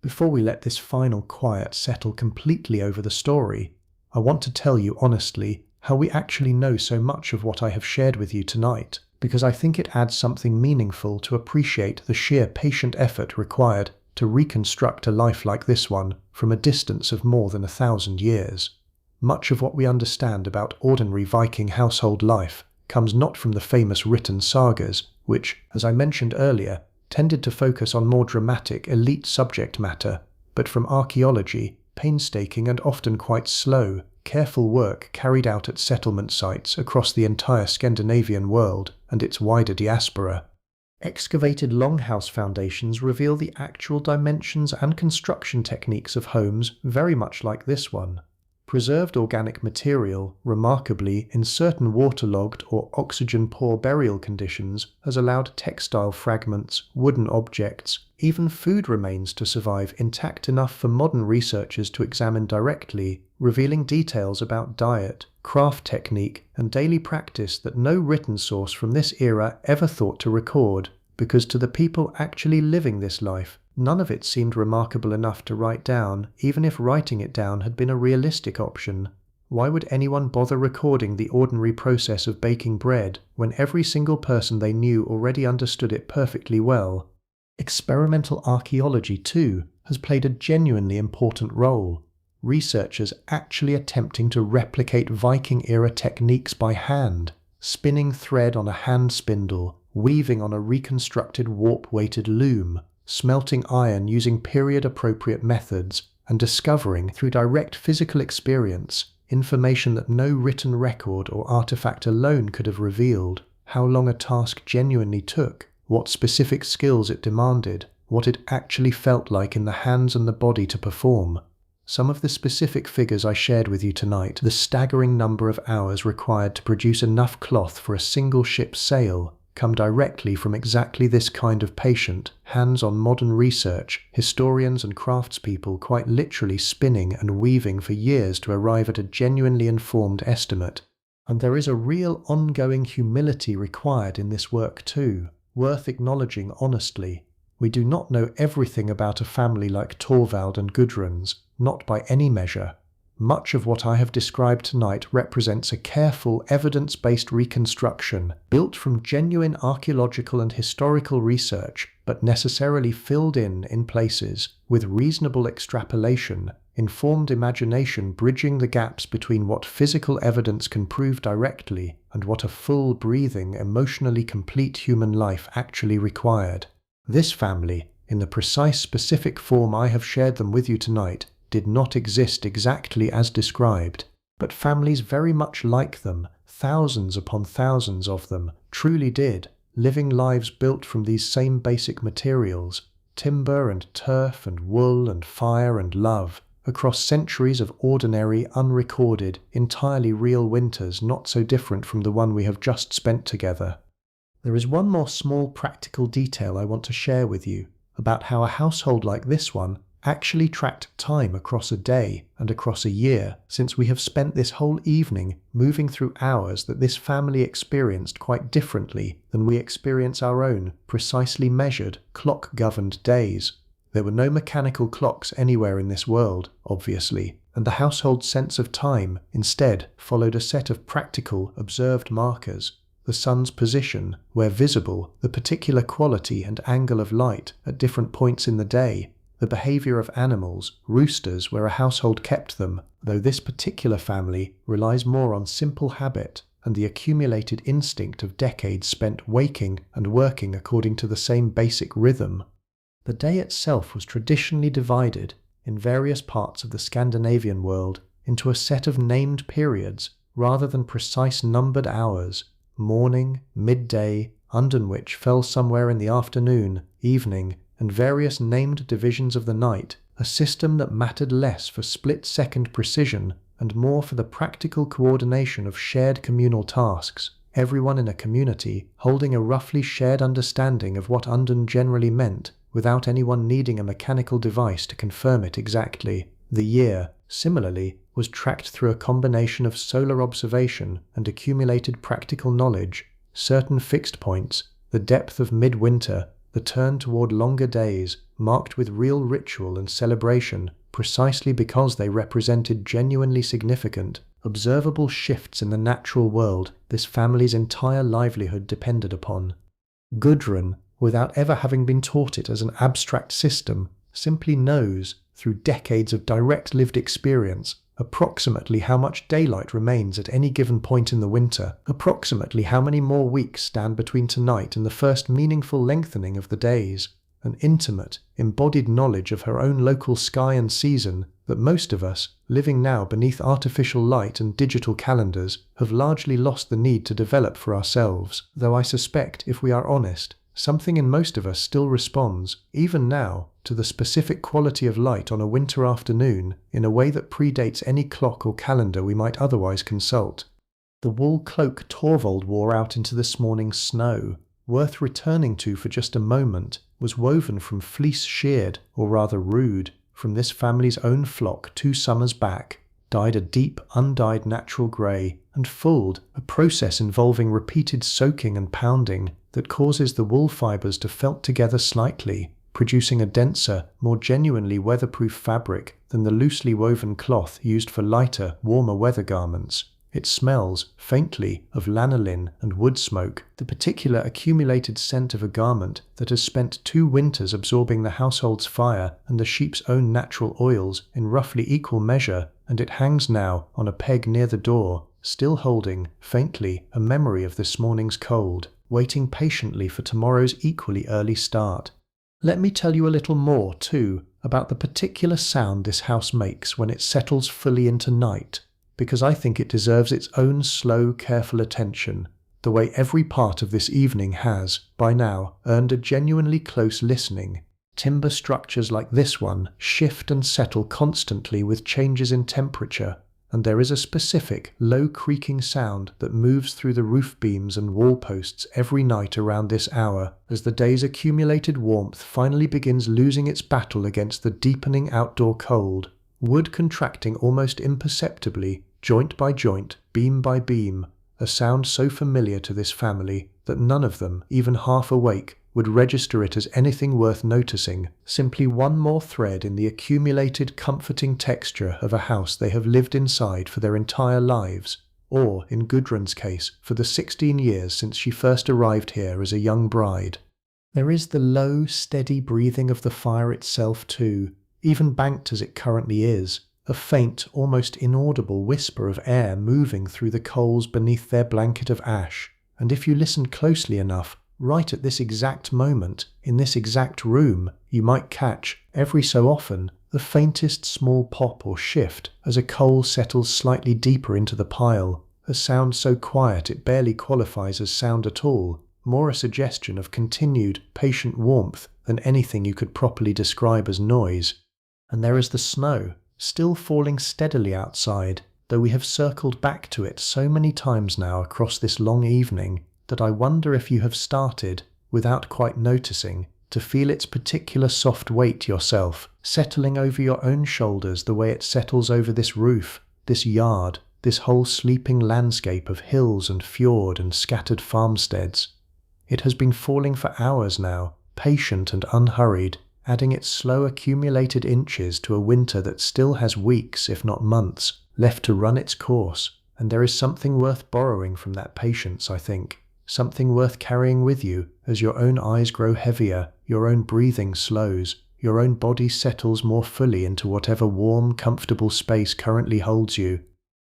Before we let this final quiet settle completely over the story, I want to tell you honestly how we actually know so much of what I have shared with you tonight, because I think it adds something meaningful to appreciate the sheer patient effort required to reconstruct a life like this one from a distance of more than 1,000 years. Much of what we understand about ordinary Viking household life comes not from the famous written sagas, which, as I mentioned earlier, tended to focus on more dramatic, elite subject matter, but from archaeology, painstaking and often quite slow, careful work carried out at settlement sites across the entire Scandinavian world and its wider diaspora. Excavated longhouse foundations reveal the actual dimensions and construction techniques of homes very much like this one. Preserved organic material, remarkably, in certain waterlogged or oxygen-poor burial conditions, has allowed textile fragments, wooden objects, even food remains to survive intact enough for modern researchers to examine directly, revealing details about diet, craft technique, and daily practice that no written source from this era ever thought to record, because to the people actually living this life, none of it seemed remarkable enough to write down, even if writing it down had been a realistic option. Why would anyone bother recording the ordinary process of baking bread when every single person they knew already understood it perfectly well? Experimental archaeology, too, has played a genuinely important role. Researchers actually attempting to replicate Viking-era techniques by hand, spinning thread on a hand spindle, weaving on a reconstructed warp-weighted loom, smelting iron using period-appropriate methods, and discovering, through direct physical experience, information that no written record or artifact alone could have revealed, how long a task genuinely took, what specific skills it demanded, what it actually felt like in the hands and the body to perform. Some of the specific figures I shared with you tonight, the staggering number of hours required to produce enough cloth for a single ship's sail, come directly from exactly this kind of patient, hands-on modern research, historians and craftspeople quite literally spinning and weaving for years to arrive at a genuinely informed estimate. And there is a real ongoing humility required in this work too, worth acknowledging honestly. We do not know everything about a family like Torvald and Gudrun's, not by any measure. Much of what I have described tonight represents a careful, evidence-based reconstruction, built from genuine archaeological and historical research, but necessarily filled in places, with reasonable extrapolation, informed imagination bridging the gaps between what physical evidence can prove directly and what a full, breathing, emotionally complete human life actually required. This family, in the precise specific form I have shared them with you tonight, did not exist exactly as described, but families very much like them, thousands upon thousands of them, truly did, living lives built from these same basic materials, timber and turf and wool and fire and love, across centuries of ordinary, unrecorded, entirely real winters not so different from the one we have just spent together. There is one more small practical detail I want to share with you about how a household like this one actually tracked time across a day and across a year, since we have spent this whole evening moving through hours that this family experienced quite differently than we experience our own precisely measured, clock-governed days. There were no mechanical clocks anywhere in this world, obviously, and the household's sense of time instead followed a set of practical, observed markers. The sun's position, where visible, the particular quality and angle of light at different points in the day, the behaviour of animals, roosters where a household kept them, though this particular family relies more on simple habit and the accumulated instinct of decades spent waking and working according to the same basic rhythm. The day itself was traditionally divided, in various parts of the Scandinavian world, into a set of named periods rather than precise numbered hours: morning, midday, Undenwich fell somewhere in the afternoon, evening, and various named divisions of the night, a system that mattered less for split-second precision and more for the practical coordination of shared communal tasks, everyone in a community holding a roughly shared understanding of what Undun generally meant, without anyone needing a mechanical device to confirm it exactly. The year, similarly, was tracked through a combination of solar observation and accumulated practical knowledge. Certain fixed points, the depth of midwinter, the turn toward longer days, marked with real ritual and celebration, precisely because they represented genuinely significant, observable shifts in the natural world this family's entire livelihood depended upon. Gudrun, without ever having been taught it as an abstract system, simply knows, through decades of direct lived experience, approximately how much daylight remains at any given point in the winter, approximately how many more weeks stand between tonight and the first meaningful lengthening of the days, an intimate, embodied knowledge of her own local sky and season that most of us, living now beneath artificial light and digital calendars, have largely lost the need to develop for ourselves, though I suspect, if we are honest, something in most of us still responds, even now, to the specific quality of light on a winter afternoon in a way that predates any clock or calendar we might otherwise consult. The wool cloak Torvald wore out into this morning's snow, worth returning to for just a moment, was woven from fleece sheared, or rather rude, from this family's own flock 2 summers back, dyed a deep, undyed natural grey, and fulled, a process involving repeated soaking and pounding that causes the wool fibres to felt together slightly, producing a denser, more genuinely weatherproof fabric than the loosely woven cloth used for lighter, warmer weather garments. It smells, faintly, of lanolin and wood smoke, the particular accumulated scent of a garment that has spent 2 winters absorbing the household's fire and the sheep's own natural oils in roughly equal measure, and it hangs now on a peg near the door, still holding, faintly, a memory of this morning's cold, waiting patiently for tomorrow's equally early start. Let me tell you a little more, too, about the particular sound this house makes when it settles fully into night, because I think it deserves its own slow, careful attention, the way every part of this evening has, by now, earned a genuinely close listening. Timber structures like this one shift and settle constantly with changes in temperature, and there is a specific, low creaking sound that moves through the roof beams and wall posts every night around this hour, as the day's accumulated warmth finally begins losing its battle against the deepening outdoor cold, wood contracting almost imperceptibly, joint by joint, beam by beam, a sound so familiar to this family that none of them, even half awake, would register it as anything worth noticing, simply one more thread in the accumulated comforting texture of a house they have lived inside for their entire lives, or, in Gudrun's case, for the 16 years since she first arrived here as a young bride. There is the low, steady breathing of the fire itself too, even banked as it currently is, a faint, almost inaudible whisper of air moving through the coals beneath their blanket of ash, and if you listen closely enough, right at this exact moment, in this exact room, you might catch, every so often, the faintest small pop or shift as a coal settles slightly deeper into the pile, a sound so quiet it barely qualifies as sound at all, more a suggestion of continued, patient warmth than anything you could properly describe as noise. And there is the snow, still falling steadily outside, though we have circled back to it so many times now across this long evening, that I wonder if you have started, without quite noticing, to feel its particular soft weight yourself, settling over your own shoulders the way it settles over this roof, this yard, this whole sleeping landscape of hills and fjord and scattered farmsteads. It has been falling for hours now, patient and unhurried, adding its slow accumulated inches to a winter that still has weeks, if not months, left to run its course, and there is something worth borrowing from that patience, I think. Something worth carrying with you as your own eyes grow heavier, your own breathing slows, your own body settles more fully into whatever warm, comfortable space currently holds you.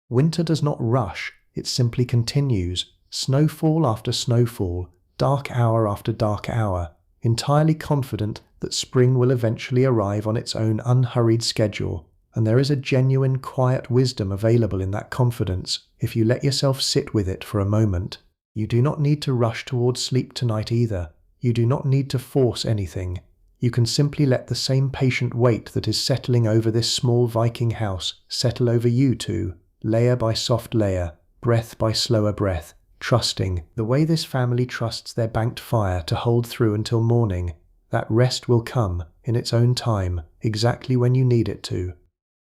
Winter does not rush, it simply continues, snowfall after snowfall, dark hour after dark hour, entirely confident that spring will eventually arrive on its own unhurried schedule, and there is a genuine, quiet wisdom available in that confidence if you let yourself sit with it for a moment. You do not need to rush towards sleep tonight either. You do not need to force anything. You can simply let the same patient weight that is settling over this small Viking house settle over you too, layer by soft layer, breath by slower breath, trusting, the way this family trusts their banked fire to hold through until morning. That rest will come, in its own time, exactly when you need it to.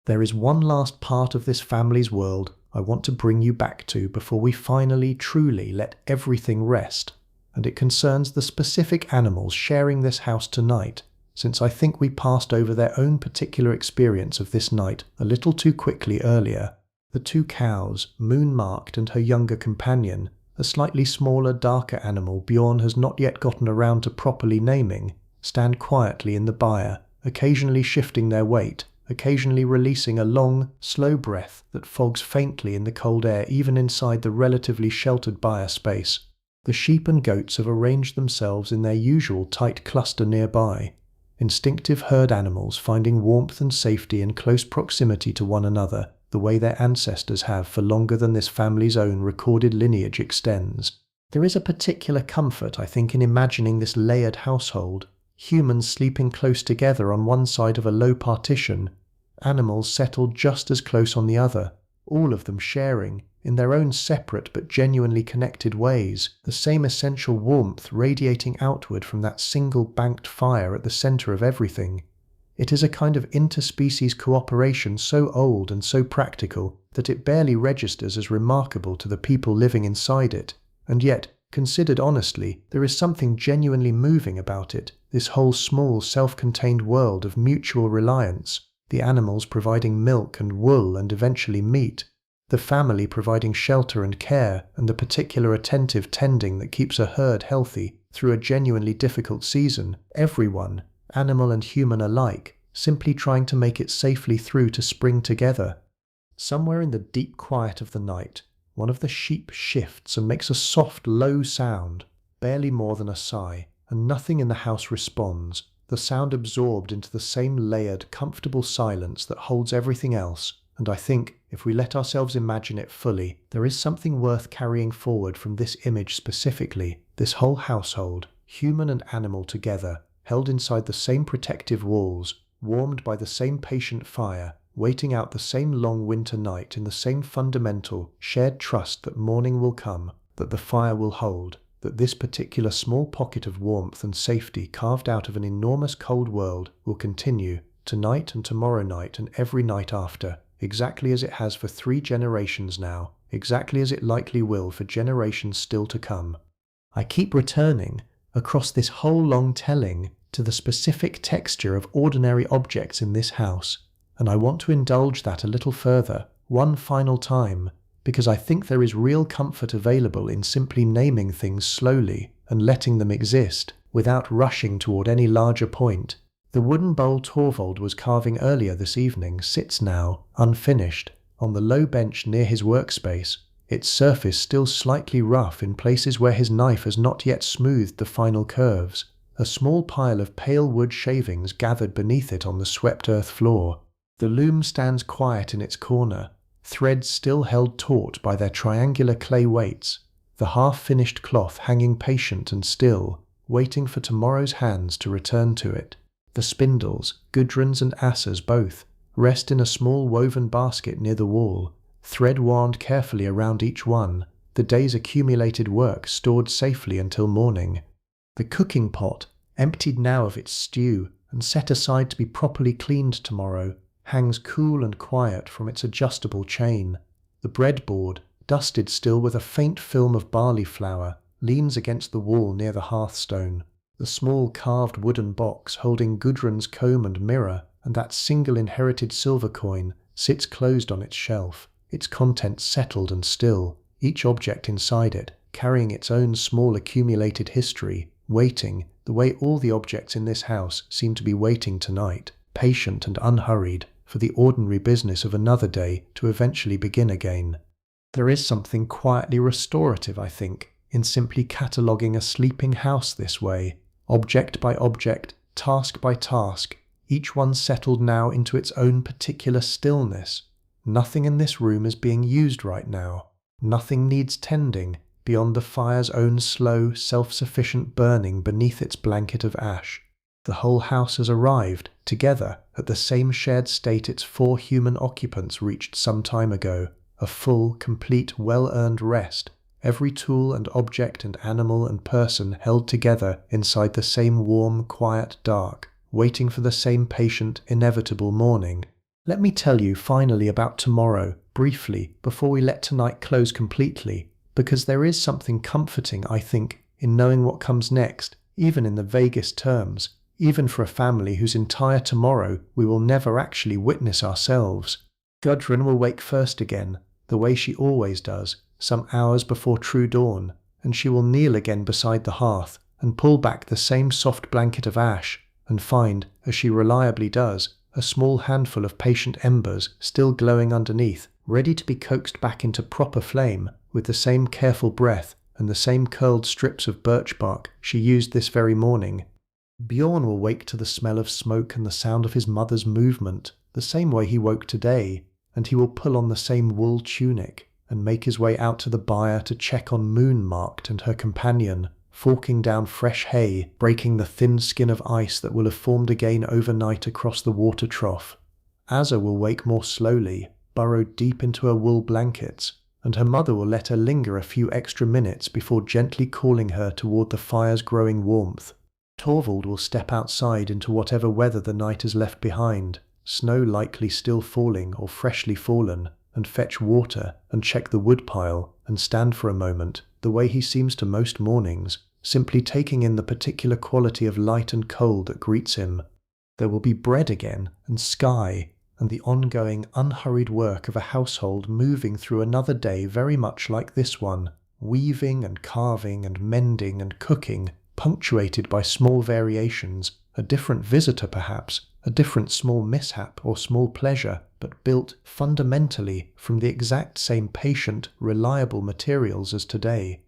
There is one last part of this family's world I want to bring you back to before we finally, truly let everything rest, and it concerns the specific animals sharing this house tonight, since I think we passed over their own particular experience of this night a little too quickly earlier. The two cows, moon-marked, and her younger companion, a slightly smaller, darker animal Bjorn has not yet gotten around to properly naming, stand quietly in the byre, occasionally shifting their weight, occasionally releasing a long, slow breath that fogs faintly in the cold air even inside the relatively sheltered byre space. The sheep and goats have arranged themselves in their usual tight cluster nearby, instinctive herd animals finding warmth and safety in close proximity to one another, the way their ancestors have for longer than this family's own recorded lineage extends. There is a particular comfort, I think, in imagining this layered household, humans sleeping close together on one side of a low partition, animals settled just as close on the other, all of them sharing, in their own separate but genuinely connected ways, the same essential warmth radiating outward from that single banked fire at the center of everything. It is a kind of interspecies cooperation so old and so practical that it barely registers as remarkable to the people living inside it, and yet, considered honestly, there is something genuinely moving about it, this whole small self-contained world of mutual reliance, the animals providing milk and wool and eventually meat, the family providing shelter and care and the particular attentive tending that keeps a herd healthy through a genuinely difficult season, everyone, animal and human alike, simply trying to make it safely through to spring together. Somewhere in the deep quiet of the night, one of the sheep shifts and makes a soft, low sound, barely more than a sigh, and nothing in the house responds, the sound absorbed into the same layered, comfortable silence that holds everything else. And I think, if we let ourselves imagine it fully, there is something worth carrying forward from this image specifically, this whole household, human and animal together, held inside the same protective walls, warmed by the same patient fire, waiting out the same long winter night in the same fundamental, shared trust that morning will come, that the fire will hold, that this particular small pocket of warmth and safety carved out of an enormous cold world will continue, tonight and tomorrow night and every night after, exactly as it has for 3 generations now, exactly as it likely will for generations still to come. I keep returning, across this whole long telling, to the specific texture of ordinary objects in this house, and I want to indulge that a little further, one final time, because I think there is real comfort available in simply naming things slowly and letting them exist, without rushing toward any larger point. The wooden bowl Torvald was carving earlier this evening sits now, unfinished, on the low bench near his workspace, its surface still slightly rough in places where his knife has not yet smoothed the final curves, a small pile of pale wood shavings gathered beneath it on the swept earth floor. The loom stands quiet in its corner, threads still held taut by their triangular clay weights, the half-finished cloth hanging patient and still, waiting for tomorrow's hands to return to it. The spindles, Gudrun's and Asa's both, rest in a small woven basket near the wall, thread wound carefully around each one, the day's accumulated work stored safely until morning. The cooking pot, emptied now of its stew and set aside to be properly cleaned tomorrow, hangs cool and quiet from its adjustable chain. The breadboard, dusted still with a faint film of barley flour, leans against the wall near the hearthstone. The small carved wooden box holding Gudrun's comb and mirror and that single inherited silver coin sits closed on its shelf, its contents settled and still, each object inside it carrying its own small accumulated history, waiting, the way all the objects in this house seem to be waiting tonight, patient and unhurried, for the ordinary business of another day to eventually begin again. There is something quietly restorative, I think, in simply cataloguing a sleeping house this way, object by object, task by task, each one settled now into its own particular stillness. Nothing in this room is being used right now. Nothing needs tending beyond the fire's own slow, self-sufficient burning beneath its blanket of ash. The whole house has arrived, together, at the same shared state its 4 human occupants reached some time ago, a full, complete, well-earned rest, every tool and object and animal and person held together inside the same warm, quiet dark, waiting for the same patient, inevitable morning. Let me tell you finally about tomorrow, briefly, before we let tonight close completely, because there is something comforting, I think, in knowing what comes next, even in the vaguest terms, even for a family whose entire tomorrow we will never actually witness ourselves. Gudrun will wake first again, the way she always does, some hours before true dawn, and she will kneel again beside the hearth and pull back the same soft blanket of ash and find, as she reliably does, a small handful of patient embers still glowing underneath, ready to be coaxed back into proper flame with the same careful breath and the same curled strips of birch bark she used this very morning. Bjorn will wake to the smell of smoke and the sound of his mother's movement, the same way he woke today, and he will pull on the same wool tunic and make his way out to the byre to check on Moon-Marked and her companion, forking down fresh hay, breaking the thin skin of ice that will have formed again overnight across the water trough. Asa will wake more slowly, burrowed deep into her wool blankets, and her mother will let her linger a few extra minutes before gently calling her toward the fire's growing warmth. Torvald will step outside into whatever weather the night has left behind, snow likely still falling or freshly fallen, and fetch water and check the woodpile and stand for a moment, the way he seems to most mornings, simply taking in the particular quality of light and cold that greets him. There will be bread again, and sky, and the ongoing, unhurried work of a household moving through another day very much like this one, weaving and carving and mending and cooking, punctuated by small variations, a different visitor perhaps, a different small mishap or small pleasure, but built fundamentally from the exact same patient, reliable materials as today.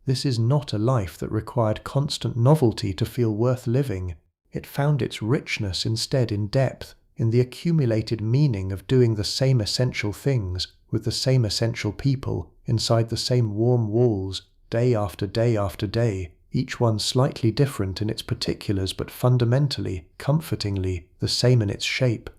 This is not a life that required constant novelty to feel worth living. It found its richness instead in depth, in the accumulated meaning of doing the same essential things, with the same essential people, inside the same warm walls, day after day after day, each one slightly different in its particulars but fundamentally, comfortingly, the same in its shape.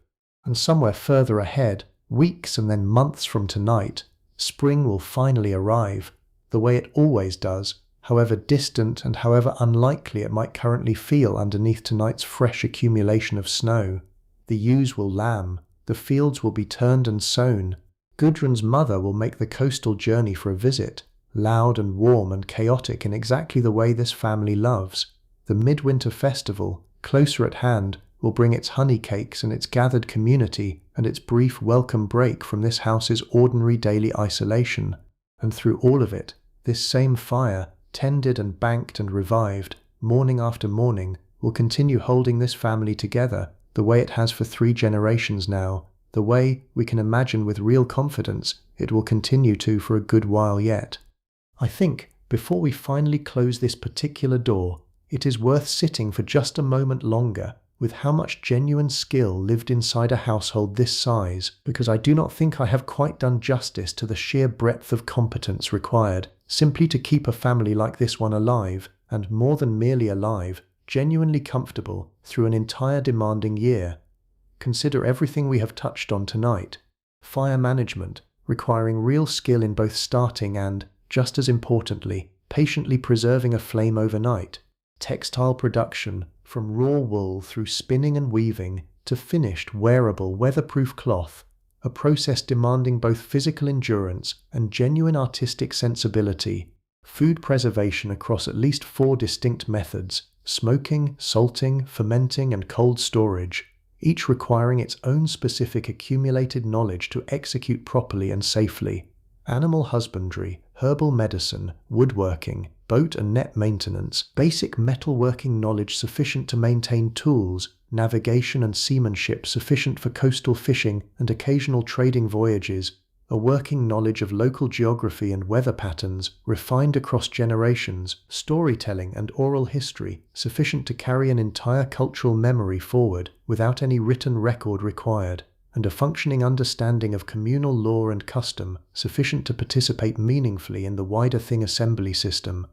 And somewhere further ahead, weeks and then months from tonight, spring will finally arrive, the way it always does, however distant and however unlikely it might currently feel underneath tonight's fresh accumulation of snow. The ewes will lamb, the fields will be turned and sown. Gudrun's mother will make the coastal journey for a visit, loud and warm and chaotic in exactly the way this family loves. The midwinter festival, closer at hand, will bring its honey cakes and its gathered community and its brief welcome break from this house's ordinary daily isolation. And through all of it, this same fire, tended and banked and revived, morning after morning, will continue holding this family together, the way it has for 3 generations now, the way, we can imagine with real confidence, it will continue to for a good while yet. I think, before we finally close this particular door, it is worth sitting for just a moment longer with how much genuine skill lived inside a household this size, because I do not think I have quite done justice to the sheer breadth of competence required simply to keep a family like this one alive, and more than merely alive, genuinely comfortable through an entire demanding year. Consider everything we have touched on tonight. Fire management, requiring real skill in both starting and, just as importantly, patiently preserving a flame overnight. Textile production, from raw wool through spinning and weaving to finished, wearable, weatherproof cloth, a process demanding both physical endurance and genuine artistic sensibility. Food preservation across at least 4 distinct methods: smoking, salting, fermenting, and cold storage, each requiring its own specific accumulated knowledge to execute properly and safely. Animal husbandry, herbal medicine, woodworking, boat and net maintenance, basic metalworking knowledge sufficient to maintain tools, navigation and seamanship sufficient for coastal fishing and occasional trading voyages, a working knowledge of local geography and weather patterns refined across generations, storytelling and oral history sufficient to carry an entire cultural memory forward without any written record required, and a functioning understanding of communal law and custom sufficient to participate meaningfully in the wider thing assembly system.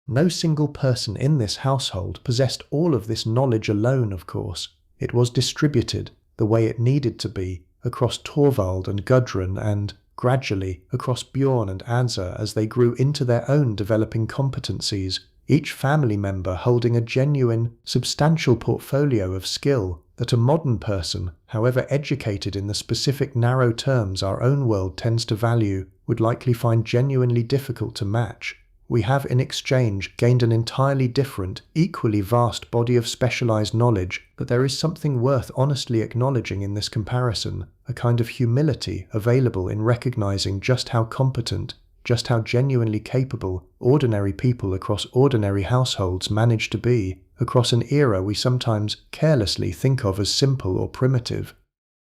No single person in this household possessed all of this knowledge alone, of course. It was distributed, the way it needed to be, across Torvald and Gudrun and, Gradually, across Bjorn and Asa as they grew into their own developing competencies, each family member holding a genuine, substantial portfolio of skill that a modern person, however educated in the specific narrow terms our own world tends to value, would likely find genuinely difficult to match. We have in exchange gained an entirely different, equally vast body of specialized knowledge, but there is something worth honestly acknowledging in this comparison, a kind of humility available in recognizing just how competent, just how genuinely capable ordinary people across ordinary households manage to be, across an era we sometimes carelessly think of as simple or primitive.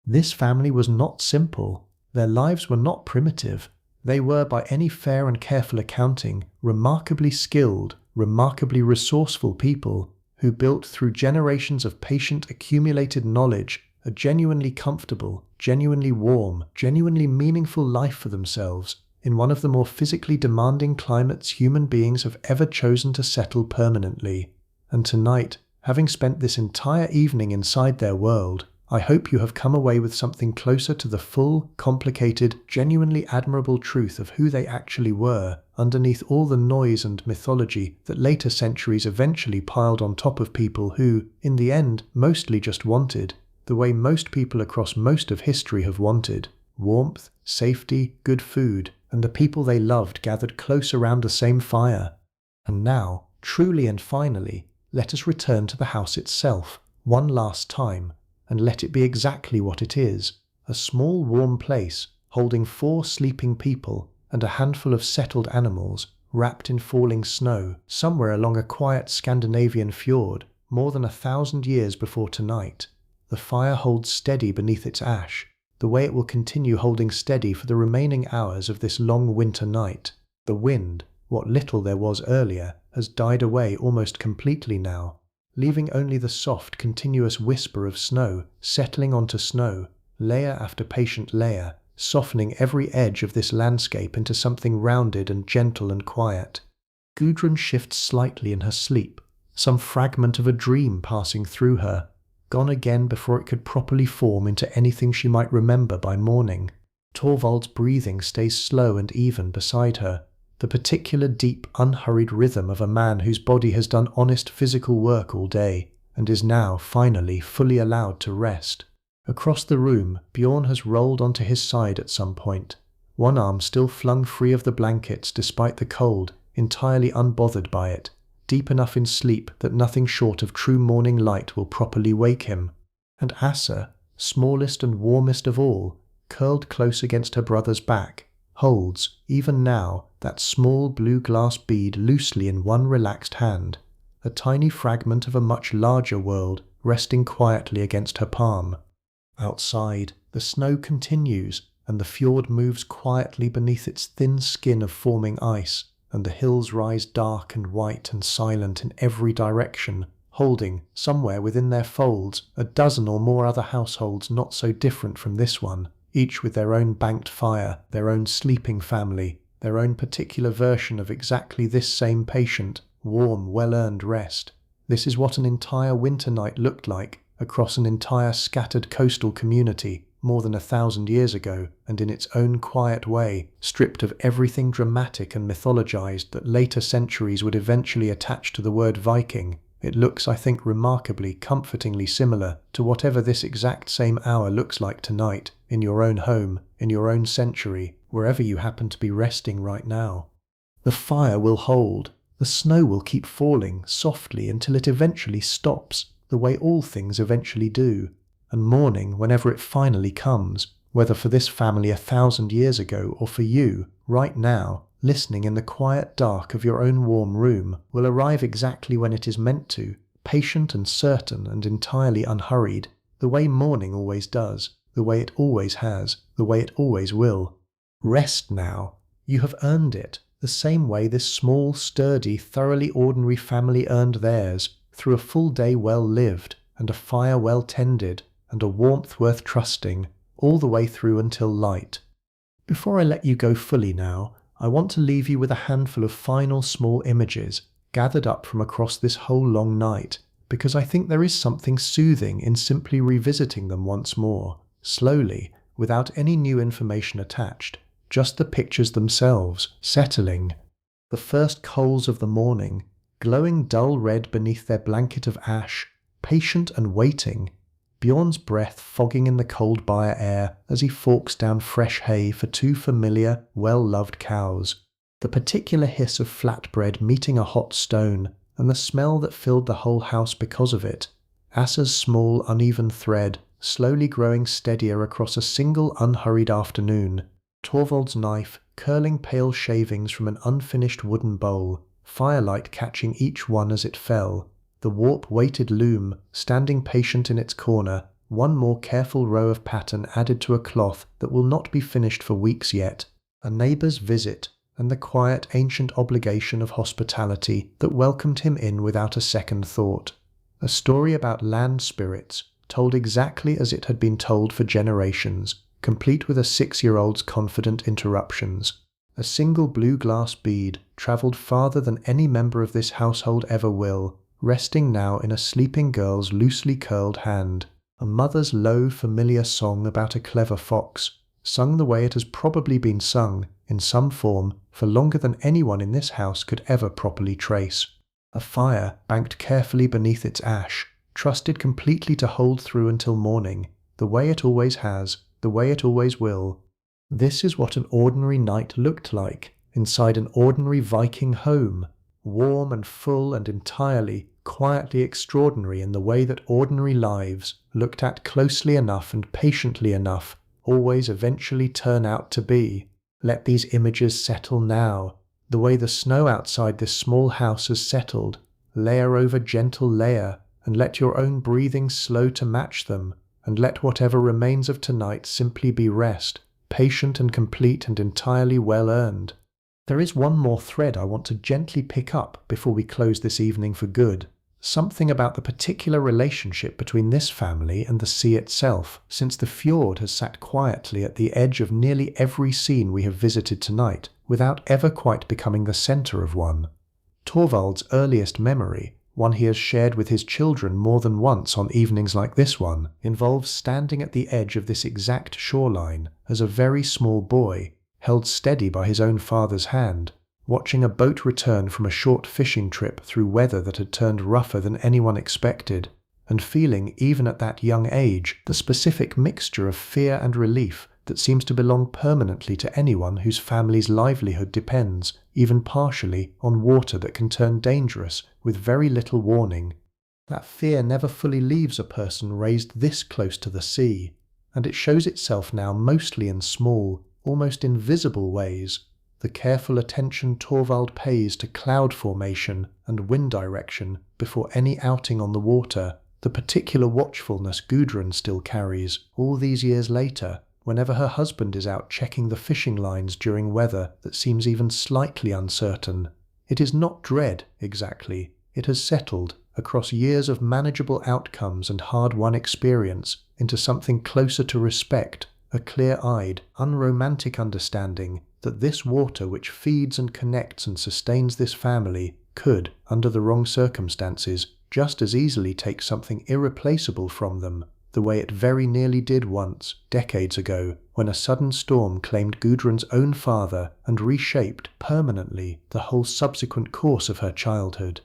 This family was not simple. Their lives were not primitive. They were, by any fair and careful accounting, remarkably skilled, remarkably resourceful people who built through generations of patient accumulated knowledge a genuinely comfortable, genuinely warm, genuinely meaningful life for themselves in one of the more physically demanding climates human beings have ever chosen to settle permanently. And tonight, having spent this entire evening inside their world, I hope you have come away with something closer to the full, complicated, genuinely admirable truth of who they actually were, underneath all the noise and mythology that later centuries eventually piled on top of people who, in the end, mostly just wanted, the way most people across most of history have wanted, warmth, safety, good food, and the people they loved gathered close around the same fire. And now, truly and finally, let us return to the house itself, one last time, and let it be exactly what it is, a small warm place holding 4 sleeping people and a handful of settled animals wrapped in falling snow somewhere along a quiet Scandinavian fjord more than 1,000 years before tonight. The fire holds steady beneath its ash, the way it will continue holding steady for the remaining hours of this long winter night. The wind, what little there was earlier, has died away almost completely now, leaving only the soft, continuous whisper of snow settling onto snow, layer after patient layer, softening every edge of this landscape into something rounded and gentle and quiet. Gudrun shifts slightly in her sleep, some fragment of a dream passing through her, gone again before it could properly form into anything she might remember by morning. Torvald's breathing stays slow and even beside her, the particular deep, unhurried rhythm of a man whose body has done honest physical work all day, and is now, finally, fully allowed to rest. Across the room, Bjorn has rolled onto his side at some point, one arm still flung free of the blankets despite the cold, entirely unbothered by it, deep enough in sleep that nothing short of true morning light will properly wake him. And Asa, smallest and warmest of all, curled close against her brother's back, holds, even now, that small blue glass bead loosely in one relaxed hand, a tiny fragment of a much larger world resting quietly against her palm. Outside, the snow continues, and the fjord moves quietly beneath its thin skin of forming ice, and the hills rise dark and white and silent in every direction, holding, somewhere within their folds, a dozen or more other households not so different from this one, each with their own banked fire, their own sleeping family, their own particular version of exactly this same patient, warm, well-earned rest. This is what an entire winter night looked like across an entire scattered coastal community more than 1,000 years ago, and in its own quiet way, stripped of everything dramatic and mythologized that later centuries would eventually attach to the word Viking. It looks, I think, remarkably, comfortingly similar to whatever this exact same hour looks like tonight, in your own home, in your own century, wherever you happen to be resting right now. The fire will hold. The snow will keep falling softly until it eventually stops, the way all things eventually do. And morning, whenever it finally comes, whether for this family 1,000 years ago or for you, right now, listening in the quiet dark of your own warm room, will arrive exactly when it is meant to, patient and certain and entirely unhurried, the way morning always does, the way it always has, the way it always will. Rest now. You have earned it, the same way this small, sturdy, thoroughly ordinary family earned theirs, through a full day well lived, and a fire well tended, and a warmth worth trusting, all the way through until light. Before I let you go fully now, I want to leave you with a handful of final small images, gathered up from across this whole long night, because I think there is something soothing in simply revisiting them once more, slowly, without any new information attached, just the pictures themselves, settling. The first coals of the morning, glowing dull red beneath their blanket of ash, patient and waiting. Bjorn's breath fogging in the cold byre air as he forks down fresh hay for two familiar, well-loved cows. The particular hiss of flatbread meeting a hot stone, and the smell that filled the whole house because of it. Asa's small, uneven thread, slowly growing steadier across a single unhurried afternoon. Torvald's knife, curling pale shavings from an unfinished wooden bowl, firelight catching each one as it fell. The warp-weighted loom, standing patient in its corner, one more careful row of pattern added to a cloth that will not be finished for weeks yet. A neighbour's visit, and the quiet ancient obligation of hospitality that welcomed him in without a second thought. A story about land spirits, told exactly as it had been told for generations, complete with a 6-year-old's confident interruptions. A single blue glass bead travelled farther than any member of this household ever will, resting now in a sleeping girl's loosely curled hand. A mother's low, familiar song about a clever fox, sung the way it has probably been sung, in some form, for longer than anyone in this house could ever properly trace. A fire, banked carefully beneath its ash, trusted completely to hold through until morning, the way it always has, the way it always will. This is what an ordinary night looked like, inside an ordinary Viking home, warm and full and entirely, quietly extraordinary in the way that ordinary lives, looked at closely enough and patiently enough, always eventually turn out to be. Let these images settle now, the way the snow outside this small house has settled, layer over gentle layer, and let your own breathing slow to match them, and let whatever remains of tonight simply be rest, patient and complete and entirely well-earned. There is one more thread I want to gently pick up before we close this evening for good. Something about the particular relationship between this family and the sea itself, since the fjord has sat quietly at the edge of nearly every scene we have visited tonight, without ever quite becoming the centre of one. Torvald's earliest memory, one he has shared with his children more than once on evenings like this one, involves standing at the edge of this exact shoreline as a very small boy, held steady by his own father's hand, watching a boat return from a short fishing trip through weather that had turned rougher than anyone expected, and feeling, even at that young age, the specific mixture of fear and relief that seems to belong permanently to anyone whose family's livelihood depends, even partially, on water that can turn dangerous with very little warning. That fear never fully leaves a person raised this close to the sea, and it shows itself now mostly in small, almost invisible ways. The careful attention Torvald pays to cloud formation and wind direction before any outing on the water, the particular watchfulness Gudrun still carries, all these years later, whenever her husband is out checking the fishing lines during weather that seems even slightly uncertain. It is not dread, exactly. It has settled, across years of manageable outcomes and hard-won experience, into something closer to respect, a clear-eyed, unromantic understanding that this water which feeds and connects and sustains this family could, under the wrong circumstances, just as easily take something irreplaceable from them, the way it very nearly did once, decades ago, when a sudden storm claimed Gudrun's own father and reshaped, permanently, the whole subsequent course of her childhood.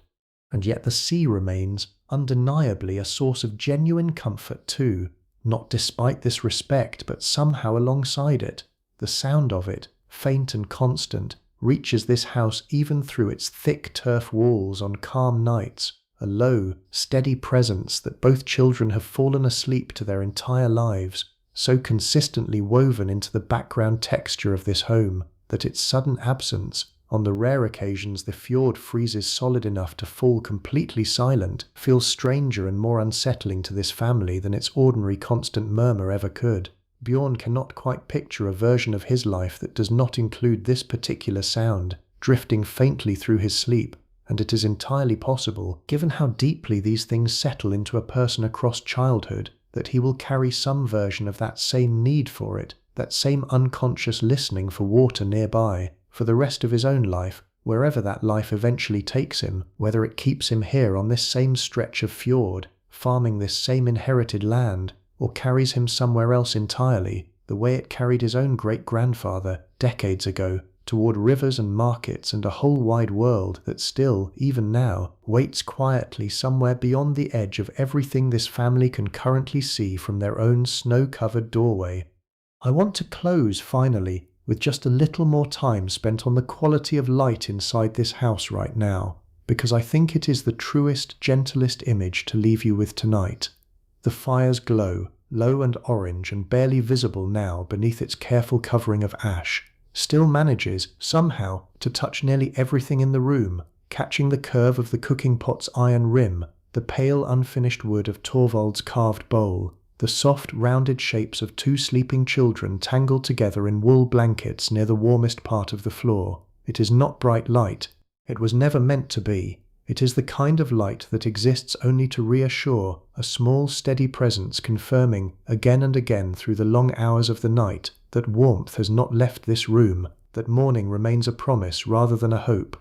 And yet the sea remains, undeniably, a source of genuine comfort too, not despite this respect but somehow alongside it. The sound of it, faint and constant, reaches this house even through its thick turf walls on calm nights, a low, steady presence that both children have fallen asleep to their entire lives, so consistently woven into the background texture of this home that its sudden absence, on the rare occasions the fjord freezes solid enough to fall completely silent, feels stranger and more unsettling to this family than its ordinary constant murmur ever could. Bjorn cannot quite picture a version of his life that does not include this particular sound, drifting faintly through his sleep, and it is entirely possible, given how deeply these things settle into a person across childhood, that he will carry some version of that same need for it, that same unconscious listening for water nearby, for the rest of his own life, wherever that life eventually takes him, whether it keeps him here on this same stretch of fjord, farming this same inherited land, or carries him somewhere else entirely. the way it carried his own great-grandfather decades ago toward rivers and markets and a whole wide world that still, even now, waits quietly somewhere beyond the edge of everything this family can currently see from their own snow-covered doorway. I want to close, finally, with just a little more time spent on the quality of light inside this house right now, because I think it is the truest, gentlest image to leave you with tonight. The fire's glow, low and orange and barely visible now beneath its careful covering of ash, still manages, somehow, to touch nearly everything in the room, catching the curve of the cooking pot's iron rim, the pale unfinished wood of Torvald's carved bowl, the soft, rounded shapes of two sleeping children tangled together in wool blankets near the warmest part of the floor. It is not bright light. It was never meant to be. It is the kind of light that exists only to reassure, a small, steady presence confirming, again and again through the long hours of the night, that warmth has not left this room, that morning remains a promise rather than a hope.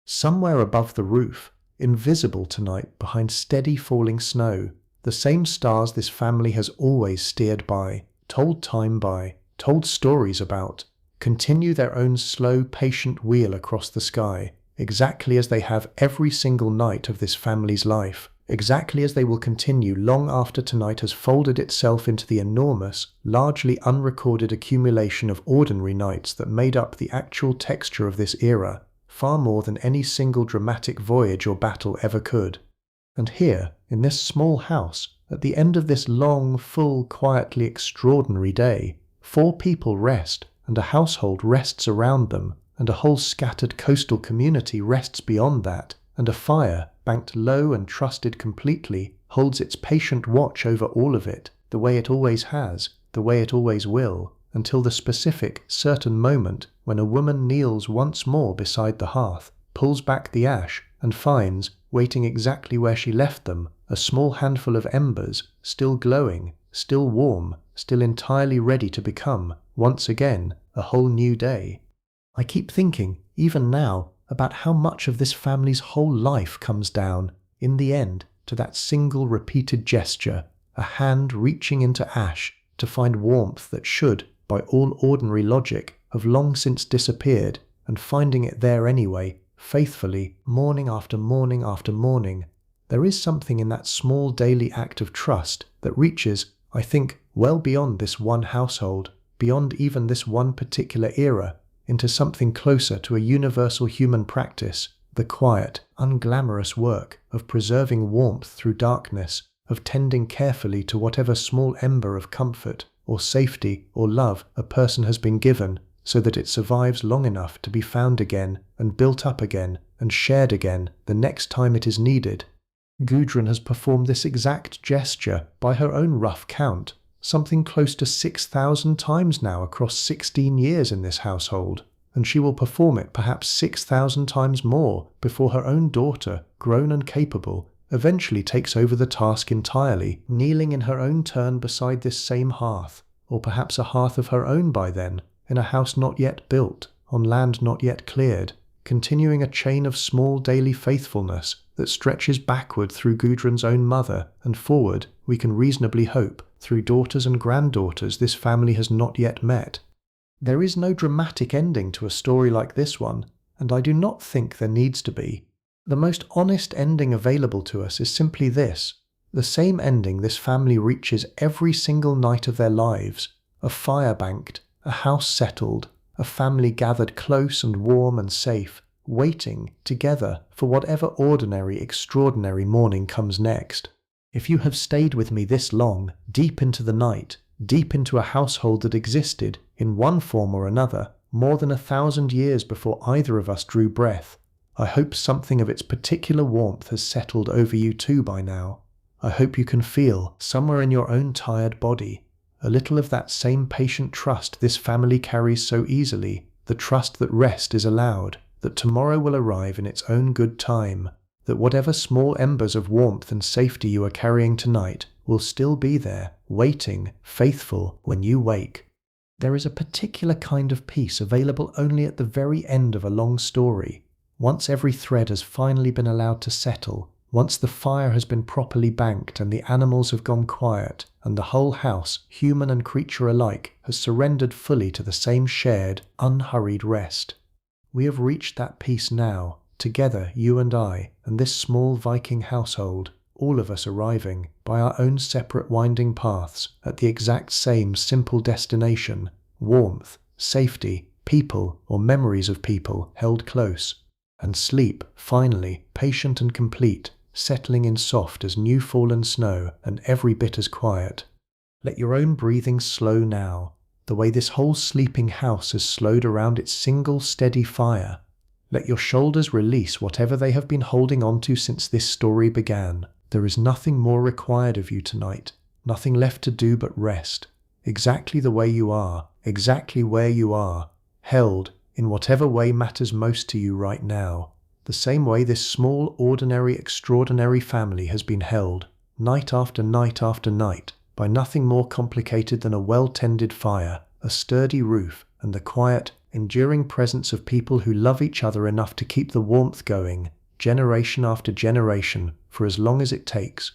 Somewhere above the roof, invisible tonight behind steady falling snow, the same stars this family has always steered by, told time by, told stories about, continue their own slow, patient wheel across the sky, exactly as they have every single night of this family's life, exactly as they will continue long after tonight has folded itself into the enormous, largely unrecorded accumulation of ordinary nights that made up the actual texture of this era, far more than any single dramatic voyage or battle ever could. And here, in this small house, at the end of this long, full, quietly extraordinary day, 4 people rest, and a household rests around them, and a whole scattered coastal community rests beyond that, and a fire, banked low and trusted completely, holds its patient watch over all of it, the way it always has, the way it always will, until the specific, certain moment when a woman kneels once more beside the hearth, pulls back the ash, and finds, waiting exactly where she left them, a small handful of embers, still glowing, still warm, still entirely ready to become, once again, a whole new day. I keep thinking, even now, about how much of this family's whole life comes down, in the end, to that single repeated gesture, a hand reaching into ash to find warmth that should, by all ordinary logic, have long since disappeared, and finding it there anyway, faithfully, morning after morning after morning. There is something in that small daily act of trust that reaches, I think, well beyond this one household, beyond even this one particular era, into something closer to a universal human practice, the quiet, unglamorous work of preserving warmth through darkness, of tending carefully to whatever small ember of comfort, or safety, or love a person has been given, so that it survives long enough to be found again, and built up again, and shared again the next time it is needed. Gudrun has performed this exact gesture, by her own rough count, something close to 6,000 times now across 16 years in this household, and she will perform it perhaps 6,000 times more before her own daughter, grown and capable, eventually takes over the task entirely, kneeling in her own turn beside this same hearth, or perhaps a hearth of her own by then, in a house not yet built, on land not yet cleared, continuing a chain of small daily faithfulness that stretches backward through Gudrun's own mother, and forward, we can reasonably hope, through daughters and granddaughters this family has not yet met. There is no dramatic ending to a story like this one, and I do not think there needs to be. The most honest ending available to us is simply this, the same ending this family reaches every single night of their lives, a fire banked, a house settled, a family gathered close and warm and safe, waiting, together, for whatever ordinary, extraordinary morning comes next. If you have stayed with me this long, deep into the night, deep into a household that existed, in one form or another, more than 1,000 years before either of us drew breath, I hope something of its particular warmth has settled over you too by now. I hope you can feel, somewhere in your own tired body, a little of that same patient trust this family carries so easily, the trust that rest is allowed, that tomorrow will arrive in its own good time, that whatever small embers of warmth and safety you are carrying tonight will still be there, waiting, faithful, when you wake. There is a particular kind of peace available only at the very end of a long story, once every thread has finally been allowed to settle, Once the fire has been properly banked and the animals have gone quiet, and the whole house, human and creature alike, has surrendered fully to the same shared, unhurried rest. We have reached that peace now, together, you and I, and this small Viking household, all of us arriving, by our own separate winding paths, at the exact same simple destination: warmth, safety, people or memories of people held close, and sleep, finally, patient and complete, settling in soft as new fallen snow and every bit as quiet. Let your own breathing slow now, the way this whole sleeping house has slowed around its single steady fire. Let your shoulders release whatever they have been holding on to since this story began. There is nothing more required of you tonight, nothing left to do but rest, exactly the way you are, exactly where you are, held in whatever way matters most to you right now, the same way this small, ordinary, extraordinary family has been held, night after night after night, by nothing more complicated than a well-tended fire, a sturdy roof, and the quiet, enduring presence of people who love each other enough to keep the warmth going, generation after generation, for as long as it takes.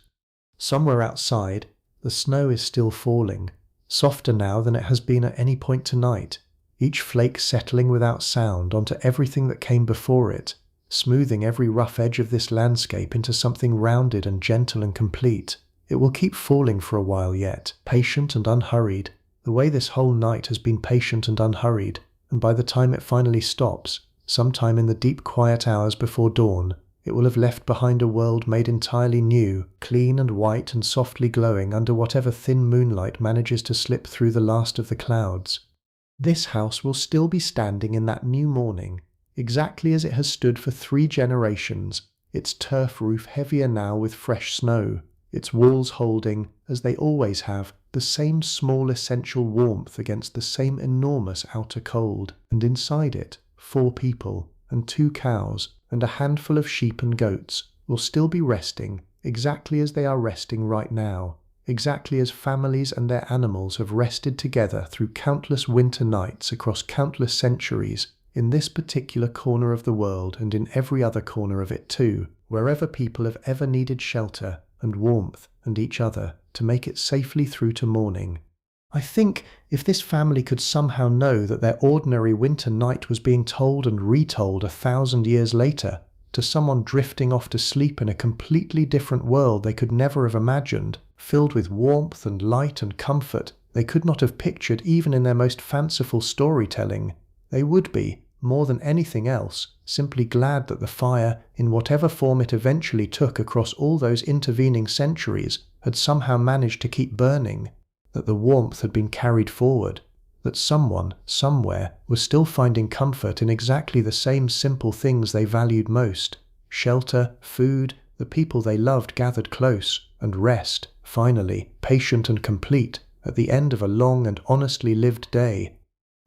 Somewhere outside, the snow is still falling, softer now than it has been at any point tonight, each flake settling without sound onto everything that came before it, smoothing every rough edge of this landscape into something rounded and gentle and complete. It will keep falling for a while yet, patient and unhurried, the way this whole night has been patient and unhurried, and by the time it finally stops, sometime in the deep quiet hours before dawn, it will have left behind a world made entirely new, clean and white and softly glowing under whatever thin moonlight manages to slip through the last of the clouds. This house will still be standing in that new morning, exactly as it has stood for 3 generations, its turf roof heavier now with fresh snow, its walls holding, as they always have, the same small essential warmth against the same enormous outer cold, and inside it, 4 people, and 2 cows, and a handful of sheep and goats will still be resting exactly as they are resting right now, exactly as families and their animals have rested together through countless winter nights across countless centuries, in this particular corner of the world and in every other corner of it too, wherever people have ever needed shelter and warmth and each other to make it safely through to morning. I think if this family could somehow know that their ordinary winter night was being told and retold 1,000 years later, to someone drifting off to sleep in a completely different world they could never have imagined, filled with warmth and light and comfort they could not have pictured even in their most fanciful storytelling, they would be, more than anything else, simply glad that the fire, in whatever form it eventually took across all those intervening centuries, had somehow managed to keep burning, that the warmth had been carried forward, that someone, somewhere, was still finding comfort in exactly the same simple things they valued most: shelter, food, the people they loved gathered close, and rest, finally, patient and complete, at the end of a long and honestly lived day.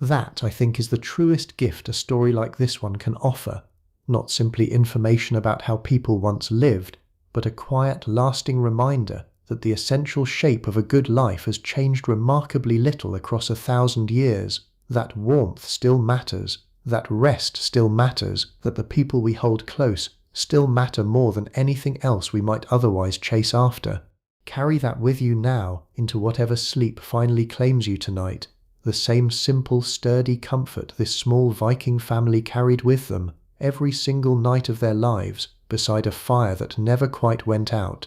That, I think, is the truest gift a story like this one can offer, not simply information about how people once lived, but a quiet, lasting reminder that the essential shape of a good life has changed remarkably little across 1,000 years, that warmth still matters, that rest still matters, that the people we hold close still matter more than anything else we might otherwise chase after. Carry that with you now into whatever sleep finally claims you tonight, the same simple, sturdy comfort this small Viking family carried with them every single night of their lives beside a fire that never quite went out.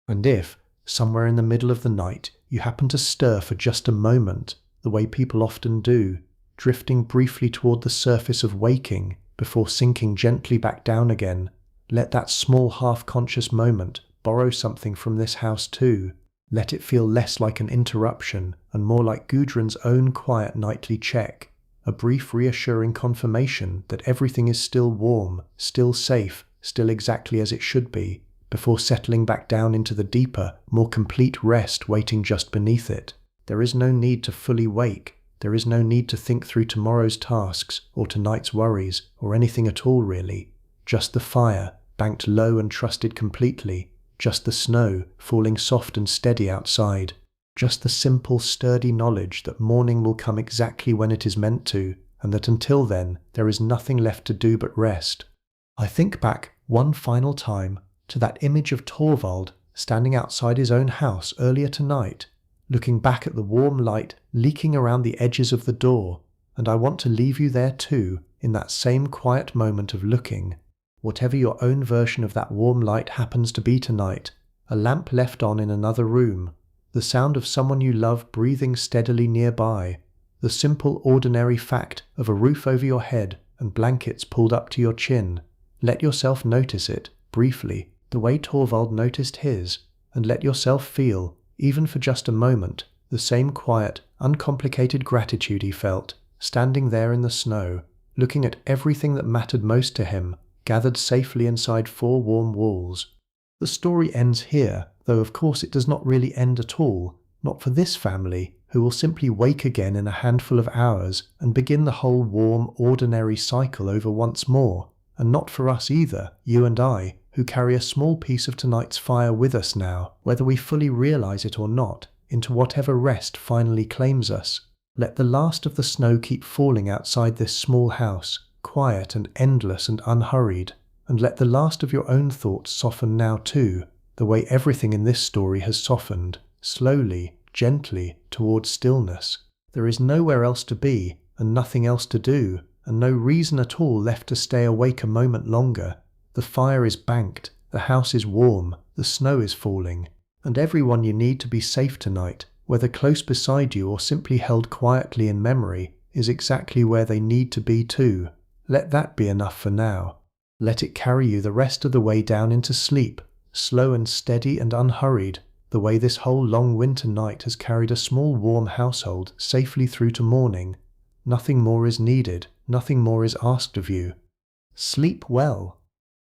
And if, somewhere in the middle of the night, you happen to stir for just a moment, the way people often do, drifting briefly toward the surface of waking before sinking gently back down again, let that small half-conscious moment borrow something from this house too. Let it feel less like an interruption and more like Gudrun's own quiet nightly check, a brief reassuring confirmation that everything is still warm, still safe, still exactly as it should be, before settling back down into the deeper, more complete rest waiting just beneath it. There is no need to fully wake. There is no need to think through tomorrow's tasks or tonight's worries or anything at all really. Just the fire, banked low and trusted completely. Just the snow, falling soft and steady outside. Just the simple, sturdy knowledge that morning will come exactly when it is meant to, and that until then, there is nothing left to do but rest. I think back one final time to that image of Torvald standing outside his own house earlier tonight, looking back at the warm light leaking around the edges of the door, and I want to leave you there too, in that same quiet moment of looking. Whatever your own version of that warm light happens to be tonight, a lamp left on in another room, the sound of someone you love breathing steadily nearby, the simple ordinary fact of a roof over your head and blankets pulled up to your chin. Let yourself notice it, briefly, the way Torvald noticed his, and let yourself feel, even for just a moment, the same quiet, uncomplicated gratitude he felt, standing there in the snow, looking at everything that mattered most to him, gathered safely inside 4 warm walls. The story ends here, though of course it does not really end at all, not for this family, who will simply wake again in a handful of hours and begin the whole warm, ordinary cycle over once more, and not for us either, you and I, who carry a small piece of tonight's fire with us now, whether we fully realize it or not, into whatever rest finally claims us. Let the last of the snow keep falling outside this small house, quiet and endless and unhurried, and let the last of your own thoughts soften now too, the way everything in this story has softened, slowly, gently, towards stillness. There is nowhere else to be, and nothing else to do, and no reason at all left to stay awake a moment longer. The fire is banked, the house is warm, the snow is falling, and everyone you need to be safe tonight, whether close beside you or simply held quietly in memory, is exactly where they need to be too. Let that be enough for now. Let it carry you the rest of the way down into sleep, slow and steady and unhurried, the way this whole long winter night has carried a small warm household safely through to morning. Nothing more is needed, nothing more is asked of you. Sleep well.